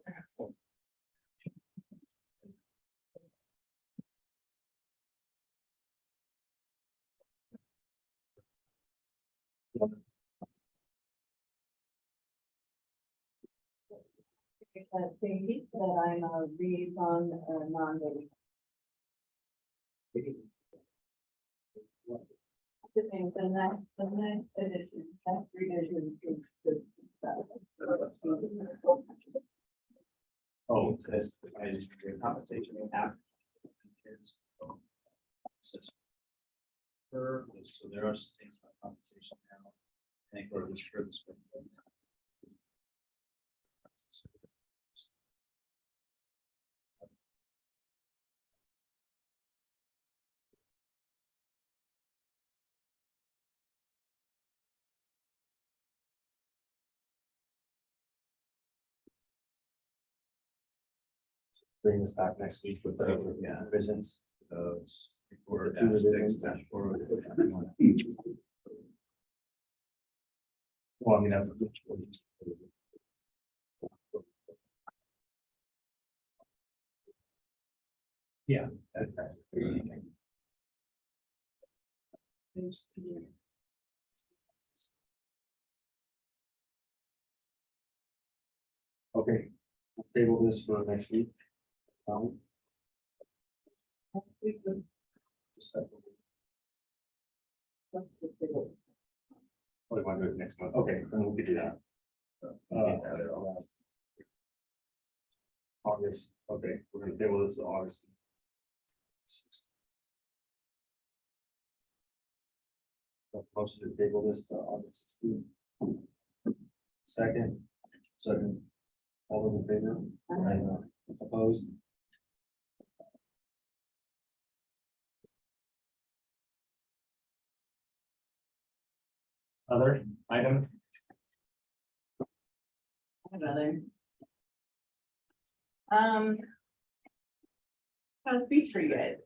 Thing that I'm a read on non-voting. The thing, the next edition, that revision is the. Oh, it says, I just do compensation app. So there are some things about compensation now. I think we're just for this. Bring this back next week with the revisions. Well, I mean, that's. Yeah. Okay, we'll table this for next week. What do you want to do next month? Okay, then we could do that. August, okay, we're gonna table this to August. Motion to table this to August 16th. Second. All those in favor? Opposed? Other items? Another. Kind of speech for you guys.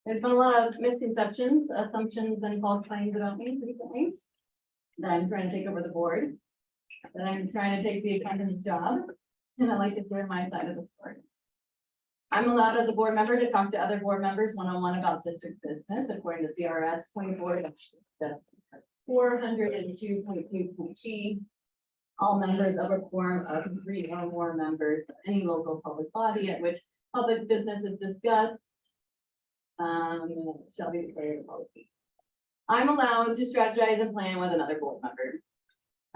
There's been a lot of misconceptions, assumptions, and false claims about me recently. That I'm trying to take over the board. That I'm trying to take the accountant's job. And I'd like to share my side of the story. I'm allowed as a board member to talk to other board members one-on-one about district business according to CRS 402.2.G. All members of a quorum of 3 or more members of any local public body at which public business is discussed shall be declared a public meeting. I'm allowed to strategize and plan with another board member.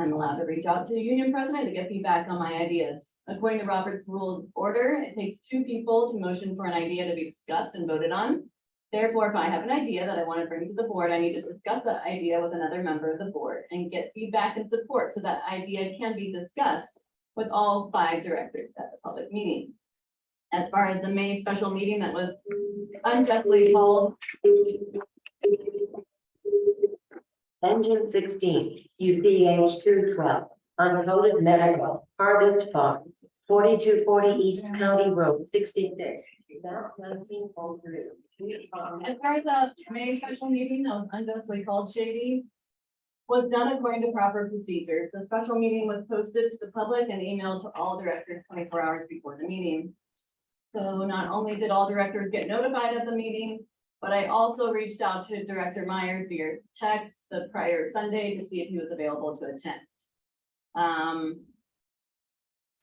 I'm allowed to reach out to the union president to get feedback on my ideas. According to Robert's Rules of Order, it takes 2 people to motion for an idea to be discussed and voted on. Therefore, if I have an idea that I want to bring to the board, I need to discuss that idea with another member of the board and get feedback and support so that idea can be discussed with all 5 directors at the public meeting. As far as the May special meeting that was unjustly called. Engine 16, UCH 212, unvoted medical, Harvest Farms, 4240 East County Road, 66. Map 1903. As far as the May special meeting that was unjustly called shady, was done according to proper procedures. The special meeting was posted to the public and emailed to all directors 24 hours before the meeting. So not only did all directors get notified of the meeting, but I also reached out to Director Myers via text the prior Sunday to see if he was available to attend.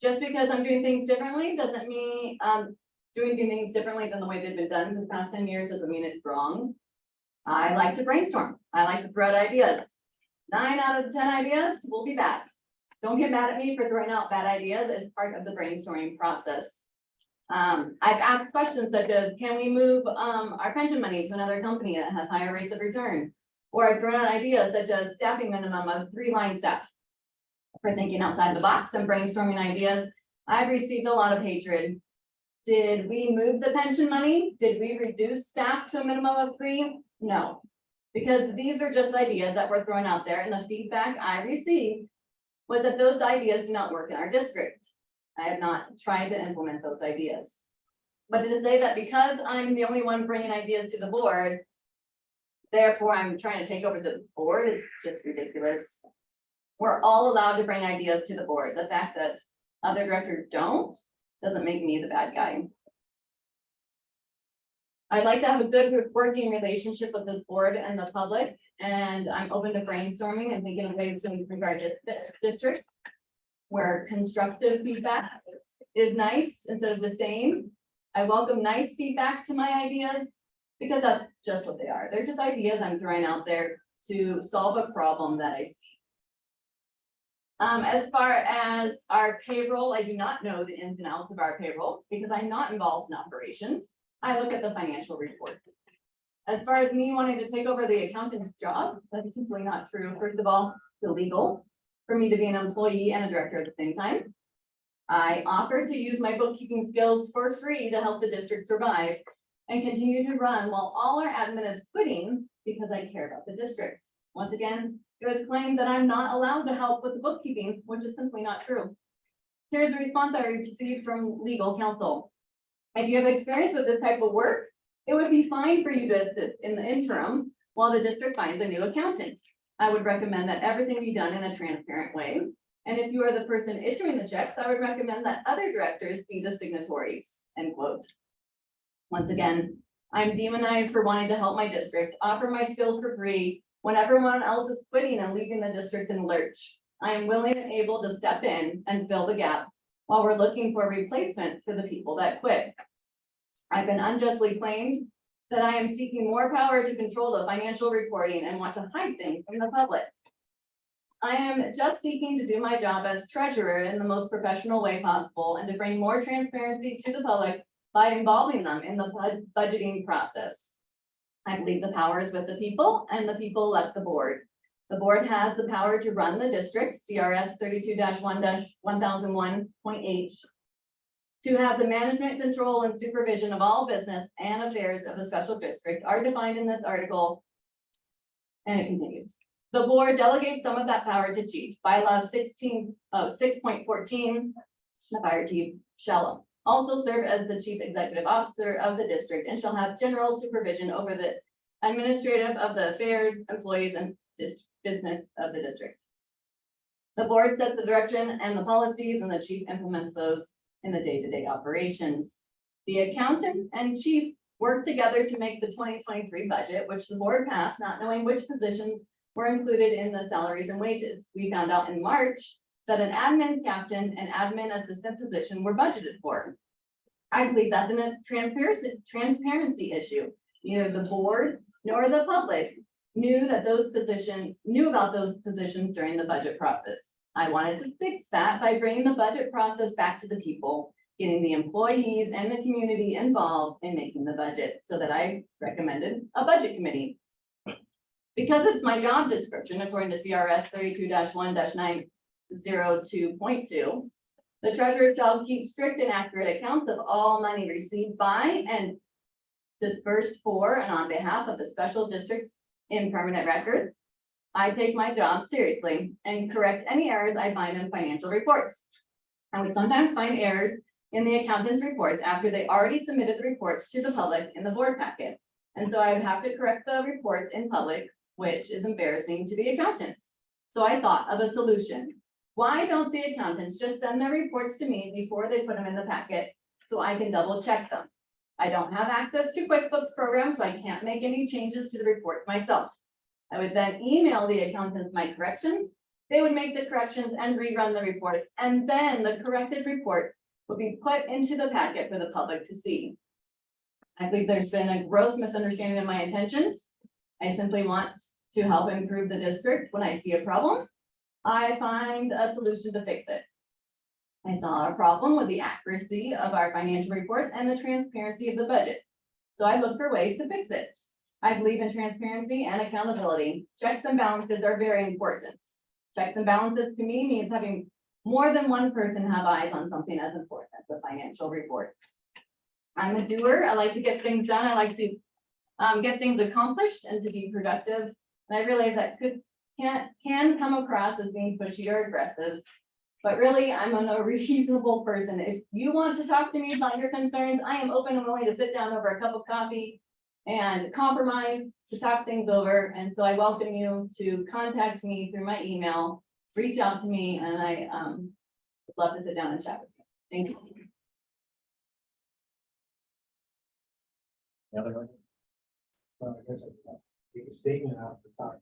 Just because I'm doing things differently doesn't mean doing things differently than the way they've been done in the past 10 years doesn't mean it's wrong. I like to brainstorm. I like to throw out ideas. 9 out of 10 ideas will be bad. Don't get mad at me for throwing out bad ideas as part of the brainstorming process. I've asked questions such as, can we move our pension money to another company that has higher rates of return? Or I've thrown out ideas such as staffing minimum of 3 line staff. For thinking outside the box and brainstorming ideas, I've received a lot of hatred Did we move the pension money? Did we reduce staff to a minimum of 3? No. Because these are just ideas that were thrown out there, and the feedback I received was that those ideas do not work in our district. I have not tried to implement those ideas. But to say that because I'm the only one bringing ideas to the board, therefore I'm trying to take over the board is just ridiculous. We're all allowed to bring ideas to the board. The fact that other directors don't doesn't make me the bad guy. I'd like to have a good working relationship with this board and the public, and I'm open to brainstorming and thinking of ways to improve our district, where constructive feedback is nice instead of the same. I welcome nice feedback to my ideas because that's just what they are. They're just ideas I'm throwing out there to solve a problem that I see. As far as our payroll, I do not know the ins and outs of our payroll because I'm not involved in operations. I look at the financial report. As far as me wanting to take over the accountant's job, that's simply not true. First of all, it's illegal for me to be an employee and a director at the same time. I offered to use my bookkeeping skills for free to help the district survive and continue to run while all our admin is quitting because I care about the district. Once again, it was claimed that I'm not allowed to help with the bookkeeping, which is simply not true. Here's the response I received from legal counsel. If you have experience with this type of work, it would be fine for you to assist in the interim while the district finds a new accountant. I would recommend that everything be done in a transparent way. And if you are the person issuing the checks, I would recommend that other directors be the signatories, end quote. Once again, I'm demonized for wanting to help my district, offer my skills for free when everyone else is quitting and leaving the district in lurch. I am willing and able to step in and fill the gap while we're looking for replacements for the people that quit. I've been unjustly claimed that I am seeking more power to control the financial reporting and want to hide things from the public. I am just seeking to do my job as treasurer in the most professional way possible and to bring more transparency to the public by involving them in the budgeting process. I believe the power is with the people and the people elect the board. The board has the power to run the district, CRS 32-1-1001.H, to have the management, control, and supervision of all business and affairs of the special district are defined in this article. And it continues. The board delegates some of that power to chief. Bylaws 6.14, the fire chief shall also serve as the chief executive officer of the district and shall have general supervision over the administrative of the affairs, employees, and business of the district. The board sets the direction and the policies, and the chief implements those in the day-to-day operations. The accountants and chief work together to make the 2023 budget, which the board passed, not knowing which positions were included in the salaries and wages. We found out in March that an admin captain and admin assistant position were budgeted for. I believe that's a transparency issue. Neither the board nor the public knew about those positions during the budget process. I wanted to fix that by bringing the budget process back to the people, getting the employees and the community involved in making the budget, so that I recommended a budget committee. Because it's my job description, according to CRS 32-1-902.2, the treasurer shall keep strict and accurate accounts of all money received by and dispersed for and on behalf of the special districts in permanent records. I take my job seriously and correct any errors I find in financial reports. I would sometimes find errors in the accountant's reports after they already submitted the reports to the public in the board packet. And so I would have to correct the reports in public, which is embarrassing to the accountants. So I thought of a solution. Why don't the accountants just send their reports to me before they put them in the packet so I can double check them? I don't have access to QuickBooks programs, so I can't make any changes to the report myself. I would then email the accountants my corrections. They would make the corrections and rerun the reports, and then the corrected reports would be put into the packet for the public to see. I believe there's been a gross misunderstanding of my intentions. I simply want to help improve the district. When I see a problem, I find a solution to fix it. I saw a problem with the accuracy of our financial reports and the transparency of the budget. So I looked for ways to fix it. I believe in transparency and accountability. Checks and balances are very important. Checks and balances to me means having more than one person have eyes on something as important as the financial reports. I'm a doer. I like to get things done. I like to get things accomplished and to be productive. And I realize that can come across as being pushy or aggressive. But really, I'm a reasonable person. If you want to talk to me about your concerns, I am open and willing to sit down over a cup of coffee and compromise to talk things over. And so I welcome you to contact me through my email, reach out to me, and I would love to sit down and chat with you. Thank you. I guess I'll take a statement off the top.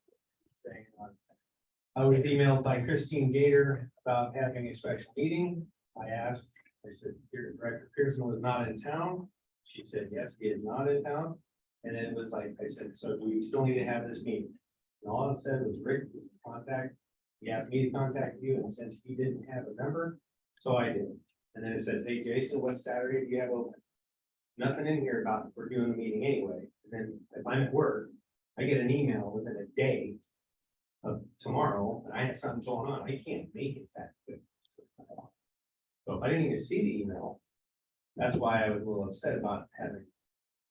Saying, I was emailed by Christine Gator about having a special meeting. I asked, I said, Director Pearson was not in town. She said, yes, he is not in town. And then it was like, I said, so do we still need to have this meeting? And all it said was Rick was in contact. He asked me to contact you, and since he didn't have a number, so I did. And then it says, hey, Jason, what Saturday do you have open? Nothing in here about we're doing a meeting anyway. And then if I'm at work, I get an email within a day of tomorrow, and I have something going on. I can't make it that quick. So if I didn't even see the email, that's why I was a little upset about having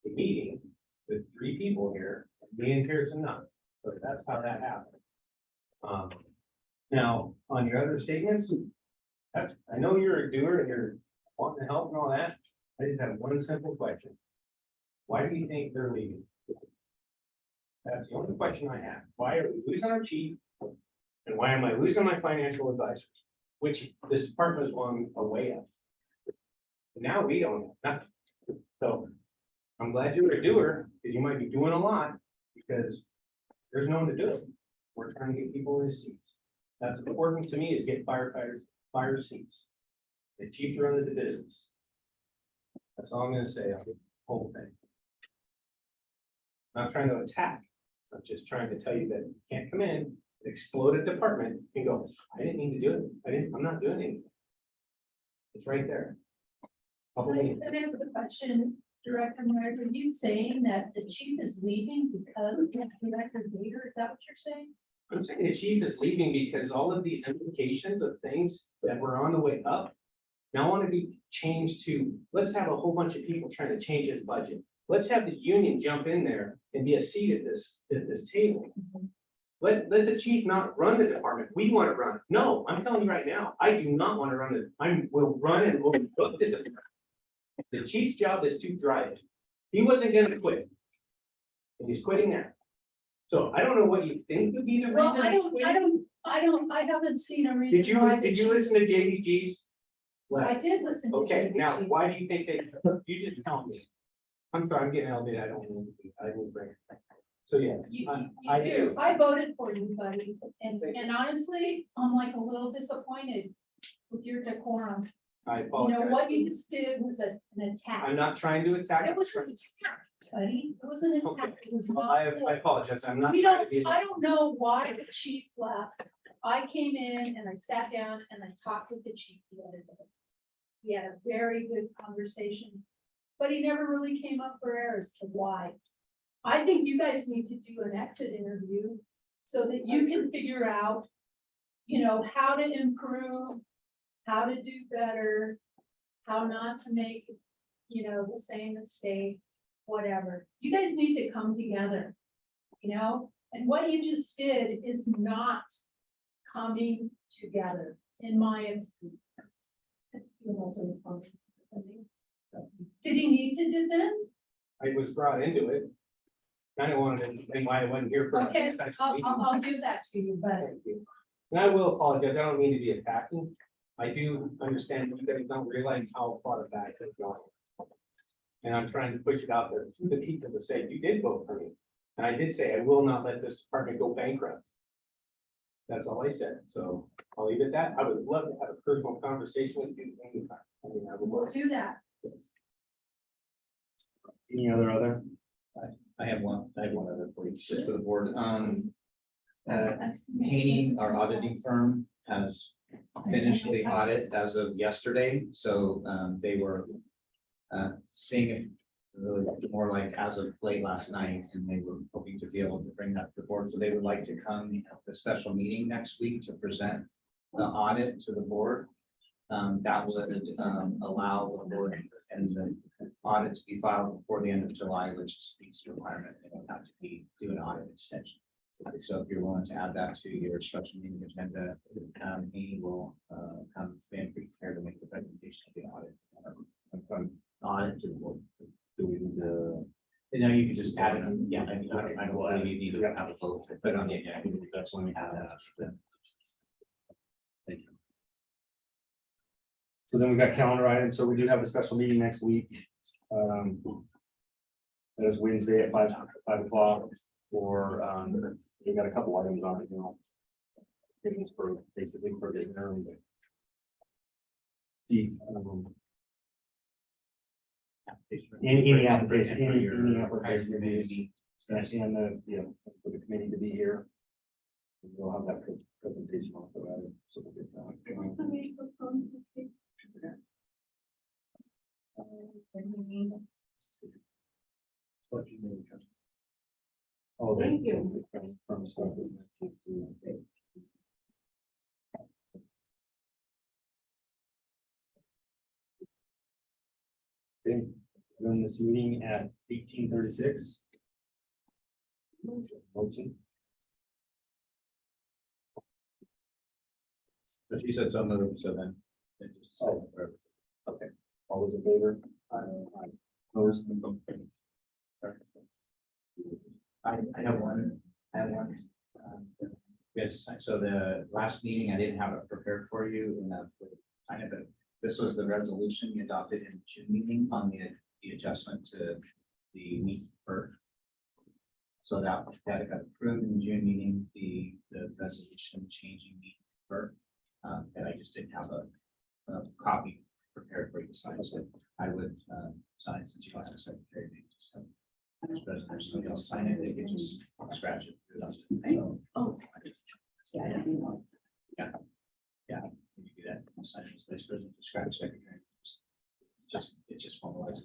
a meeting with 3 people here, me and Pearson not. But that's how that happened. Now, on your other statements, I know you're a doer and you're wanting to help and all that. I just have one simple question. Why do you think they're leaving? That's the only question I have. Why are we losing our chief? And why am I losing my financial advisors? Which this department is on a way up. Now we don't have nothing. So I'm glad you're a doer, because you might be doing a lot, because there's no one to do it. We're trying to get people in seats. That's important to me, is get firefighters, fire seats. The chief run of the business. That's all I'm gonna say on the whole thing. I'm not trying to attack. I'm just trying to tell you that you can't come in, explode a department and go, I didn't mean to do it. I'm not doing anything. It's right there. Couple minutes. That answers the question, Director Myers, are you saying that the chief is leaving because of Director Gator? Is that what you're saying? I'm saying the chief is leaving because all of these implications of things that were on the way up now want to be changed to, let's have a whole bunch of people trying to change his budget. Let's have the union jump in there and be a seat at this table. Let the chief not run the department. We want to run. No, I'm telling you right now, I do not want to run it. I will run and overlook the department. The chief's job is to drive it. He wasn't going to quit. And he's quitting now. So I don't know what you think would be the reason. Well, he's I haven't seen a reason. Did you listen to JDG's? I did listen. to Okay, JDG. now why do you think you just tell me? I'm sorry, I'm getting elevated. I didn't bring it. So yeah. You I do. I voted for you, buddy. And honestly, I'm like a little disappointed with your decorum. I You apologize. know, what you just did was an attack. I'm not trying to attack. It was an attack, buddy. It was an Okay. attack. It was Well, not. I apologize. I'm not We trying don't, to be. I don't know why the chief left. I came in and I sat down and I talked with the chief the other day. We had a very good conversation, but he never really came up for air as to why. I think you guys need to do an exit interview so that you can figure out, you know, how to improve, how to do better, how not to make, you know, the same mistake, whatever. You guys need to come together, you know? And what you just did is not coming together, in my opinion. He was also responsible for defending. Did he need to defend? I was brought into it. Kind of wanted to explain why I wasn't here for. a Okay, special I'll meeting. I'll give that to you, but Thank you. And I will apologize. I don't mean to be attacking. I do understand that you guys don't realize how far back it's going. And I'm trying to push it out there to the people to say, you did vote for me. And I did say, I will not let this department go bankrupt. That's all I said. So I'll leave it at that. I would love to have a personal conversation with you anytime. I mean, I would we'll love do that. this. Any other? I have one other for you, just for the board. Haney, our auditing firm, has finished the audit as of yesterday, so they were seeing it really more like as of late last night, and they were hoping to be able to bring that to the board. So they would like to come to the special meeting next week to present the audit to the board. That would allow the board and the audit to be filed before the end of July, which meets the requirement. They don't have to do an audit extension. So if you're willing to add that to your special meeting agenda, he will come stand prepared to make the presentation of the audit. From audit to the board. Do we need to? You can just add it. Yeah, I don't believe you need to have a vote, but on the agenda, that's when we have that. Thank you. So then we got calendar items, so we do have a special meeting next week. That is Wednesday at 5 o'clock, or we got a couple items on it, you know. Things for basically for the any application, any application maybe, and for the committee to be here. We'll have that presentation also added, so we'll get that. Oh, Thank you. From stuff, isn't it? Okay, run this meeting at 18:36. Motion. But she said so moved, so then. Okay, all those in favor? Aye. Opposed? I have one. Yes, so the last meeting, I didn't have it prepared for you in that, but this was the resolution you adopted in June meeting on the adjustment to the week per. So that got approved in the June meeting, the resolution changing week per. And I just didn't have a copy prepared for you to sign, so I would sign since you asked the secretary to just have. Somebody else sign it, they could just scratch it. So, Oh, yeah, I didn't know. yeah, you do that. I'll sign it. This doesn't scratch secretary. It's just formalized.